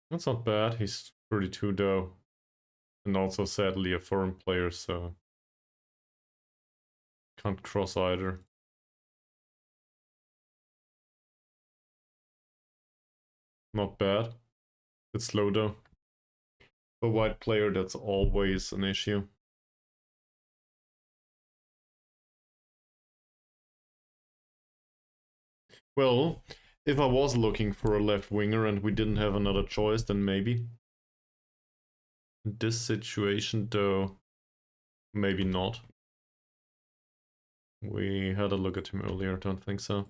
That's not bad. He's 32 though. And also sadly a foreign player, so can't cross either. Not bad. It's slow though. For a white player, that's always an issue. Well, if I was looking for a left winger and we didn't have another choice, then maybe. In this situation though, maybe not. We had a look at him earlier, don't think so.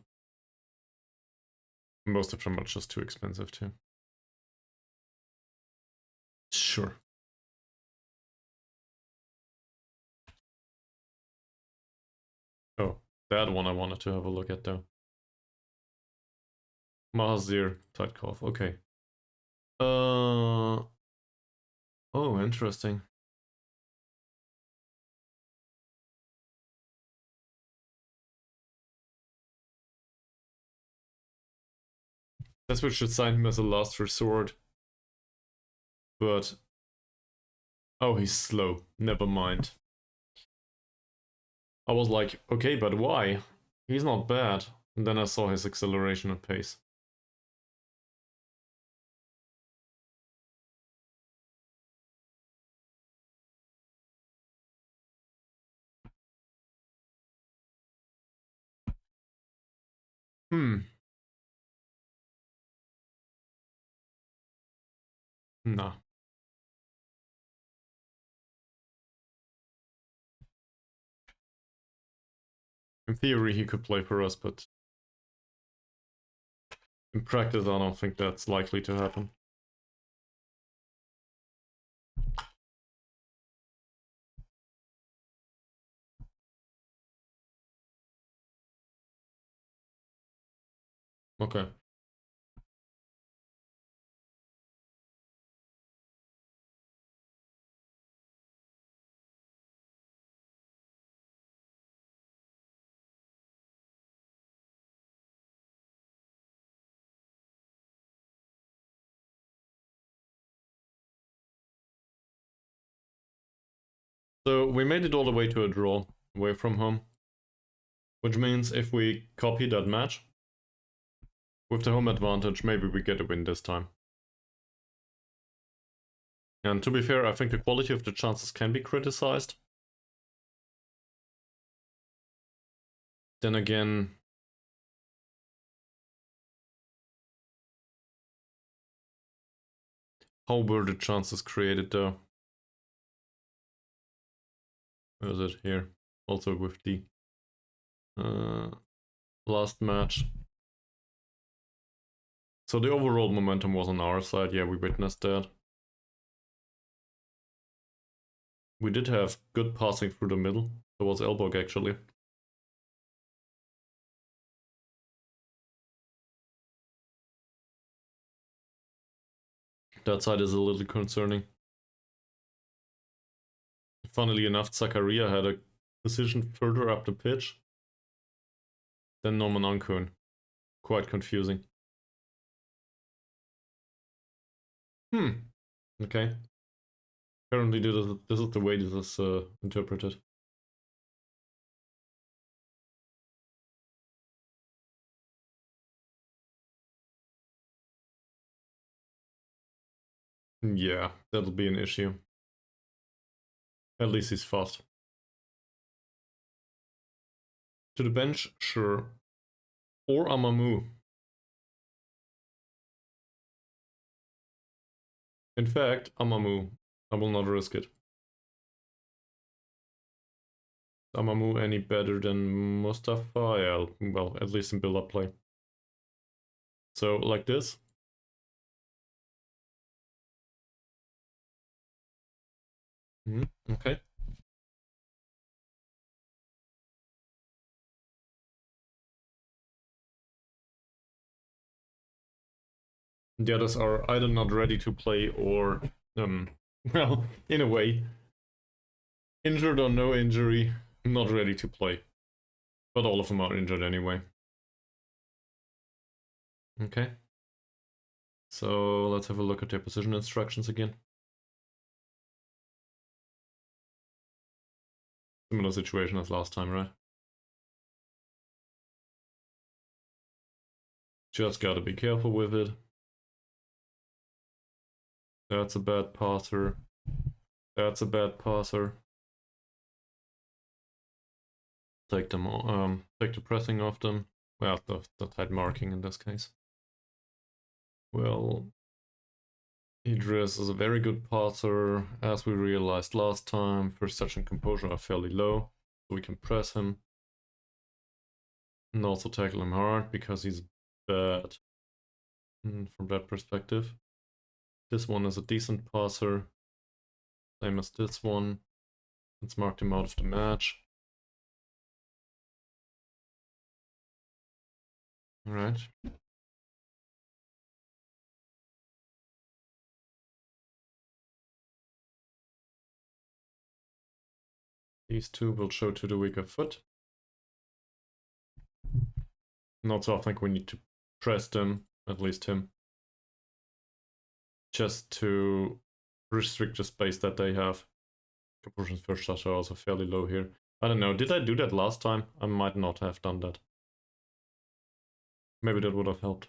Most of them are just too expensive too. Sure. Oh, that one I wanted to have a look at though. Mahazir Taitkov, okay. Oh, interesting. Guess we should sign him as a last resort. But... oh, he's slow. Never mind. I was like, okay, but why? He's not bad. And then I saw his acceleration and pace. Nah. In theory, he could play for us, but in practice, I don't think that's likely to happen. Okay. So we made it all the way to a draw, away from home. Which means if we copy that match, with the home advantage, maybe we get a win this time. And to be fair, I think the quality of the chances can be criticized. Then again, how were the chances created though? Where is it? Here. Also with the last match. So the overall momentum was on our side. Yeah, we witnessed that. We did have good passing through the middle. Towards Elbug actually. That side is a little concerning. Funnily enough, Zakaria had a position further up the pitch than Norman Ankun. Quite confusing. Okay. Apparently this is the way this is interpreted. Yeah, that'll be an issue. At least he's fast. To the bench, sure. Or Amamu. In fact, Amamu. I will not risk it. Amamu any better than Mustafa? Yeah, well, at least in build-up play. So, like this. Okay. The others are either not ready to play or, well, in a way, injured or no injury, not ready to play. But all of them are injured anyway. Okay. So let's have a look at their position instructions again. Similar situation as last time, right? Just gotta be careful with it. That's a bad passer. That's a bad passer. Take them, take the pressing off them. Well, the tight marking in this case. Well, Idris is a very good passer, as we realized last time. First touch and composure are fairly low, so we can press him. And also tackle him hard, because he's bad from that perspective. This one is a decent passer, same as this one. Let's mark him out of the match. Alright. These two will show to the weaker foot. Not so I think we need to press them, at least him. Just to restrict the space that they have. Proportions first shot are also fairly low here. I don't know, did I do that last time? I might not have done that. Maybe that would have helped.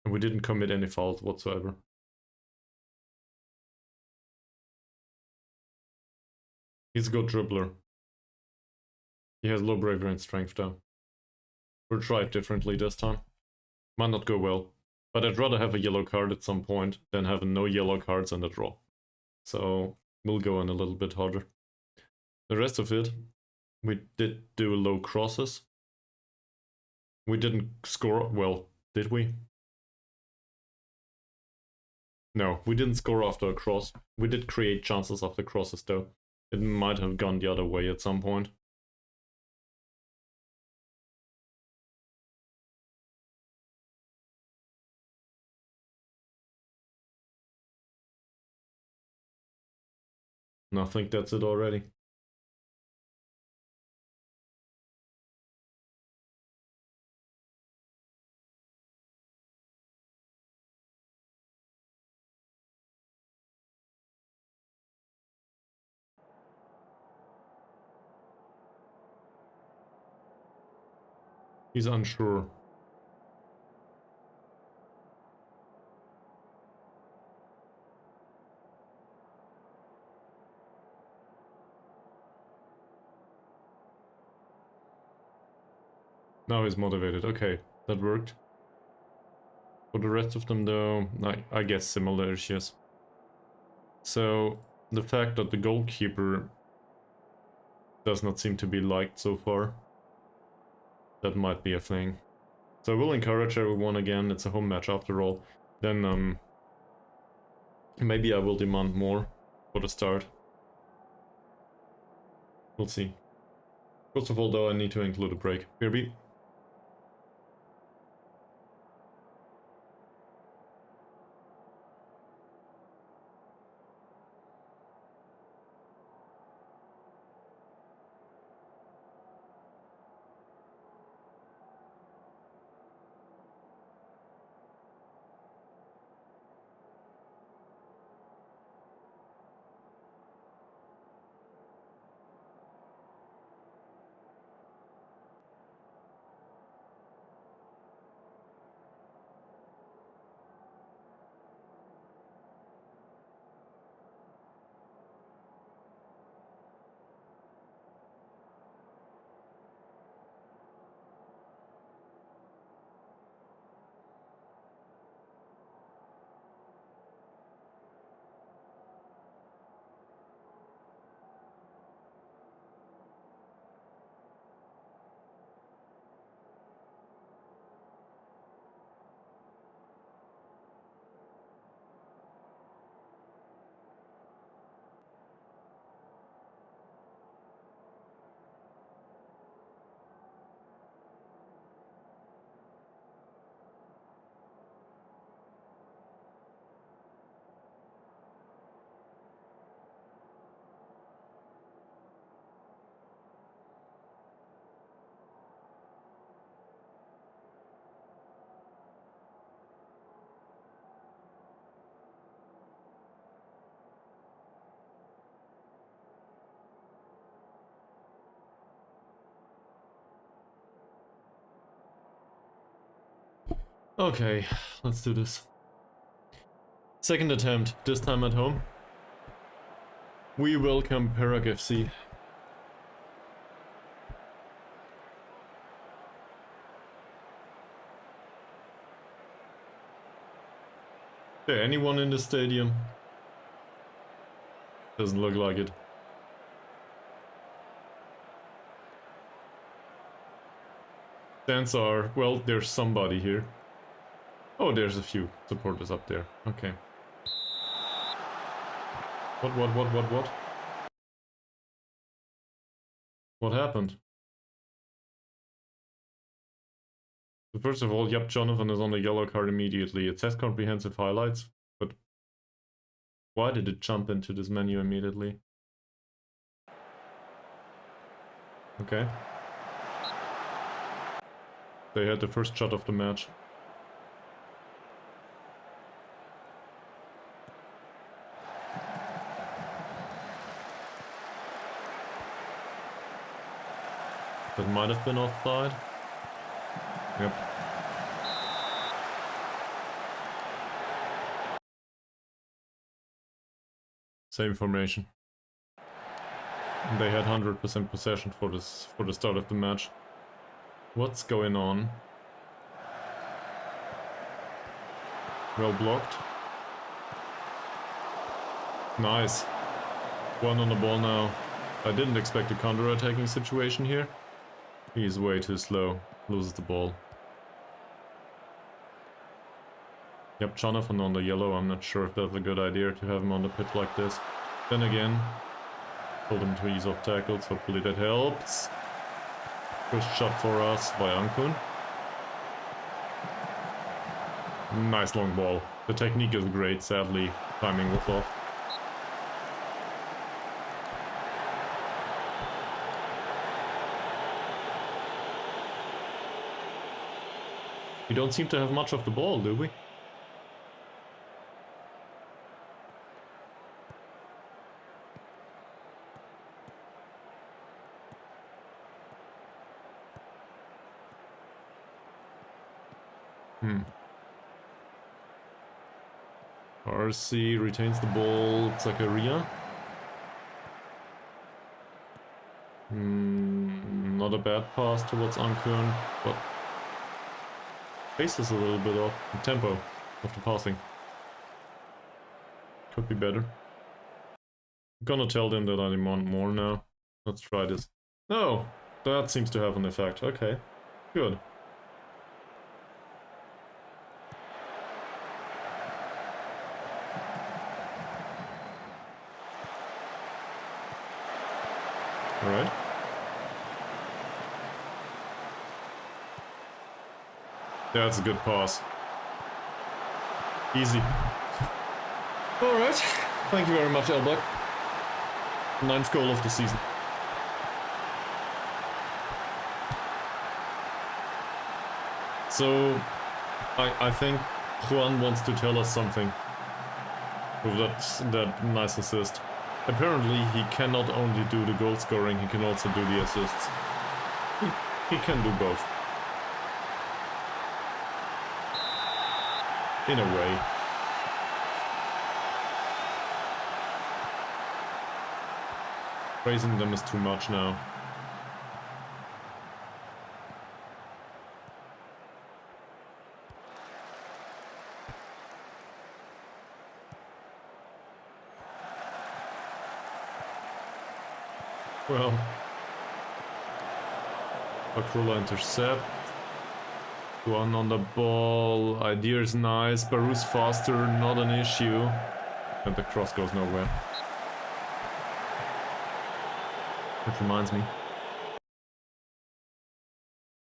And we didn't commit any fouls whatsoever. He's a good dribbler. He has low bravery and strength though. We'll try it differently this time. Might not go well. But I'd rather have a yellow card at some point than have no yellow cards and a draw. So we'll go in a little bit harder. The rest of it, we did do low crosses. We didn't score, well, did we? No, we didn't score after a cross. We did create chances after crosses though. It might have gone the other way at some point. And I think that's it already. He's unsure. Now he's motivated. Okay, that worked. For the rest of them though, I guess similar issues. So the fact that the goalkeeper does not seem to be liked so far, that might be a thing. So we'll encourage everyone again, it's a home match after all. Then maybe I will demand more for the start. We'll see. First of all though, I need to include a break. Kirby. Okay, let's do this. Second attempt, this time at home. We welcome Perak FC. Is there anyone in the stadium? Doesn't look like it. Stands are, well, there's somebody here. Oh, there's a few supporters up there. Okay. What? What happened? So first of all, yep, Jonathan is on the yellow card immediately. It says comprehensive highlights, but why did it jump into this menu immediately? Okay. They had the first shot of the match. might have been offside. Yep. Same formation. They had 100% possession for the start of the match. What's going on? Well blocked. Nice. One on the ball now. I didn't expect a counter-attacking situation here. He's way too slow. Loses the ball. Yep, Jonathan on the yellow. I'm not sure if that's a good idea to have him on the pitch like this. Then again, told him to ease off tackles. Hopefully that helps. First shot for us by Ankun. Nice long ball. The technique is great. Sadly, timing was off. We don't seem to have much of the ball, do we? RC retains the ball. Zakaria. Not a bad pass towards Ankun, but pace is a little bit off. The tempo of the passing could be better. I'm gonna tell them that I demand more now. Let's try this. No, that seems to have an effect. Okay, good. Alright. That's a good pass. Easy. Alright. Thank you very much, Elbug. 9th goal of the season. So, I think Juan wants to tell us something with that nice assist. Apparently, he cannot only do the goal scoring, he can also do the assists. He can do both. In a way. Praising them is too much now. Well, Bakrula intercept. One on the ball. Idea is nice. Baru's faster, not an issue. And the cross goes nowhere. Which reminds me.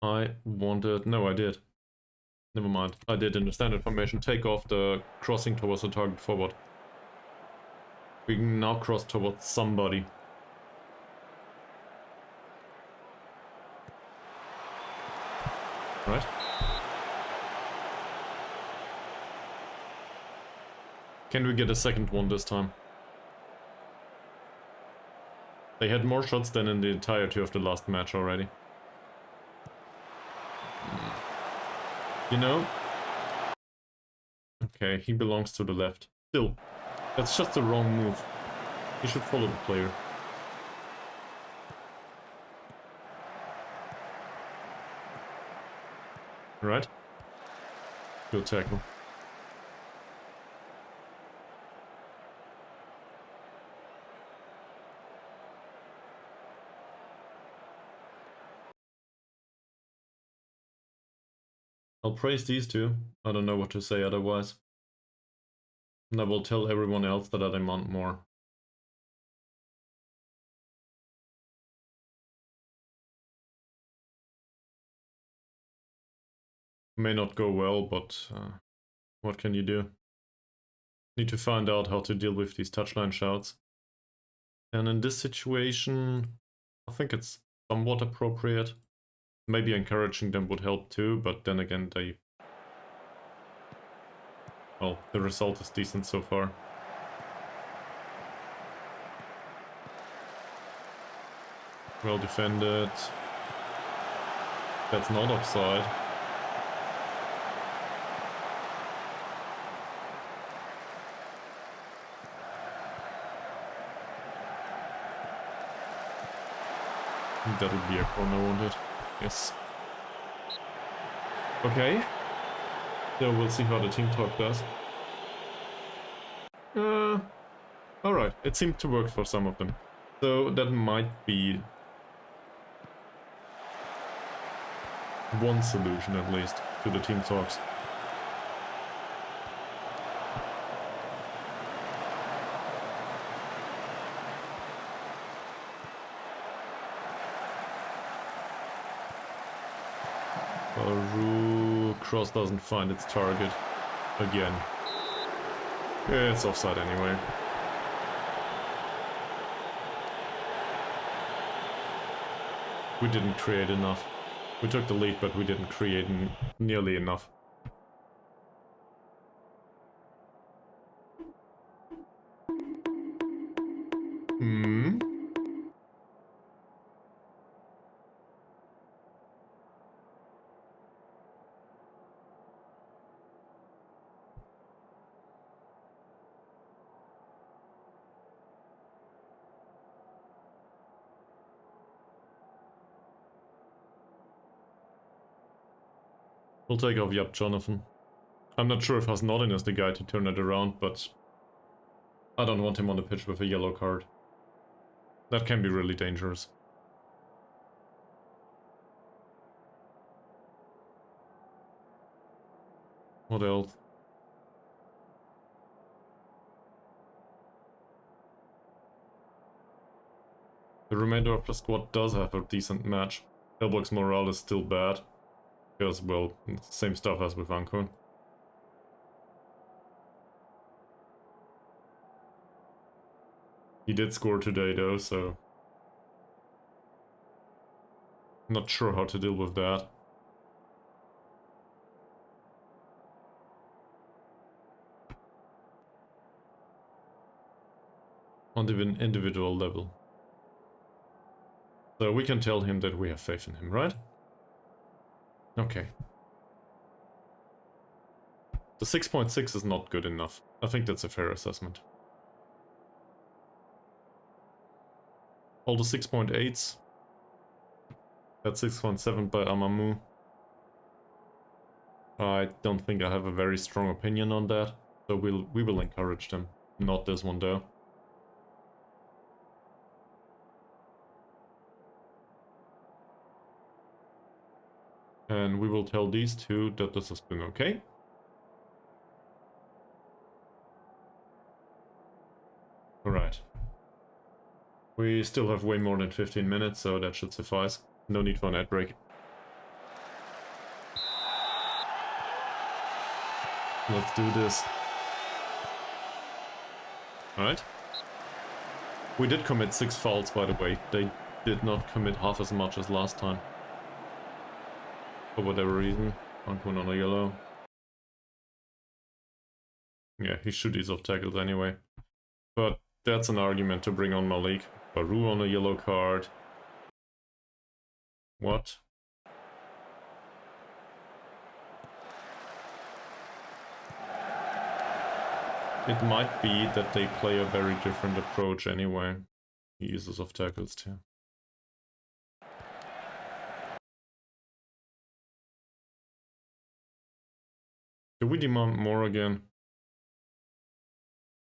I wanted... No, I did. Never mind. I did in the standard formation. Take off the crossing towards the target forward. We can now cross towards somebody. Right? Can we get a second one this time? They had more shots than in the entirety of the last match already. You know? Okay, he belongs to the left. Still, that's just the wrong move. He should follow the player. Right? Good tackle. I'll praise these two. I don't know what to say otherwise. And I will tell everyone else that I demand more. May not go well, but what can you do? Need to find out how to deal with these touchline shouts. And in this situation, I think it's somewhat appropriate. Maybe encouraging them would help too, but then again, well, the result is decent so far. Well defended. That's not offside. That would be a corner, won't it? Yes. Okay. So we'll see how the team talk does. Alright, it seemed to work for some of them. So that might be one solution at least to the team talks. Cross doesn't find its target again. It's offside anyway. We didn't create enough. We took the lead, but we didn't create nearly enough. We'll take off Yap Jonathan. I'm not sure if Hasnodin is the guy to turn it around, but I don't want him on the pitch with a yellow card. That can be really dangerous. What else? The remainder of the squad does have a decent match. Elbug's morale is still bad. Because, well, same stuff as with Ankon. He did score today though, so... not sure how to deal with that. On the individual level. So we can tell him that we have faith in him, right? Okay. The 6.6 is not good enough. I think that's a fair assessment. All the 6.8s. That's 6.7 by Amamu. I don't think I have a very strong opinion on that. So we will encourage them. Not this one though. And we will tell these two that this has been okay. Alright. We still have way more than 15 minutes, so that should suffice. No need for an ad break. Let's do this. Alright. We did commit 6 fouls, by the way. They did not commit half as much as last time. For whatever reason. Ankun on a yellow. Yeah, he should ease off tackles anyway. But that's an argument to bring on Malik. Baru on a yellow card. What? It might be that they play a very different approach anyway. He uses off tackles too. Do we demand more again?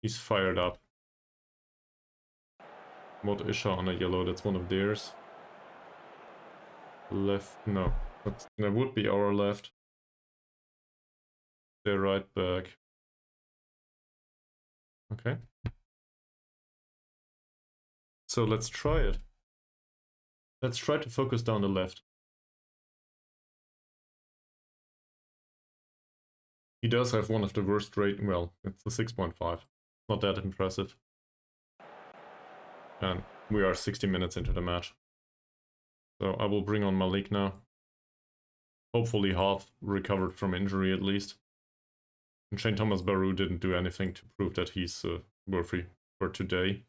He's fired up. Mohd Isha on a yellow, that's one of theirs. Left, no. That would be our left. They're right back. Okay. So let's try it. Let's try to focus down the left. He does have one of the worst rate, well, it's a 6.5. Not that impressive. And we are 60 minutes into the match. So I will bring on Malik now. Hopefully half recovered from injury at least. And Shane Thomas Baru didn't do anything to prove that he's worthy for today.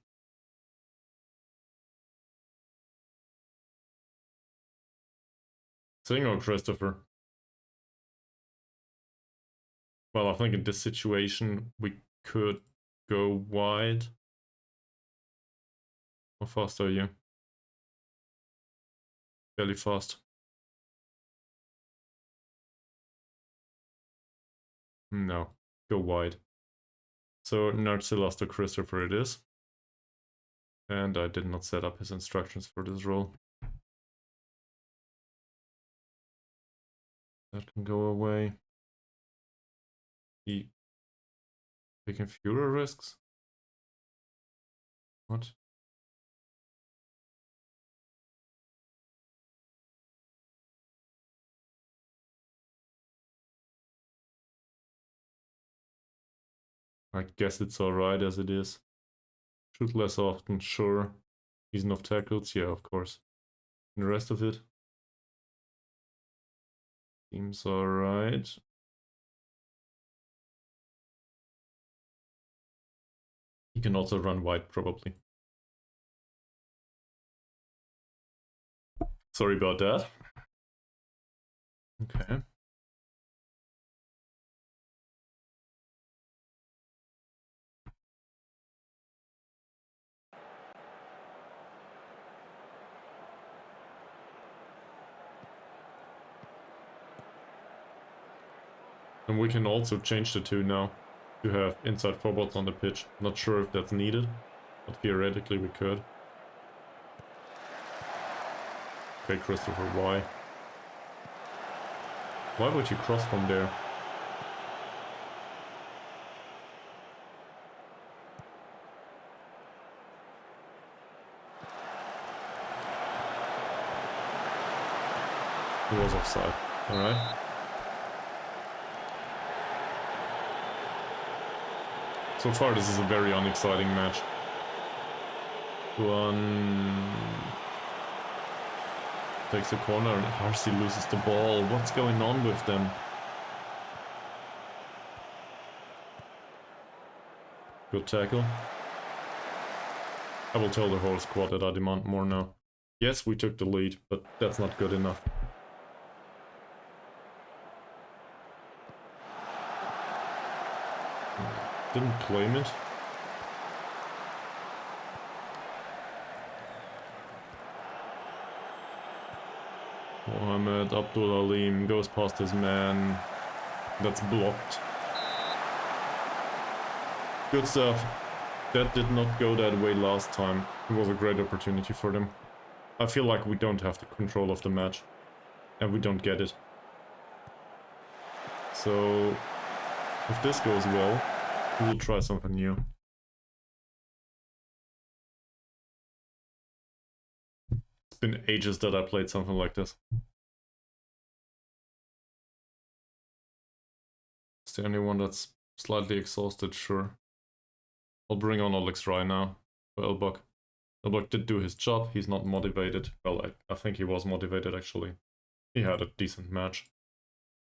Single Christopher. Well, I think in this situation we could go wide. How fast are you? Fairly fast. No, go wide. So Narcilla's to Christopher it is. And I did not set up his instructions for this role. That can go away. He taking fewer risks. What? I guess it's alright as it is. Shoot less often, sure. He's enough tackles, yeah, of course. And the rest of it seems alright. He can also run wide, probably. Sorry about that. Okay. And we can also change the two now to have inside forwards on the pitch. Not sure if that's needed, but theoretically we could. Okay, Christopher, why? Why would you cross from there? He was offside. Alright. So far this is a very unexciting match. One takes a corner and Harsey loses the ball. What's going on with them? Good tackle. I will tell the whole squad that I demand more now. Yes, we took the lead, but that's not good enough. Didn't claim it. Mohamed Abdul Alim goes past his man. That's blocked. Good stuff. That did not go that way last time. It was a great opportunity for them. I feel like we don't have the control of the match. And we don't get it. So, if this goes well, we will try something new. It's been ages that I played something like this. Is there anyone that's slightly exhausted? Sure. I'll bring on Alex right now for Elbug. Elbug did do his job, he's not motivated. Well, I think he was motivated actually. He had a decent match.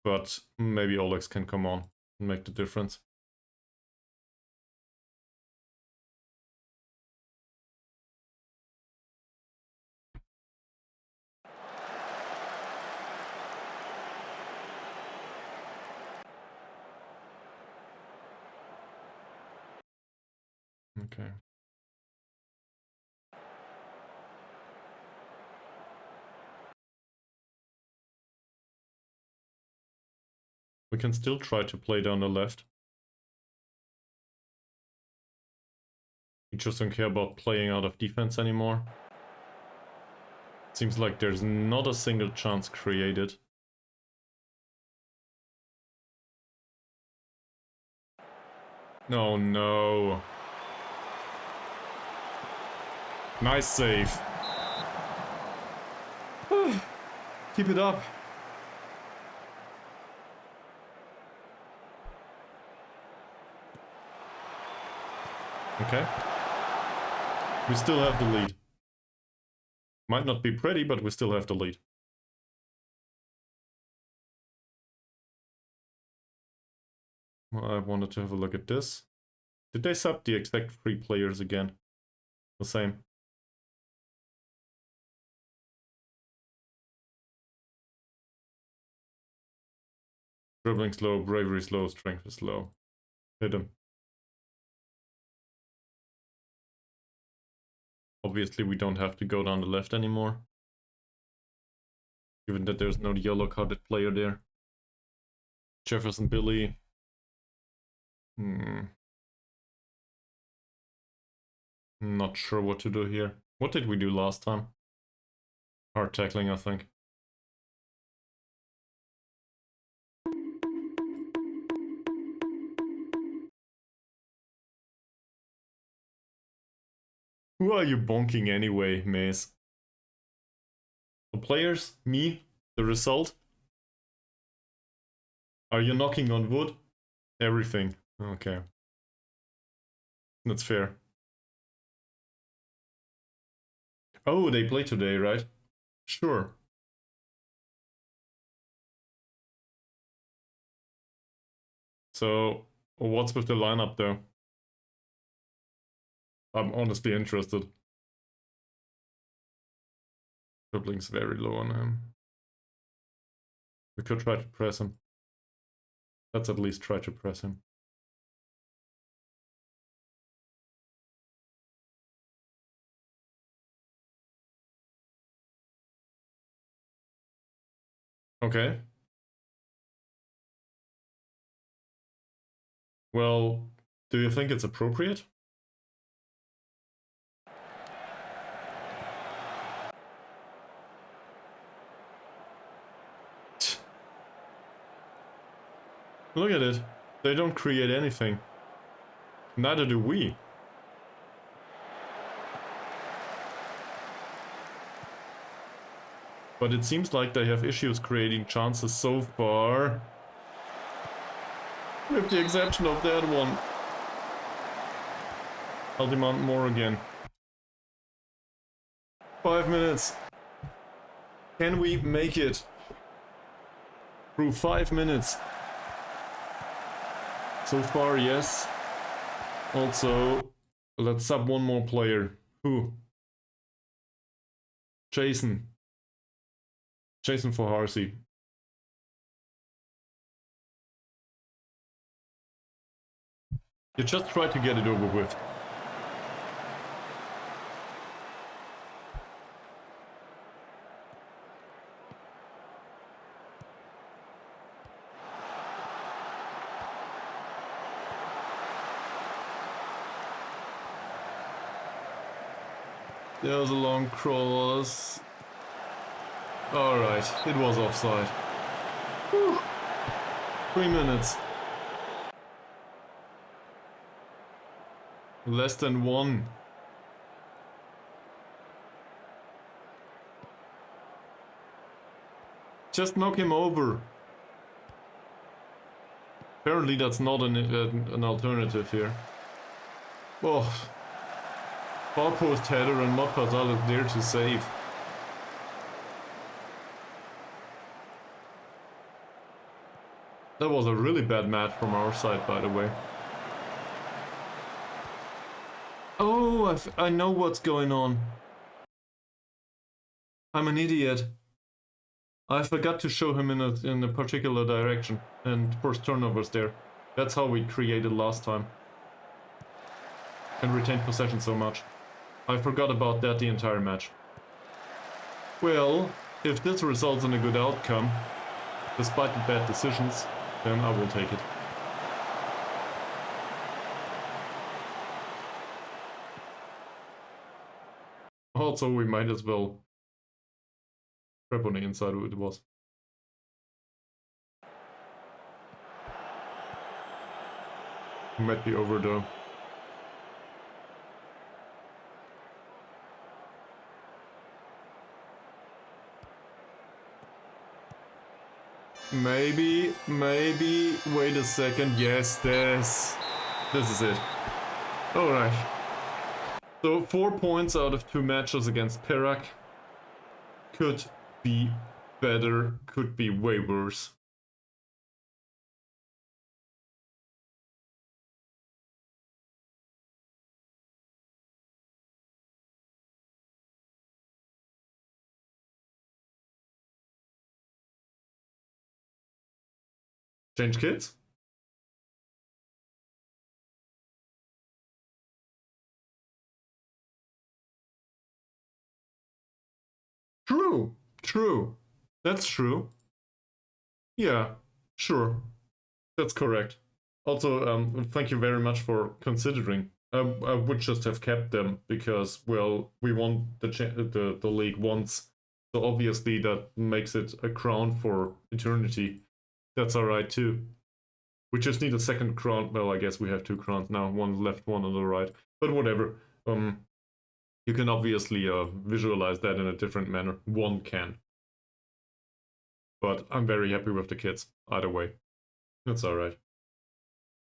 But maybe Alex can come on and make the difference. Okay. We can still try to play down the left. We just don't care about playing out of defense anymore. Seems like there's not a single chance created. Oh no. Nice save. Keep it up. Okay. We still have the lead. Might not be pretty, but we still have the lead. Well, I wanted to have a look at this. Did they sub the exact 3 players again? The same. Dribbling slow, bravery slow, strength is low. Hit him. Obviously, we don't have to go down the left anymore, given that there's no yellow carded player there. Jefferson Billy. Not sure what to do here. What did we do last time? Hard tackling, I think. Who are you bonking anyway, Maze? The players? Me? The result? Are you knocking on wood? Everything. Okay. That's fair. Oh, they play today, right? Sure. So, what's with the lineup though? I'm honestly interested. Dribbling's very low on him. We could try to press him. Let's at least try to press him. Okay. Well, do you think it's appropriate? Look at it. They don't create anything. Neither do we. But it seems like they have issues creating chances so far. With the exception of that one. I'll demand more again. 5 minutes. Can we make it through 5 minutes? So far, yes. Also, let's sub one more player. Who? Jason. Jason for Harsey. You just try to get it over with. There's a long cross. Alright, it was offside. Whew. 3 minutes. Less than 1. Just knock him over. Apparently that's not an alternative here. Oh. Far post header and Mohd Faizal is there to save. That was a really bad match from our side, by the way. Oh, I know what's going on. I'm an idiot. I forgot to show him in a particular direction and force turnovers there. That's how we created last time. And retained possession so much. I forgot about that the entire match. Well, if this results in a good outcome, despite the bad decisions, then I will take it. Also, we might as well trap on the inside who it was. Might be over though. Maybe, wait a second, yes, this is it. Alright. So 4 points out of 2 matches against Perak. Could be better, could be way worse. Change kids? True, true. That's true. Yeah, sure. That's correct. Also, thank you very much for considering. I would just have kept them because, well, we won the league once, so obviously that makes it a crown for eternity. That's alright too. We just need a second crown. Well, I guess we have two crowns now, one left, one on the right. But whatever. You can obviously visualize that in a different manner. One can. But I'm very happy with the kids, either way. That's alright.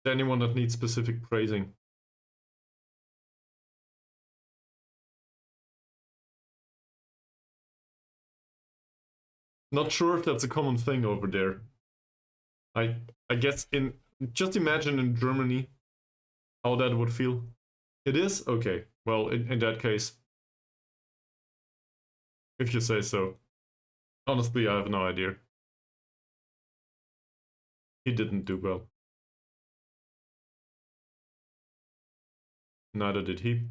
Anyone that needs specific praising? Not sure if that's a common thing over there. I guess just imagine in Germany how that would feel. It is? Okay. Well, in that case, if you say so. Honestly, I have no idea. He didn't do well. Neither did he.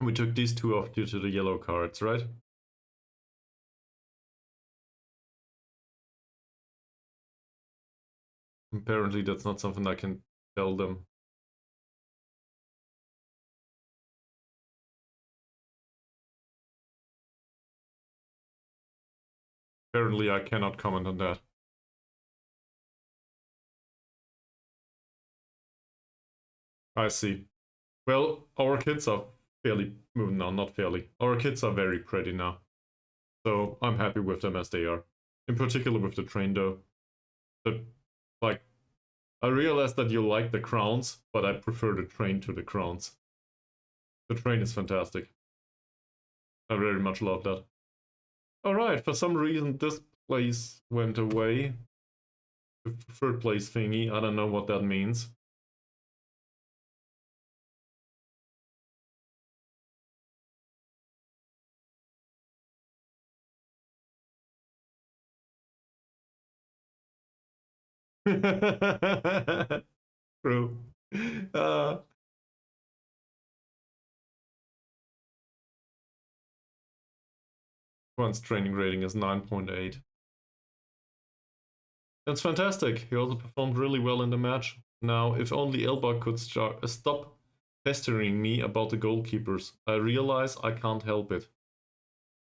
We took these two off due to the yellow cards, right? Apparently that's not something I can tell them. Apparently I cannot comment on that. I see. Well, our kids are fairly, well, no, not fairly. Our kids are very pretty now. So I'm happy with them as they are. In particular with the train though. But, like, I realize that you like the crowns, but I prefer the train to the crowns. The train is fantastic. I very much love that. Alright, for some reason this place went away. The third place thingy, I don't know what that means. True. Juan's training rating is 9.8. That's fantastic. He also performed really well in the match. Now, if only Elbug could stop pestering me about the goalkeepers. I realize I can't help it.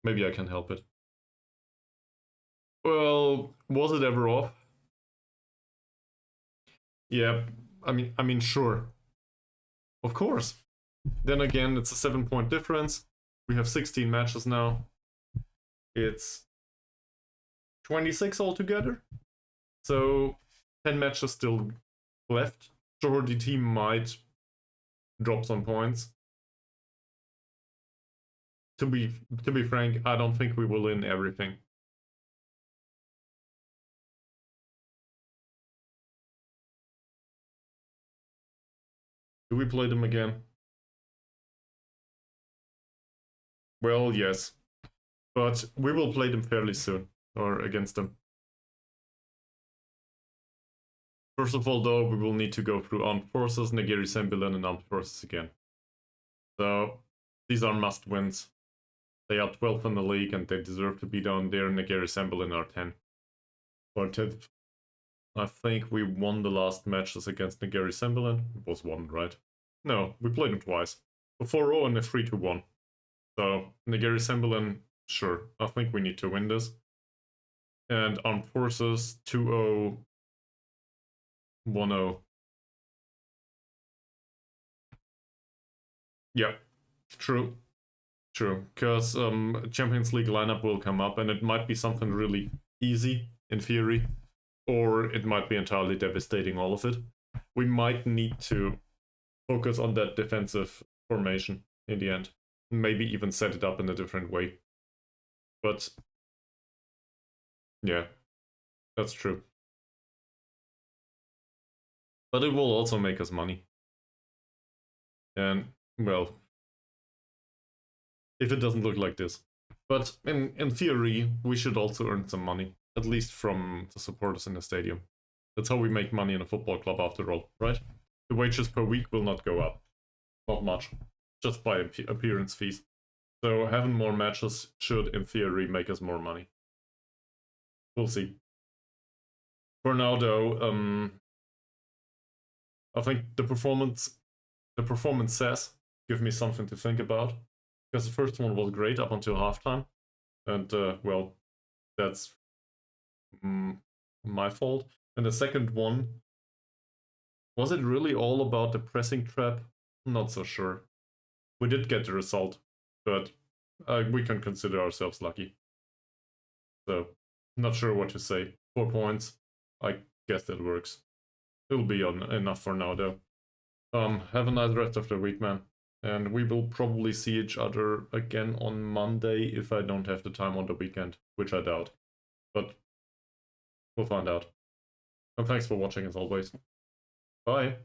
Maybe I can help it. Well, was it ever off? Yeah, I mean, sure. Of course. Then again, it's a 7-point difference. We have 16 matches now. It's 26 altogether. So 10 matches still left. Sure, the team might drop some points. To be frank, I don't think we will win everything. Do we play them again? Well, yes. But we will play them fairly soon, or against them. First of all, though, we will need to go through Armed Forces, Negeri Sembilan, and Armed Forces again. So, these are must-wins. They are 12th in the league, and they deserve to be down there. Negeri Sembilan are 10. Or 10th. I think we won the last matches against Negeri Sembilan. It was one, right? No, we played them twice. A 4-0 and a 3-1. So, Negeri Sembilan, sure. I think we need to win this. And Armed Forces, 2-0, 1-0. Yeah, true. True. Because Champions League lineup will come up, and it might be something really easy, in theory. Or it might be entirely devastating, all of it. We might need to focus on that defensive formation in the end. Maybe even set it up in a different way. But yeah, that's true. But it will also make us money. And, well, if it doesn't look like this. But in theory, we should also earn some money, at least from the supporters in the stadium. That's how we make money in a football club after all, right? The wages per week will not go up. Not much. Just by appearance fees. So having more matches should, in theory, make us more money. We'll see. For now, though, I think the performances give me something to think about. Because the first one was great up until halftime. And, well, that's my fault. And the second one, was it really all about the pressing trap? Not so sure. We did get the result, but we can consider ourselves lucky. So, not sure what to say. 4 points, I guess that works. It'll be enough for now, though. Have a nice rest of the week, man. And we will probably see each other again on Monday if I don't have the time on the weekend, which I doubt. But we'll find out. And thanks for watching as always. Bye.